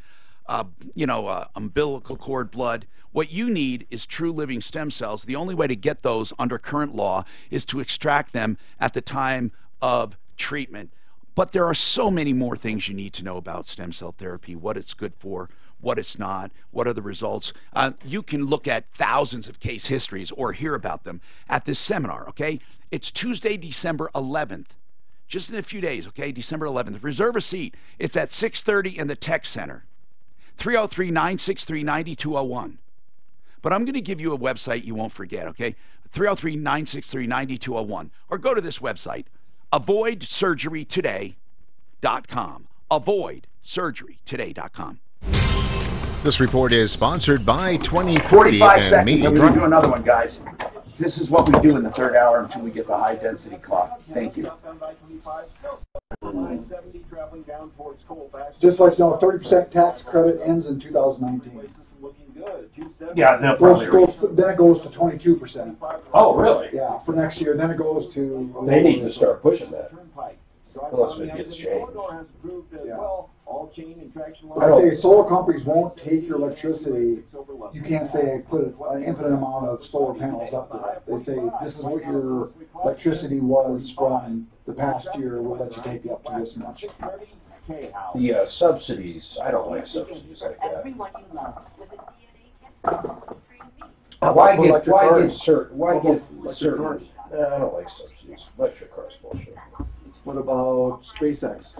umbilical cord blood. What you need is true living stem cells. The only way to get those under current law is to extract them at the time of treatment. But there are so many more things you need to know about stem cell therapy, what it's good for, what it's not, what are the results. You can look at thousands of case histories or hear about them at this seminar, okay? It's Tuesday, December 11th. Just in a few days, okay? December 11th. Reserve a seat. It's at 6:30 in the Tech Center. 303-963-9201. But I'm going to give you a website you won't forget, okay? 303-963-9201. Or go to this website, avoidsurgerytoday.com. Avoidsurgerytoday.com.
This report is sponsored by 2040
45
and
seconds,
Me.
and we're going to do another one, guys. This is what we do in the third hour until we get the high-density clock. Thank you.
Just like, 30% tax credit ends in 2019.
Yeah,
then it goes to 22%.
Oh, really?
Yeah, for next year. Then it goes to...
They need to start pushing that. Unless it gets changed.
I say solar companies won't take your electricity. You can't say put an infinite amount of solar panels up there. They say this is what your electricity was from the past year. We'll let you take it up to this much.
The subsidies, I don't like subsidies like that. Why get certain? I don't like subsidies. Electric cars bullshit.
What about SpaceX?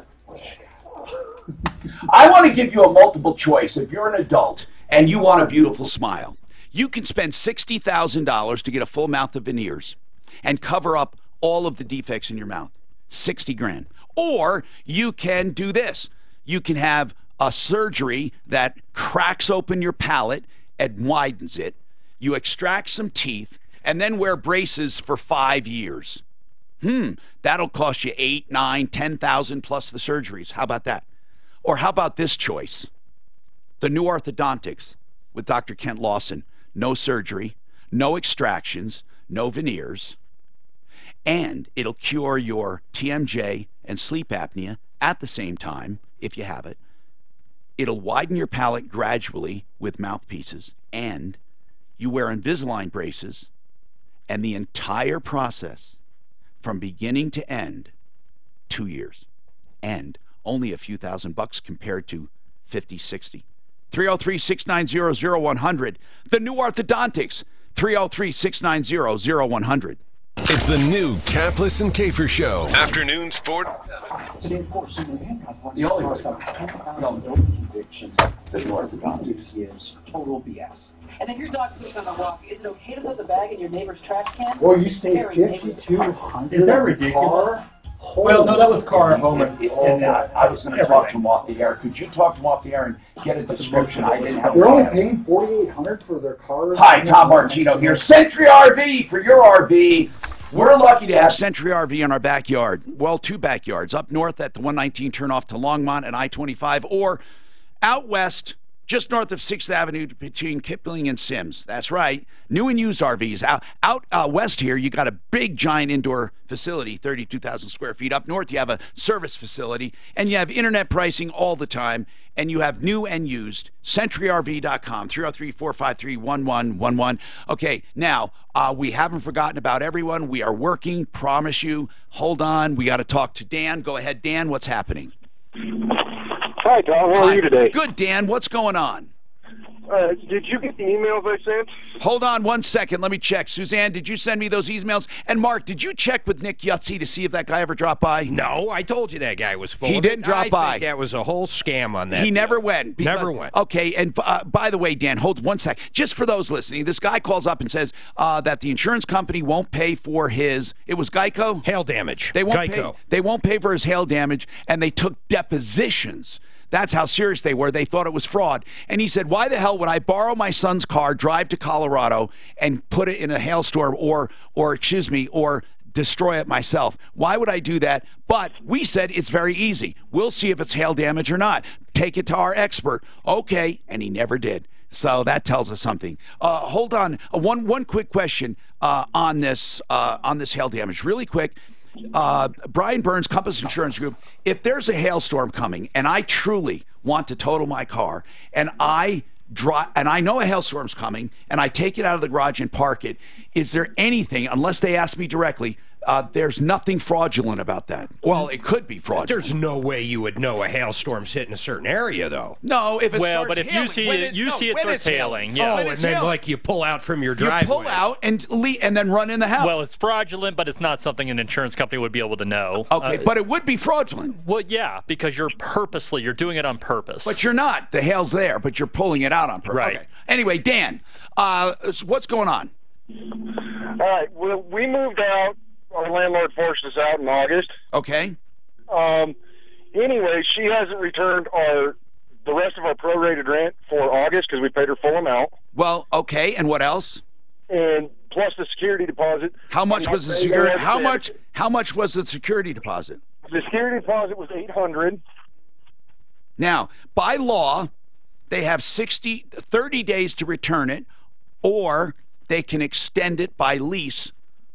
I want to give you a multiple choice. If you're an adult and you want a beautiful smile, you can spend $60,000 to get a full mouth of veneers and cover up all of the defects in your mouth. 60 grand. Or you can do this. You can have a surgery that cracks open your palate and widens it. You extract some teeth and then wear braces for 5 years. That'll cost you $8,000, $9,000, $10,000 plus the surgeries. How about that? Or how about this choice? The new orthodontics with Dr. Kent Lawson. No surgery, no extractions, no veneers, and it'll cure your TMJ and sleep apnea at the same time, if you have it. It'll widen your palate gradually with mouthpieces, and you wear Invisalign braces, and the entire process from beginning to end, 2 years, and only a few $1,000 compared to 50, 60. 303-690-0100. The new orthodontics. 303-690-0100.
It's the new Capless and Kafer Show. Afternoons 4 to 7.
The only convictions that the orthodontist gives total BS.
And if your dog poops on the walk, is it okay to put the bag in your neighbor's trash can?
Well, you say 5,200.
Is that ridiculous? Well, no, that was car, home, and
I was going to talk to him off the air. Could you talk to him off the air and get a description? I didn't have.
They're only paying $4,800 for their cars.
Hi, Tom Martino here. Century RV for your RV.
We're lucky to have Century RV in our backyard. Well, two backyards. Up north at the 119 turnoff to Longmont and I-25, or out west just north of 6th Avenue between Kipling and Sims. That's right. New and used RVs. Out west here, you got a big, giant indoor facility, 32,000 square feet. Up north, you have a service facility, and you have internet pricing all the time, and you have new and used. CenturyRV.com, 303-453-1111. Okay, now, we haven't forgotten about everyone. We are working, promise you. Hold on. We got to talk to Dan. Go ahead, Dan. What's happening?
Hi, Tom. How are you today?
Good, Dan. What's going on?
Did you get the emails I sent?
Hold on 1 second. Let me check. Suzanne, did you send me those emails? And Mark, did you check with Nick Yutzi to see if that guy ever dropped by?
No, I told you that guy was full
He
of it.
didn't drop by.
I think that was a whole scam on that.
He never went.
Never went.
Okay, and by the way, Dan, hold 1 sec. Just for those listening, this guy calls up and says that the insurance company won't pay for his, it was Geico?
Hail damage.
They won't
Geico.
They won't pay for his hail damage, and they took depositions. That's how serious they were. They thought it was fraud. And he said, why the hell would I borrow my son's car, drive to Colorado, and put it in a hailstorm or destroy it myself? Why would I do that? But we said it's very easy. We'll see if it's hail damage or not. Take it to our expert. Okay, and he never did. So that tells us something. Hold on. One quick question on this hail damage. Really quick. Brian Burns, Compass Insurance Group, if there's a hailstorm coming and I truly want to total my car and I know a hailstorm's coming and I take it out of the garage and park it, is there anything, unless they ask me directly, there's nothing fraudulent about that? Well, it could be fraudulent.
There's no way you would know a hailstorm's hitting a certain area, though.
No, if it starts
but if
hailing,
you see it starts hailing, yeah.
Oh, and then like you pull out from your driveway.
You pull out and then run in the house.
Well, it's fraudulent, but it's not something an insurance company would be able to know.
Okay, but it would be fraudulent.
Well, yeah, because you're doing it on purpose.
But you're not. The hail's there, but you're pulling it out on purpose.
Right.
Okay. Anyway, Dan, what's going on?
All right. Well, we moved out. Our landlord forced us out in August.
Okay.
Anyway, she hasn't returned the rest of our prorated rent for August because we paid her full amount.
Well, okay, and what else?
And plus the security deposit.
How much was the security? How much was the security deposit?
The security deposit was $800.
Now, by law, they have 30 days to return it, or they can extend it by lease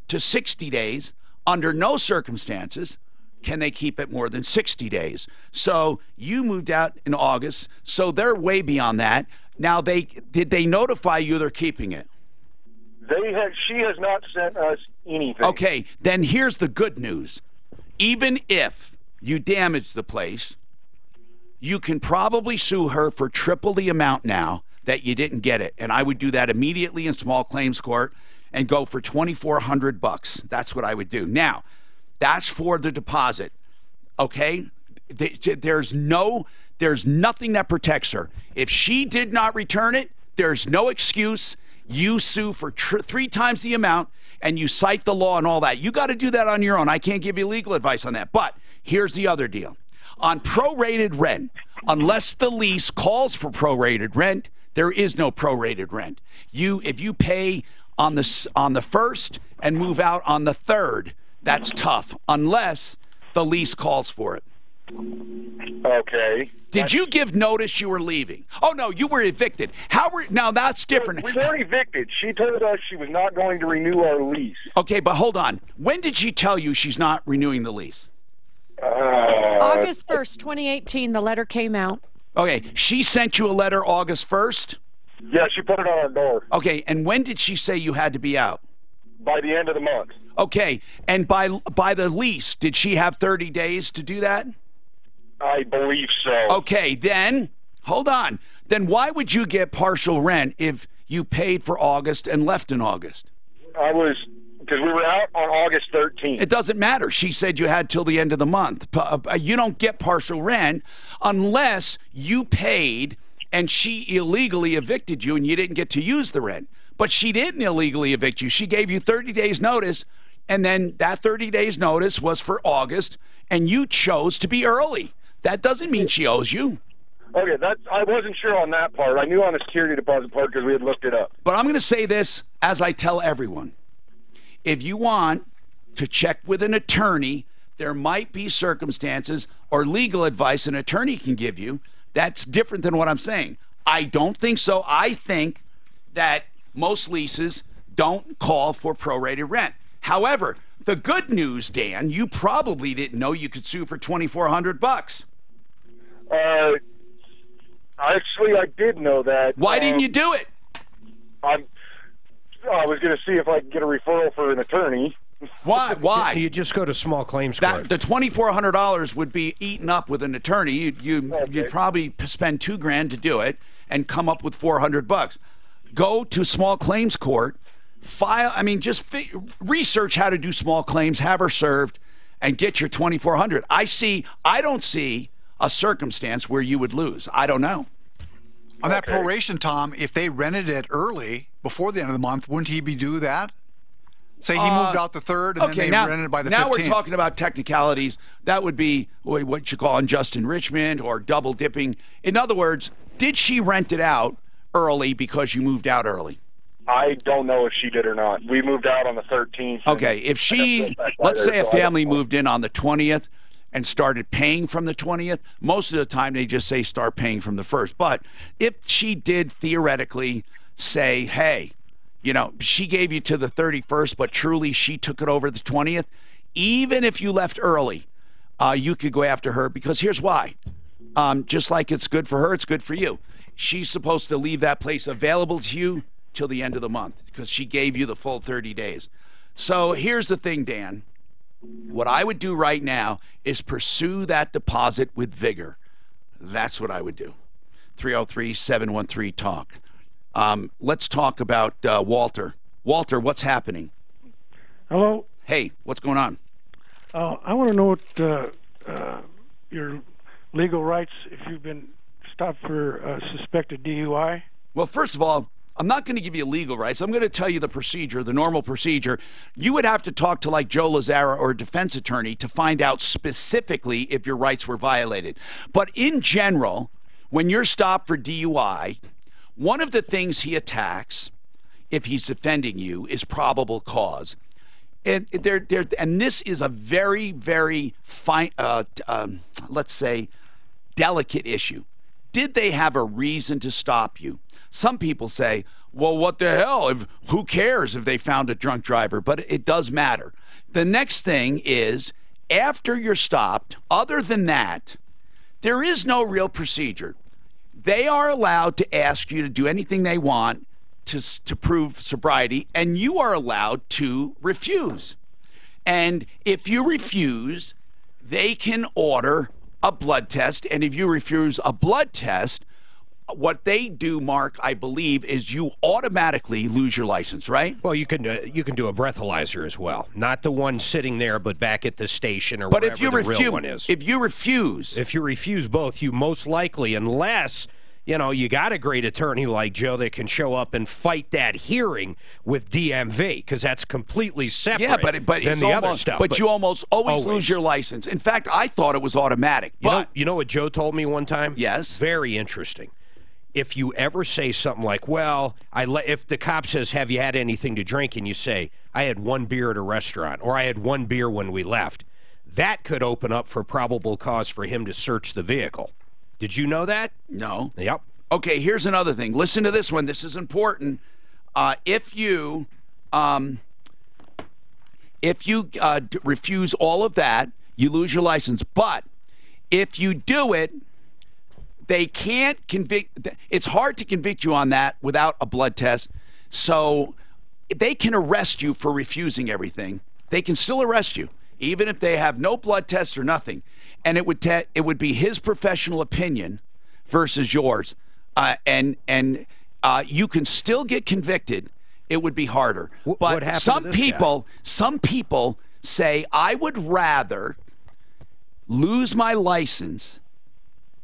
to 60 days. Under no circumstances can they keep it more than 60 days. So you moved out in August, so they're way beyond that. Now, did they notify you they're keeping it?
She has not sent us anything.
Okay, then here's the good news. Even if you damage the place, you can probably sue her for triple the amount now that you didn't get it. And I would do that immediately in small claims court and go for $2,400. That's what I would do. Now, that's for the deposit. Okay? There's nothing that protects her. If she did not return it, there's no excuse. You sue for 3 times the amount, and you cite the law and all that. You got to do that on your own. I can't give you legal advice on that. But here's the other deal. On prorated rent, unless the lease calls for prorated rent, there is no prorated rent. If you pay on the 1st and move out on the 3rd, that's tough, unless the lease calls for it.
Okay.
Did you give notice you were leaving? Oh, no, you were evicted. Now, that's different.
We weren't evicted. She told us she was not going to renew our lease.
Okay, but hold on. When did she tell you she's not renewing the lease?
August 1st, 2018, the letter came out.
Okay, she sent you a letter August 1st?
Yeah, she put it on our door.
Okay, and when did she say you had to be out?
By the end of the month.
Okay, and by the lease, did she have 30 days to do that?
I believe so.
Okay, then, hold on. Then why would you get partial rent if you paid for August and left in August?
Because we were out on August 13th.
It doesn't matter. She said you had till the end of the month. You don't get partial rent unless you paid and she illegally evicted you and you didn't get to use the rent. But she didn't illegally evict you. She gave you 30 days notice, and then that 30 days notice was for August, and you chose to be early. That doesn't mean she owes you.
Okay, I wasn't sure on that part. I knew on the security deposit part because we had looked it up.
But I'm going to say this as I tell everyone. If you want to check with an attorney. There might be circumstances or legal advice an attorney can give you that's different than what I'm saying. I don't think so. I think that most leases don't call for prorated rent. However, the good news, Dan, you probably didn't know you could sue for $2,400.
Actually, I did know that.
Why didn't you do it?
I was going to see if I could get a referral for an attorney.
Why? Why?
You just go to small claims court.
The $2,400 would be eaten up with an attorney. You'd probably spend $2,000 to do it and come up with $400. Go to small claims court, file. I mean, just research how to do small claims, have her served, and get your $2,400. I don't see a circumstance where you would lose. I don't know.
On that proration, Tom, if they rented it early before the end of the month, wouldn't he be due that? Say he moved out the 3rd and then they rented it by the 15th.
Now we're talking about technicalities. That would be what you call unjust enrichment or double dipping. In other words, did she rent it out early because you moved out early?
I don't know if she did or not. We moved out on the 13th.
Okay, if she, let's say a family moved in on the 20th and started paying from the 20th, most of the time they just say start paying from the 1st. But if she did theoretically say, hey, you know, she gave you to the 31st, but truly she took it over the 20th, even if you left early, you could go after her, because here's why. Just like it's good for her, it's good for you. She's supposed to leave that place available to you till the end of the month because she gave you the full 30 days. So here's the thing, Dan. What I would do right now is pursue that deposit with vigor. That's what I would do. 303-713-TALK. Let's talk about Walter. Walter, what's happening?
Hello.
Hey, what's going on?
I want to know what your legal rights if you've been stopped for suspected DUI.
Well, first of all, I'm not going to give you legal rights. I'm going to tell you the procedure, the normal procedure. You would have to talk to like Joe Lazara or a defense attorney to find out specifically if your rights were violated. But in general, when you're stopped for DUI, one of the things he attacks, if he's offending you, is probable cause. And this is a very, very fine, let's say, delicate issue. Did they have a reason to stop you? Some people say, well, what the hell? Who cares if they found a drunk driver? But it does matter. The next thing is, after you're stopped, other than that, there is no real procedure. They are allowed to ask you to do anything they want to prove sobriety, and you are allowed to refuse. And if you refuse, they can order a blood test, and if you refuse a blood test, what they do, Mark, I believe, is you automatically lose your license, right?
Well, you can do a breathalyzer as well. Not the one sitting there, but back at the station or
but
wherever
if you
the real one is.
If you refuse
both, you most likely, unless, you know, you got a great attorney like Joe that can show up and fight that hearing with DMV, because that's completely separate than the other stuff.
But you almost always lose your license. In fact, I thought it was automatic.
You know what Joe told me one time?
Yes.
Very interesting. If you ever say something like, well, if the cop says, have you had anything to drink, and you say, I had one beer at a restaurant, or I had one beer when we left, that could open up for probable cause for him to search the vehicle. Did you know that?
No.
Yep.
Okay, here's another thing. Listen to this one. This is important. If you refuse all of that, you lose your license. But if you do it, they can't convict. It's hard to convict you on that without a blood test. So they can arrest you for refusing everything. They can still arrest you, even if they have no blood test or nothing. And it would be his professional opinion versus yours. And you can still get convicted. It would be harder. But some people say, I would rather lose my license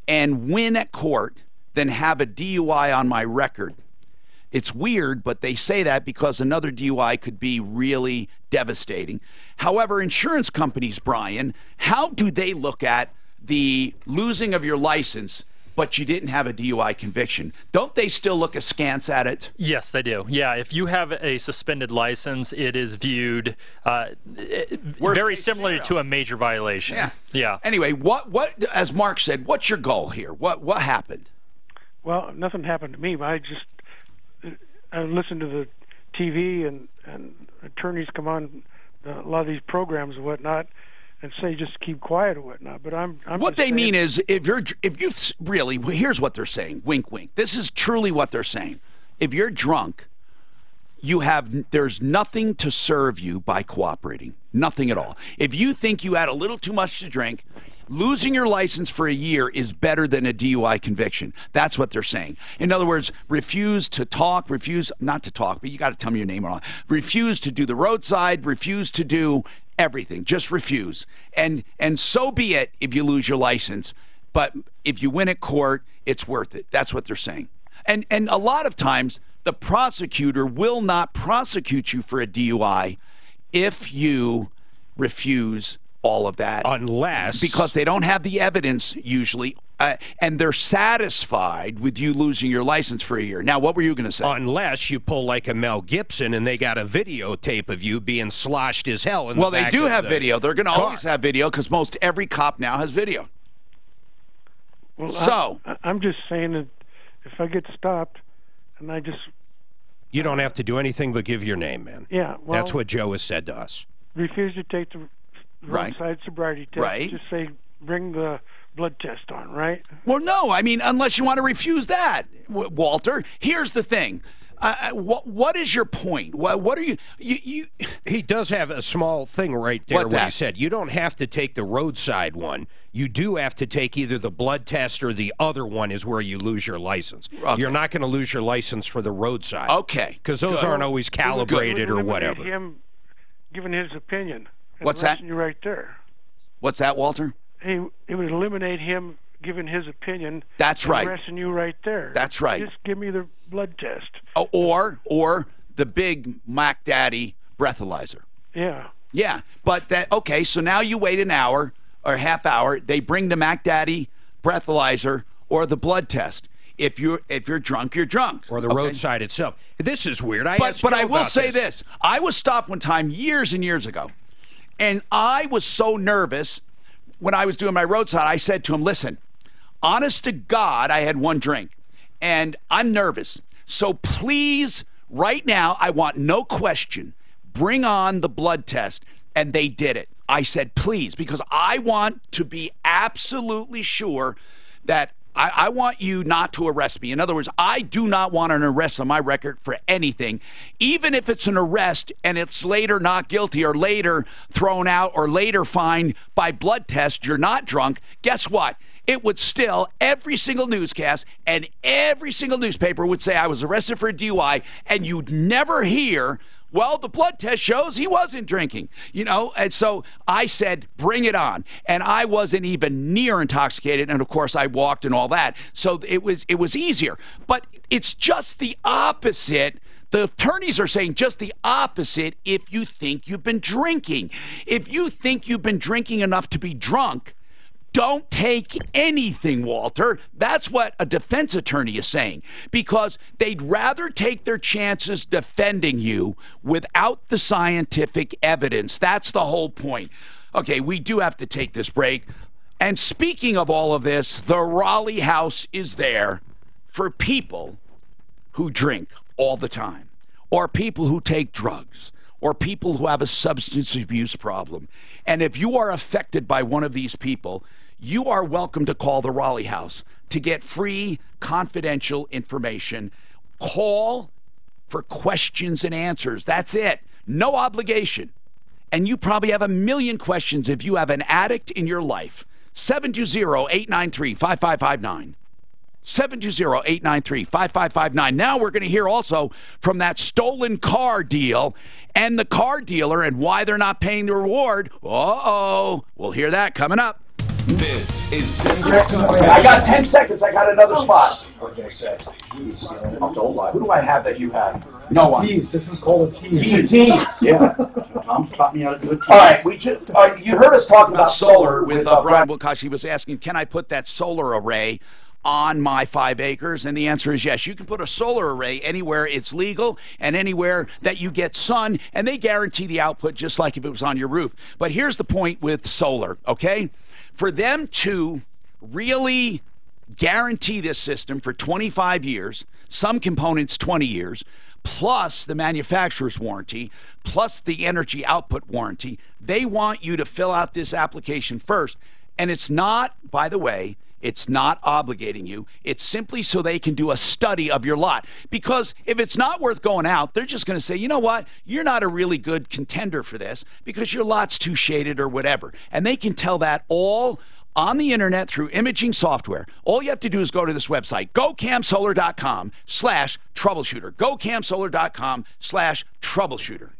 and win at court than have a DUI on my record. It's weird, but they say that because another DUI could be really devastating. However, insurance companies, Brian, how do they look at the losing of your license but you didn't have a DUI conviction. Don't they still look askance at it?
Yes, they do. Yeah, if you have a suspended license, it is viewed very similar to a major violation.
Yeah.
Yeah.
Anyway, what as Mark said, what's your goal here? What happened?
Well, nothing happened to me, but I listened to the TV and attorneys come on a lot of these programs and whatnot and say just keep quiet or whatnot. But I'm
what they mean is if you really, here's what they're saying. Wink, wink. This is truly what they're saying. If you're drunk, there's nothing to serve you by cooperating. Nothing at all. If you think you had a little too much to drink, losing your license for a year is better than a DUI conviction. That's what they're saying. In other words, refuse to talk, not to talk, but you got to tell me your name or not. Refuse to do the roadside, refuse to do everything. Just refuse. And so be it if you lose your license. But if you win at court, it's worth it. That's what they're saying. And a lot of times, the prosecutor will not prosecute you for a DUI if you refuse all of that.
Unless...
Because they don't have the evidence, usually, and they're satisfied with you losing your license for a year. Now, what were you going to say?
Unless you pull like a Mel Gibson and they got a videotape of you being sloshed as hell in
well,
the back
they do
of
have
the
video. They're going to
car.
always have video because most every cop now has video.
Well,
so...
I'm just saying that if I get stopped and I just...
You don't have to do anything but give your name, man.
Yeah, well...
That's what Joe has said to us.
Refuse to take the roadside sobriety test.
Right.
Just say, bring the blood test on, right?
Well, no. I mean, unless you want to refuse that, Walter. Here's the thing. What is your point? What are you...
He does have a small thing right there
what
he said. You don't have to take the roadside one. You do have to take either the blood test or the other one is where you lose your license.
Okay.
You're not going to lose your license for the roadside.
Okay.
Because those aren't always calibrated or whatever.
Him giving his opinion.
What's that?
You right there.
What's that, Walter?
It would eliminate him giving his opinion.
That's right.
Arresting you right there.
That's right.
Just give me the blood test.
Or the big Mac Daddy breathalyzer.
Yeah.
Yeah, but okay, so now you wait an hour or half hour, they bring the Mac Daddy breathalyzer or the blood test. If you're drunk, you're drunk.
Or the roadside itself. This is weird.
But I will say this. I was stopped one time years and years ago, and I was so nervous when I was doing my roadside, I said to him, listen, honest to God, I had one drink, and I'm nervous. So please, right now, I want no question, bring on the blood test. And they did it. I said, please, because I want to be absolutely sure that I want you not to arrest me. In other words, I do not want an arrest on my record for anything, even if it's an arrest and it's later not guilty or later thrown out or later fined by blood test, you're not drunk. Guess what? It would still, every single newscast and every single newspaper would say I was arrested for a DUI, and you'd never hear, well, the blood test shows he wasn't drinking, you know, and so I said, bring it on, and I wasn't even near intoxicated, and of course I walked and all that, so it was easier, but it's just the opposite. The attorneys are saying just the opposite if you think you've been drinking. If you think you've been drinking enough to be drunk, don't take anything, Walter. That's what a defense attorney is saying, because they'd rather take their chances defending you without the scientific evidence. That's the whole point. Okay, we do have to take this break. And speaking of all of this, the Raleigh House is there for people who drink all the time, or people who take drugs, or people who have a substance abuse problem. And if you are affected by one of these people, you are welcome to call the Raleigh House to get free, confidential information. Call for questions and answers. That's it. No obligation. And you probably have a million questions if you have an addict in your life. 720-893-5559. 720-893-5559. Now we're going to hear also from that stolen car deal and the car dealer and why they're not paying the reward. Uh-oh. We'll hear that coming up.
This is
I got 10 seconds. I got another spot. Who do I have that you have? No one.
Tease. This is called a tease.
Tease. Yeah.
Tom taught me how to do a tease.
All right. You heard us talking about solar
with Brian Wilcox. He was asking, can I put that solar array on my 5 acres? And the answer is yes. You can put a solar array anywhere it's legal and anywhere that you get sun, and they guarantee the output just like if it was on your roof. But here's the point with solar, okay? For them to really guarantee this system for 25 years, some components 20 years, plus the manufacturer's warranty, plus the energy output warranty, they want you to fill out this application first. And it's not, by the way, it's not obligating you. It's simply so they can do a study of your lot. Because if it's not worth going out, they're just going to say, you know what, you're not a really good contender for this because your lot's too shaded or whatever. And they can tell that all on the internet through imaging software. All you have to do is go to this website, gocamsolar.com/troubleshooter. gocamsolar.com/troubleshooter.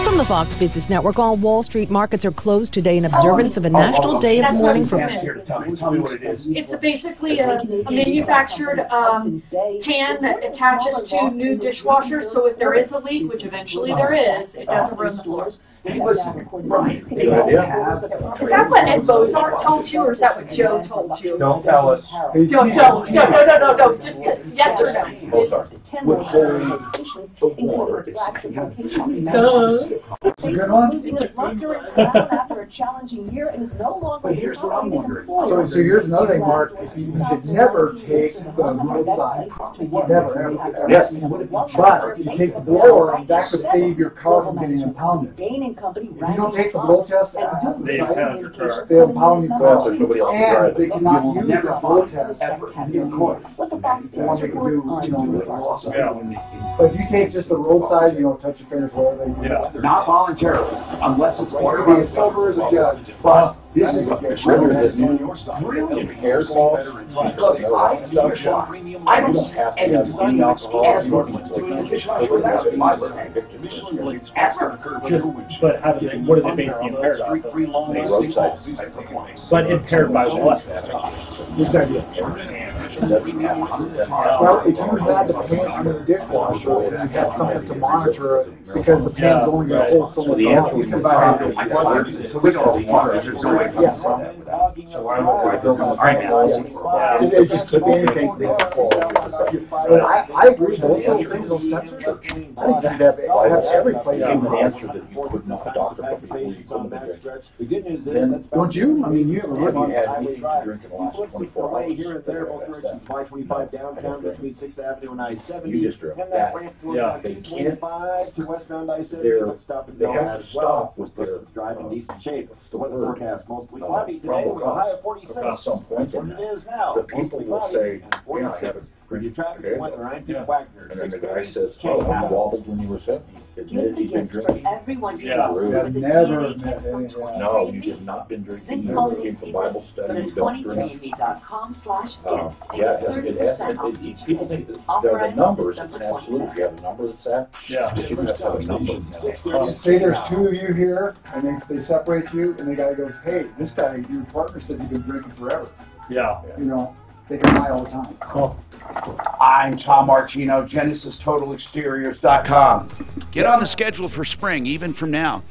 From the Fox Business Network, all Wall Street markets are closed today in observance of a national day of mourning for...
It's basically a manufactured pan that attaches to new dishwashers, so if there is a leak, which eventually there is, it doesn't ruin the floors.
Hey, listen, Brian, they don't have...
Is that what Ed Bozart told you, or is that what Joe told you?
Don't tell us.
No, just yes or no.
Bozart would hold the water.
Good one?
After a challenging year, and is no longer.
But here's what I'm wondering. So here's another thing, Mark. You should never take the roadside. Never, ever.
Yes.
But if you take the blower, that could save your car from getting impounded. If you don't take the blow test out,
they impound your car.
They impound your car.
There's nobody else to
And
drive.
they cannot use the blow test in court. But if you take just the roadside, touch your fingers, whatever you do.
Not voluntarily, unless it's
Or you be as sober as a judge.
But this is a
Brilliant.
brilliant
Hair loss.
because I don't have any alcohol as doing the dishwasher. That's my ever.
But how do they, what do they base the impaired off of?
Roadside.
But impaired by what?
Well, if you had the pan under the dishwasher, you had something to monitor it because the pan's only going to hold so much water. You can buy yes.
All right, man.
It just could be anything. But I agree. Those little things, those sensors, I think you should have every place.
Gave them the answer that you couldn't have a doctor before you couldn't have
The good news is, don't you? I mean, you have a
you had anything to drink in the last 24 hours.
Here and there, both directions, 525 downtown between 6th Avenue and I-70.
You just drove that.
Yeah,
they can't.
To westbound I-70.
They have to stop with their
driving decent shape. The weather
word.
forecast mostly cloudy today with a high of 46.
At some point in
It is now.
the people will say, yeah, I haven't
Your traffic weather, I'm Pete Wagner.
and then the guy says, oh, you wobbled when you were 70. Admitted he'd been drinking.
Everyone
Yeah.
I've never met anyone.
No, you have not been drinking. You never came from Bible study. You don't drink. Yeah, it has. People think that there are the numbers. It's an absolute. You have a number that's that.
Yeah.
You have to have a number.
Say there's two of you here, and they separate you, and the guy goes, hey, this guy, your partner said you've been drinking forever.
Yeah.
They can lie all the time.
I'm Tom Martino, GenesisTotalExteriors.com.
Get on the schedule for spring, even from now.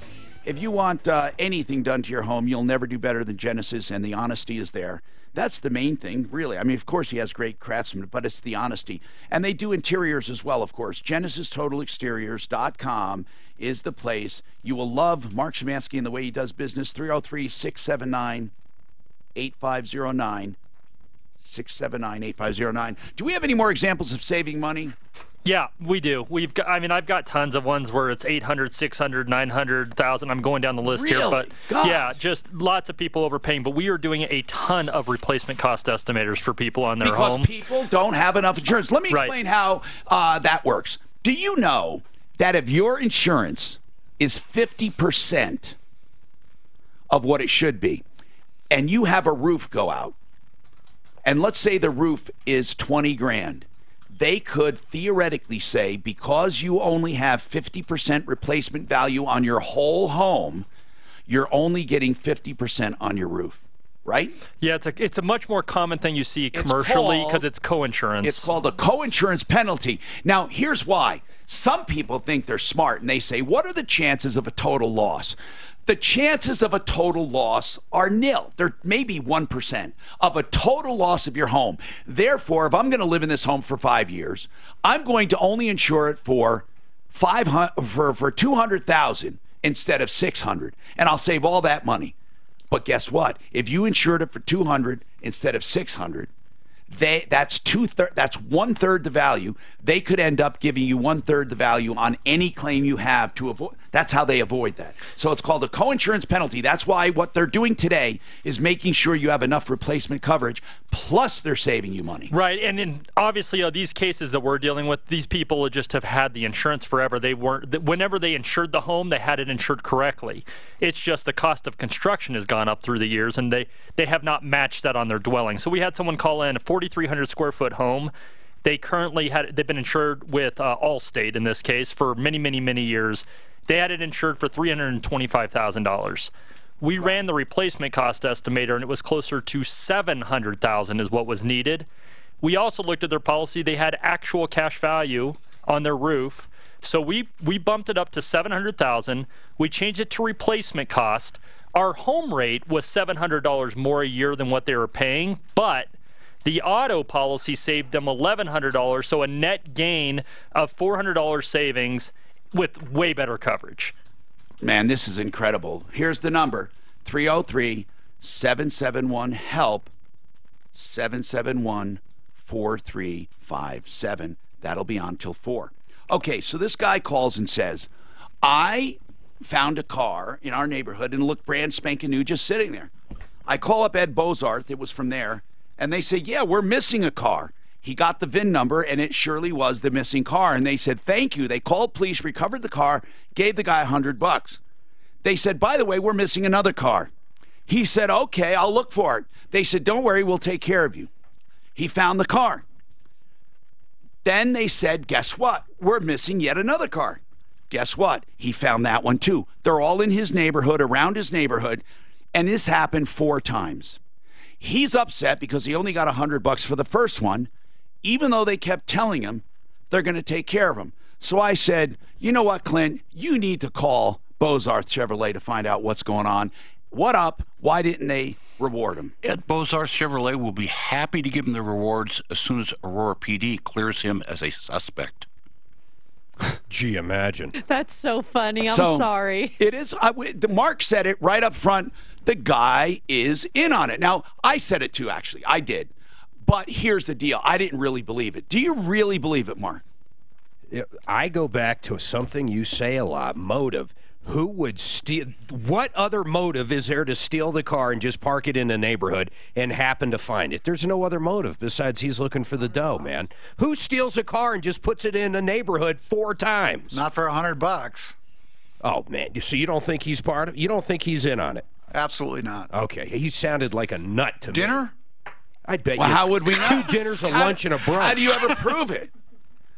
If you want anything done to your home, you'll never do better than Genesis, and the honesty is there. That's the main thing, really. I mean, of course, he has great craftsmen, but it's the honesty. And they do interiors as well, of course. GenesisTotalExteriors.com is the place. You will love Mark Szymanski and the way he does business. 303-679-8509. 679-8509. Do we have any more examples of saving money?
Yeah, we do. We've got, I've got tons of ones where it's 800, 600, 900,000. I'm going down the list here, but yeah, just lots of people overpaying. But we are doing a ton of replacement cost estimators for people on their home.
Because people don't have enough insurance. Let me explain how that works. Do you know that if your insurance is 50% of what it should be, and you have a roof go out, and let's say the roof is 20 grand, they could theoretically say, because you only have 50% replacement value on your whole home, you're only getting 50% on your roof, right?
Yeah, it's a much more common thing you see commercially because it's co-insurance.
It's called a co-insurance penalty. Now, here's why. Some people think they're smart, and they say, what are the chances of a total loss? the chances of a total loss are nil. There may be 1% of a total loss of your home. Therefore, if I'm going to live in this home for 5 years, I'm going to only insure it for $200,000 instead of $600, and I'll save all that money. But guess what? If you insured it for $200 instead of $600, that's 1/3 the value. They could end up giving you 1/3 the value on any claim you have to avoid. That's how they avoid that. So it's called a co-insurance penalty. That's why what they're doing today is making sure you have enough replacement coverage, plus they're saving you money.
Right, and then obviously these cases that we're dealing with, these people just have had the insurance forever. They weren't. Whenever they insured the home, they had it insured correctly. It's just the cost of construction has gone up through the years, and they have not matched that on their dwelling. So we had someone call in a 4,300 square foot home. They've been insured with Allstate in this case for many, many, many years. They had it insured for $325,000. We ran the replacement cost estimator, and it was closer to $700,000 is what was needed. We also looked at their policy. They had actual cash value on their roof. So we bumped it up to $700,000. We changed it to replacement cost. Our home rate was $700 more a year than what they were paying, but the auto policy saved them $1,100, so a net gain of $400 savings with way better coverage.
Man, this is incredible. Here's the number, 303-771-HELP, 771-4357. That'll be on till 4. Okay, so this guy calls and says, I found a car in our neighborhood and looked brand spanking new just sitting there. I call up Ed Bozarth, it was from there, and they say, yeah, we're missing a car. He got the VIN number, and it surely was the missing car. And they said, thank you. They called police, recovered the car, gave the guy $100. They said, by the way, we're missing another car. He said, okay, I'll look for it. They said, don't worry, we'll take care of you. He found the car. Then they said, guess what? We're missing yet another car. Guess what? He found that one too. They're all in his neighborhood, around his neighborhood, and this happened 4 times. He's upset because he only got $100 for the first one, even though they kept telling him they're going to take care of him. So I said, you know what, Clint? You need to call Bozarth Chevrolet to find out what's going on. What up? Why didn't they reward him?
Ed Bozarth Chevrolet will be happy to give him the rewards as soon as Aurora PD clears him as a suspect.
Gee, imagine.
That's so funny. I'm sorry.
It is. Mark said it right up front. The guy is in on it. Now, I said it too, actually. I did. But here's the deal. I didn't really believe it. Do you really believe it, Mark?
I go back to something you say a lot, motive. Who would steal? What other motive is there to steal the car and just park it in the neighborhood and happen to find it? There's no other motive besides he's looking for the dough, man. Who steals a car and just puts it in a neighborhood 4 times?
Not for $100.
Oh, man. So you don't think he's part of it? You don't think he's in on it?
Absolutely not.
Okay. He sounded like a nut to me.
Dinner?
I bet
well,
you.
How would we know?
2 dinners, a lunch, and a brunch.
How do you ever prove it?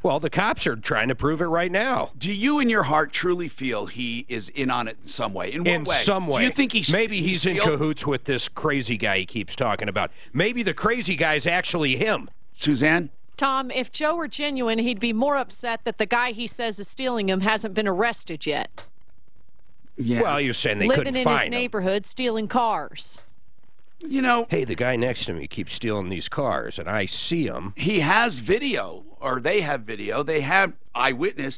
Well, the cops are trying to prove it right now.
Do you in your heart truly feel he is in on it in some way? In what way?
In some way.
Do you think
Maybe he's in cahoots with this crazy guy he keeps talking about. Maybe the crazy guy's actually him.
Suzanne?
Tom, if Joe were genuine, he'd be more upset that the guy he says is stealing him hasn't been arrested yet.
Yeah. Well, you're saying they couldn't find him.
Living in his neighborhood, stealing cars.
You know,
hey, the guy next to me keeps stealing these cars, and I see him.
He has video, or they have video. They have eyewitness.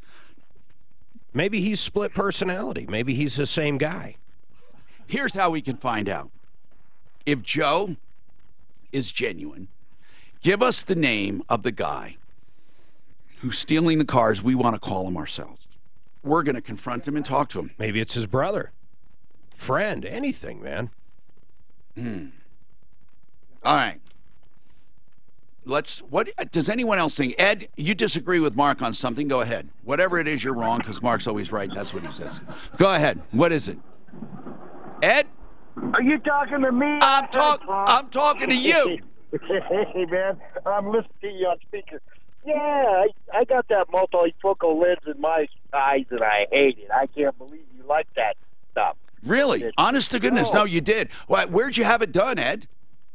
Maybe he's split personality. Maybe he's the same guy.
Here's how we can find out. If Joe is genuine, give us the name of the guy who's stealing the cars. We want to call him ourselves. We're going to confront him and talk to him.
Maybe it's his brother, friend, anything, man.
All right. What does anyone else think? Ed, you disagree with Mark on something. Go ahead. Whatever it is, you're wrong because Mark's always right. That's what he says. Go ahead. What is it? Ed?
Are you talking to me?
I'm talking to you.
Hey, man. I'm listening to you on speaker. Yeah, I got that multifocal lens in my eyes, and I hate it. I can't believe you like that stuff.
Really? Honest to goodness. No, you did. Where'd you have it done, Ed?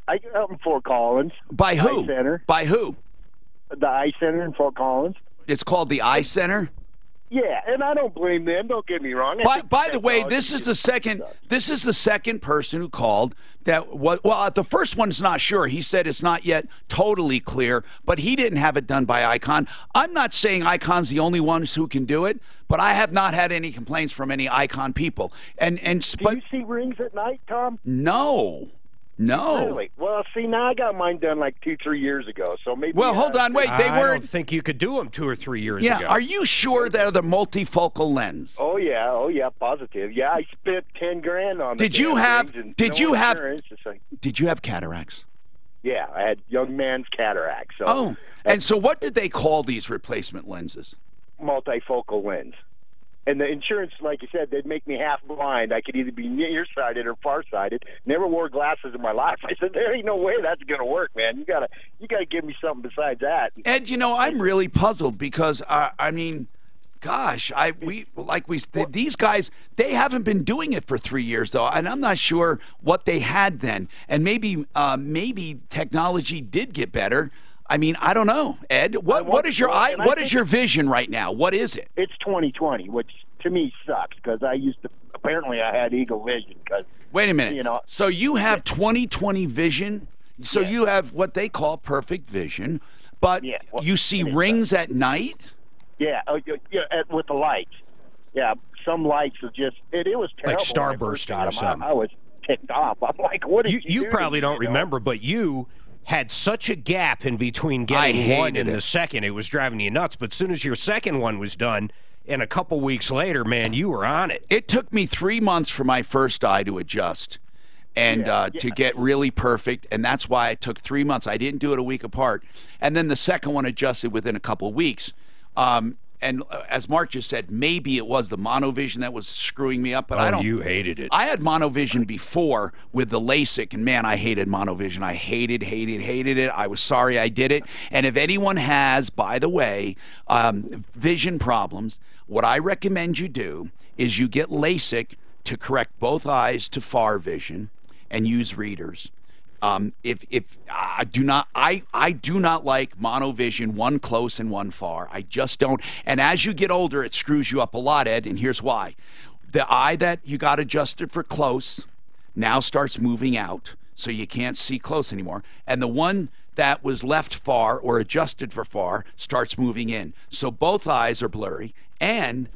I got it in Fort Collins.
By who?
Eye Center.
By who?
The Eye Center in Fort Collins.
It's called the Eye Center?
Yeah, and I don't blame them. Don't get me wrong.
By the way, this is the second person who called that. Well, the first one's not sure. He said it's not yet totally clear, but he didn't have it done by Icon. I'm not saying Icon's the only ones who can do it, but I have not had any complaints from any Icon people.
Do you see rings at night, Tom?
No. No.
Really? Well, see, now I got mine done like 2-3 years ago, so maybe.
Well, hold on, wait. They weren't.
I don't think you could do them 2 or 3 years ago.
Yeah. Are you sure they're the multifocal lens?
Oh yeah, positive. Yeah, I spent $10,000 on the
Did you have? Did you have?
Like,
did you have cataracts?
Yeah, I had young man's cataracts. So
oh, and so what did they call these replacement lenses?
Multifocal lens. And the insurance, like you said, they'd make me half blind. I could either be nearsighted or farsighted. Never wore glasses in my life. I said, there ain't no way that's gonna work, man. You gotta give me something besides that.
Ed, you know, I'm really puzzled because I mean, gosh, these guys, they haven't been doing it for 3 years though, and I'm not sure what they had then. And maybe technology did get better. I mean, I don't know, Ed. What is your vision right now? What is it?
It's 20/20, which to me sucks because apparently I had eagle vision.
Wait a minute. You know, so you have 20/20 vision. So you have what they call perfect vision, but you see rings at night.
Yeah, with the lights. Yeah, some lights are just it was terrible.
Like starbursting or something.
I was ticked off. I'm like, what did
you probably don't remember, but you had such a gap in between getting one and the second. It was driving you nuts. But as soon as your second one was done, and a couple weeks later, man, you were on it.
It took me 3 months for my first eye to adjust and to get really perfect, and that's why it took 3 months. I didn't do it a week apart. And then the second one adjusted within a couple of weeks. And as Mark just said, maybe it was the monovision that was screwing me up, but I don't.
You hated it.
I had monovision before with the LASIK, and man, I hated monovision. I hated it. I was sorry I did it. And if anyone has, by the way, vision problems, what I recommend you do is you get LASIK to correct both eyes to far vision and use readers. I do not like monovision, one close and one far. I just don't. And as you get older, it screws you up a lot, Ed, and here's why. The eye that you got adjusted for close now starts moving out, so you can't see close anymore. And the one that was left far or adjusted for far starts moving in. So both eyes are blurry. And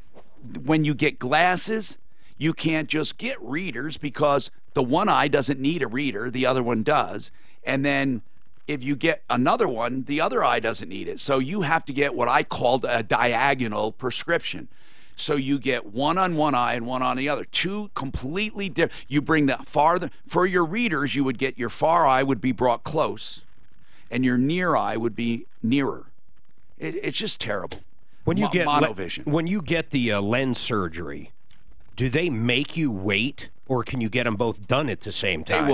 when you get glasses, you can't just get readers because the one eye doesn't need a reader, the other one does. And then if you get another one, the other eye doesn't need it. So you have to get what I called a diagonal prescription. So you get one on one eye and one on the other. Two completely different. You bring the farther, for your readers, you would get your far eye would be brought close, and your near eye would be nearer. It's just terrible.
When you get
monovision.
When you get the lens surgery, do they make you wait, or can you get them both done at the same time?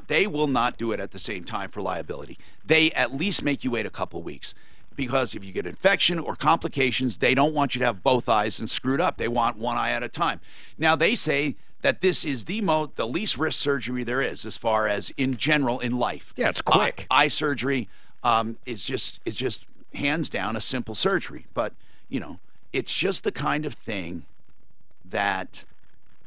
They will not do it at the same time for liability. They at least make you wait a couple weeks. Because if you get infection or complications, they don't want you to have both eyes and screwed up. They want one eye at a time. Now, they say that this is the least risk surgery there is as far as in general in life.
Yeah, it's quick.
Eye surgery is just hands down a simple surgery. But, you know, it's just the kind of thing that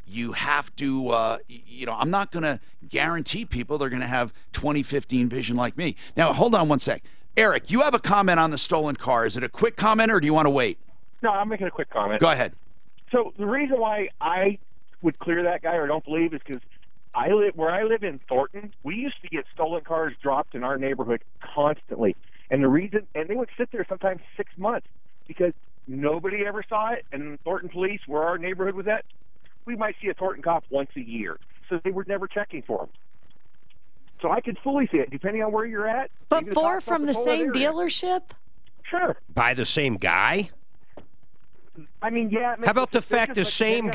you have to, you know, I'm not going to guarantee people they're going to have 20/15 vision like me. Now, hold on one sec. Eric, you have a comment on the stolen car. Is it a quick comment, or do you want to wait?
No, I'm making a quick comment.
Go ahead.
So the reason why I would clear that guy or don't believe is because where I live in Thornton, we used to get stolen cars dropped in our neighborhood constantly. And the reason, and they would sit there sometimes 6 months because nobody ever saw it. And Thornton police, where our neighborhood was at, we might see a Thornton cop once a year. So they were never checking for them. So I could fully see it, depending on where you're at.
But 4 from the same dealership?
Sure.
By the same guy?
I mean, yeah.
How about the fact the same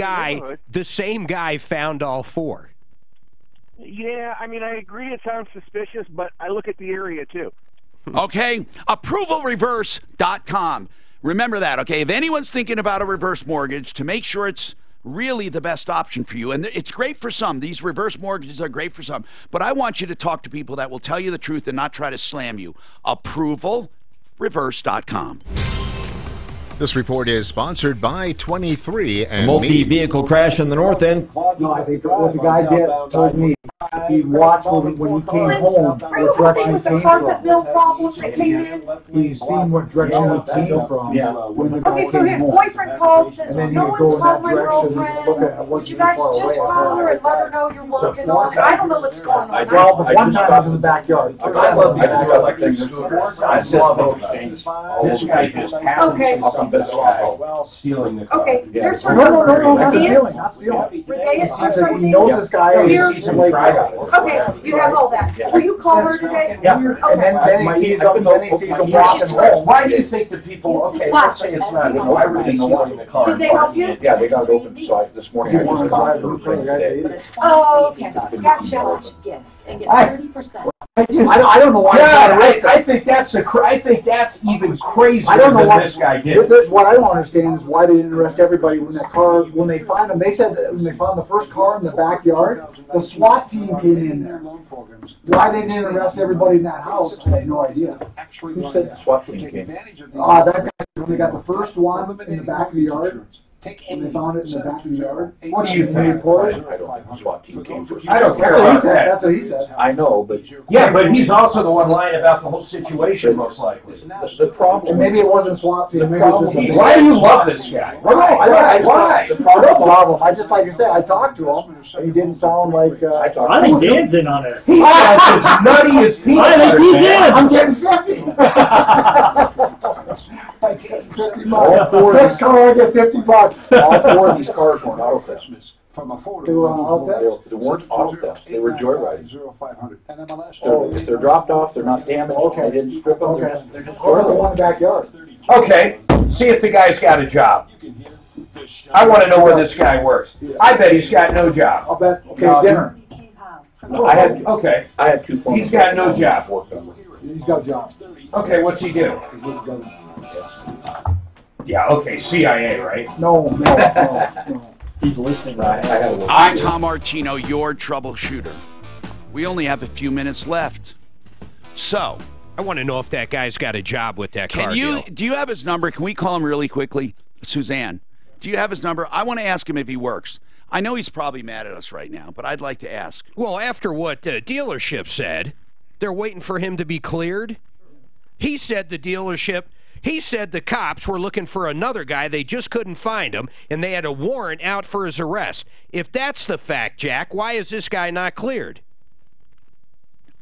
guy found all 4?
Yeah, I mean, I agree it sounds suspicious, but I look at the area, too.
Okay, ApprovalReverse.com. Remember that, okay? If anyone's thinking about a reverse mortgage, to make sure it's really the best option for you. And it's great for some. These reverse mortgages are great for some. But I want you to talk to people that will tell you the truth and not try to slam you. ApprovalReverse.com.
This report is sponsored by 23 and
multi-vehicle crash in the north end.
No, I think what the guy told me, he watched when he came home, what direction he came from. He's seen what direction he came from when the guy came home.
Boyfriend calls, says,
And then he
no
would go in
one's
that
home, my
direction and
girlfriend.
look at it.
Would you guys just call her and let her know you're working on it? I don't know what's going on.
Well, the one time was in the backyard. I love the backyard.
This guy just happens to see this guy stealing the car.
Okay, here's her
No,
number.
not stealing, not stealing.
Redeus or something?
He knows this guy and
Here.
he's like,
Okay, you have all that. Will you call her today?
yeah, and then he sees him walking home.
Why do you think that people, okay, let's say it's not, I really know why in the car.
Did they help you?
Yeah, they got it open, so this morning I just got it.
Oh, okay. Gotcha.
And get 30%.
I don't know why.
Yeah, I think that's even crazier
I don't know
than
why
this guy did.
What I don't understand is why they didn't arrest everybody when they find them. They said that when they found the first car in the backyard, the SWAT team came in there. Why they didn't arrest everybody in that house, I have no idea.
Who said the SWAT team came?
That guy, when they got the first one in the back of the yard, when they found it in the back of the yard.
What do you think?
I
don't think the SWAT team came first. I don't
That's
care
what he
about
said.
that.
That's what he said.
I know, but
Yeah, but he's also the one lying about the whole situation, most likely.
the problem.
And maybe it wasn't SWAT team. Maybe it was just
Why do you love this guy?
Why? The problem. I just, like I said, I talked to him, and he didn't sound like.
I think Dan's in on it.
He sounds as nutty as peanut
I think
butter,
he's
man.
in.
I'm getting 50. I'm getting 50
All four of
Next car, I get $50.
All four of these cars weren't auto thefts.
They were on auto theft?
They weren't auto thefts. They were joyriding.
Oh.
If they're dropped off, they're not damaged.
Okay.
They didn't strip them.
Okay.
They're just
Or the one in the backyard.
Okay, see if the guy's got a job. I want to know where this guy works. I bet he's got no job.
I'll bet. Okay,
No,
dinner.
I had two. He's got no job.
He's got a job.
Okay, what's he do?
He's with the government.
Yeah, okay, CIA, right?
No.
He's listening.
I'm Tom Martino, your troubleshooter. We only have a few minutes left. So,
I want to know if that guy's got a job with that car deal.
Do you have his number? Can we call him really quickly? Suzanne, do you have his number? I want to ask him if he works. I know he's probably mad at us right now, but I'd like to ask.
Well, after what the dealership said, they're waiting for him to be cleared. He said the cops were looking for another guy. They just couldn't find him, and they had a warrant out for his arrest. If that's the fact, Jack, why is this guy not cleared?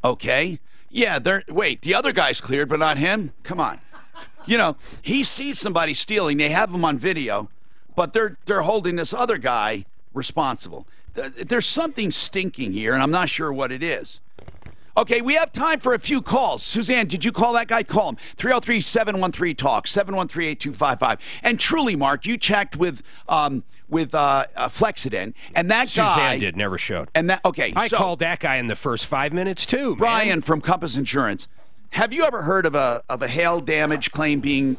Okay. Yeah, wait, the other guy's cleared, but not him? Come on. You know, he sees somebody stealing. They have him on video, but they're holding this other guy responsible. There's something stinking here, and I'm not sure what it is. Okay, we have time for a few calls. Suzanne, did you call that guy? Call him. 303-713-TALK, 713-8255. And truly, Mark, you checked with Flexident, and that guy...
Suzanne did, never showed.
And that, okay,
I called that guy in the first 5 minutes, too,
Brian from Compass Insurance. Have you ever heard of a hail damage claim being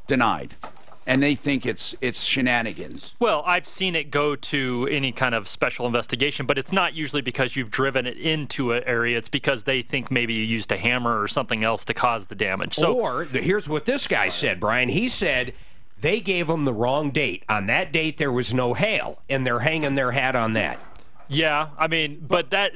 denied? And they think it's shenanigans.
Well, I've seen it go to any kind of special investigation, but it's not usually because you've driven it into an area. It's because they think maybe you used a hammer or something else to cause the damage. So,
or, here's what this guy said, Brian. He said they gave him the wrong date. On that date, there was no hail, and they're hanging their hat on that.
Yeah, I mean, but that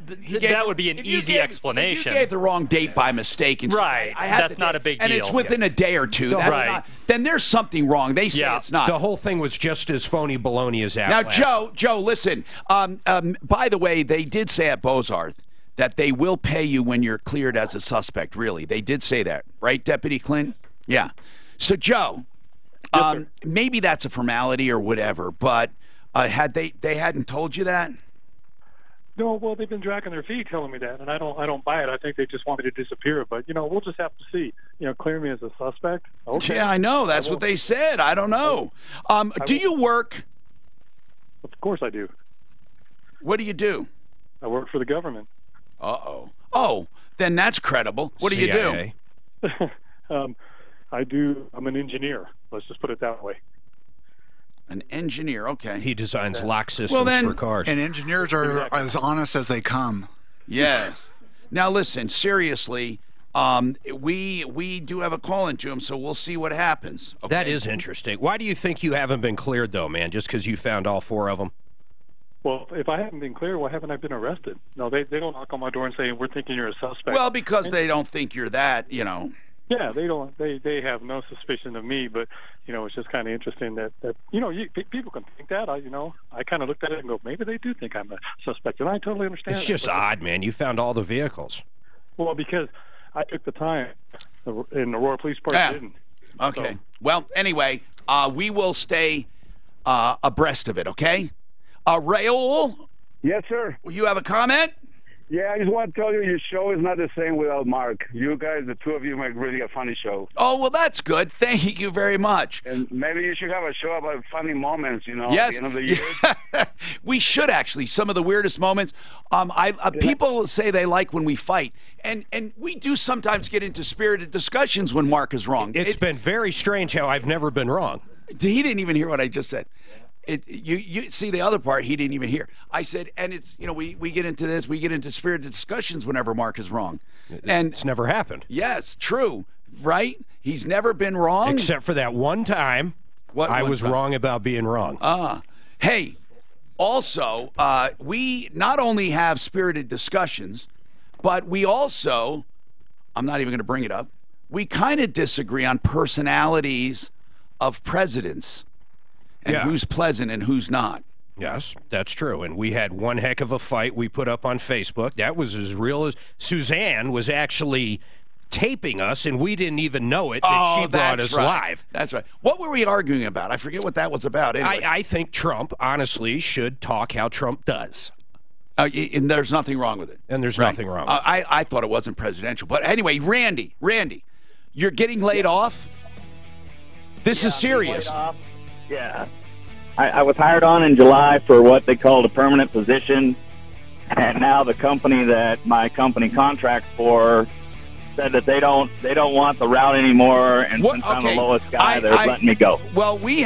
would be an easy explanation.
If you gave the wrong date by mistake, and
right? That's not a big deal.
And it's within a day or two. That's
right.
Then there's something wrong. They say it's not.
The whole thing was just as phony baloney as that.
Now, Joe, listen. By the way, they did say at Bozarth that they will pay you when you're cleared as a suspect. Really, they did say that, right, Deputy Clint? Yeah. So, Joe, maybe that's a formality or whatever, but they hadn't told you that?
No, well, they've been dragging their feet telling me that, and I don't buy it. I think they just want me to disappear. But we'll just have to see. Clear me as a suspect. Okay.
Yeah, I know. That's what they said. I don't know. Do you work?
Of course I do.
What do you do?
I work for the government.
Uh-oh. Oh, then that's credible. What do you do?
I'm an engineer. Let's just put it that way.
An engineer, okay.
He designs lock systems for cars.
And engineers are as honest as they come.
Yes. Now listen, seriously, we do have a call into him, so we'll see what happens. Okay?
That is interesting. Why do you think you haven't been cleared, though, man? Just because you found all 4 of them?
Well, if I haven't been cleared, why haven't I been arrested? No, they don't knock on my door and say, we're thinking you're a suspect.
Well, because they don't think you're that, you know.
Yeah, they have no suspicion of me, but, you know, it's just kind of interesting that you know, people can think that. I kind of looked at it and go, maybe they do think I'm a suspect, and I totally understand.
It's just odd, man. You found all the vehicles.
Well, because I took the time, and the Aurora Police Department didn't.
Okay.
So.
Well, anyway, we will stay abreast of it, okay? Raul?
Yes, sir.
You have a comment?
Yeah, I just want to tell you, your show is not the same without Mark. You guys, the 2 of you, make really a funny show.
Oh, well, that's good. Thank you very much.
And maybe you should have a show about funny moments, you know,
yes.
at the end of the year.
We should, actually. Some of the weirdest moments. People say they like when we fight, and we do sometimes get into spirited discussions when Mark is wrong.
It's been very strange how I've never been wrong.
He didn't even hear what I just said. You see the other part he didn't even hear. I said, and it's, you know, we get into this, we get into spirited discussions whenever Mark is wrong. And
it's never happened.
Yes, true, right? He's never been wrong.
Except for that one time I was wrong about being wrong.
Hey, also, we not only have spirited discussions, but we also, I'm not even going to bring it up, we kind of disagree on personalities of presidents. And who's pleasant and who's not.
Yes, that's true. And we had one heck of a fight we put up on Facebook. That was as real as Suzanne was actually taping us, and we didn't even know it that she brought us live.
That's right. What were we arguing about? I forget what that was about. Anyway.
I think Trump, honestly, should talk how Trump does.
And there's nothing wrong with it.
And there's nothing wrong with it.
I thought it wasn't presidential. But anyway, Randy, you're getting laid off? This is serious.
Yeah. I was hired on in July for what they called a permanent position, and now the company that my company contracts for said that they don't want the route anymore, and since I'm the lowest guy, they're letting me go.
Well, we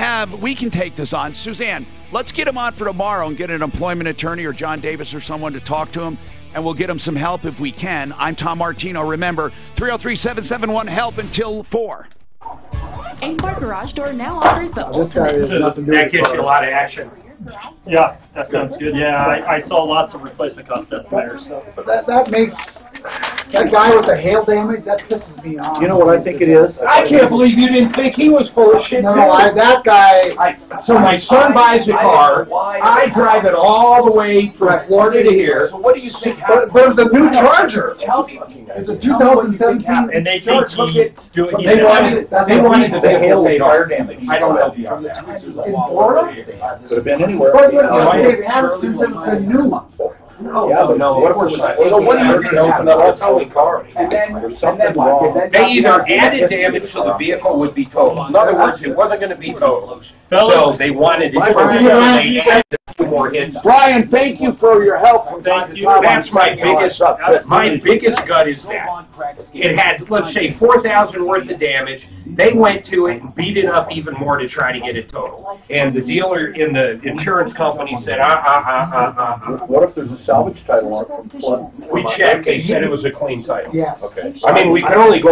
can take this on. Suzanne, let's get him on for tomorrow and get an employment attorney or John Davis or someone to talk to him, and we'll get him some help if we can. I'm Tom Martino. Remember, 303-771-HELP until 4.
Aimbar Garage Door now offers the ultimate.
That gets you a lot of action.
Yeah, that sounds good. Yeah, I saw lots of replacement cost estimators. So.
But that makes that guy with the hail damage, that pisses me off.
You know what I think it is?
I can't believe you didn't think he was full of shit.
No, that guy.
So my son buys a car. I drive it all the way from Florida to here.
So what do you think?
But it was a new Charger. It's a 2017.
And they think
they wanted
the hail fire damage. I don't know beyond that.
In Florida?
Could have been anywhere.
But they've had it since it's a new one.
Yeah, but no, what we're saying. So what are you going to open up a towing car? There's something wrong.
They either added damage so the vehicle would be totaled. In other words, it wasn't going to be totaled. So they wanted to they added more hits.
Brian, thank you for your help from time to time.
That's my biggest gut is that it had, let's say, 4,000 worth of damage. They went to it and beat it up even more to try to get it totaled. And the dealer in the insurance company said,
What if there's a salvage title on it from flood?
We checked. They said it was a clean title.
Yeah.
Okay.
I mean, we can only go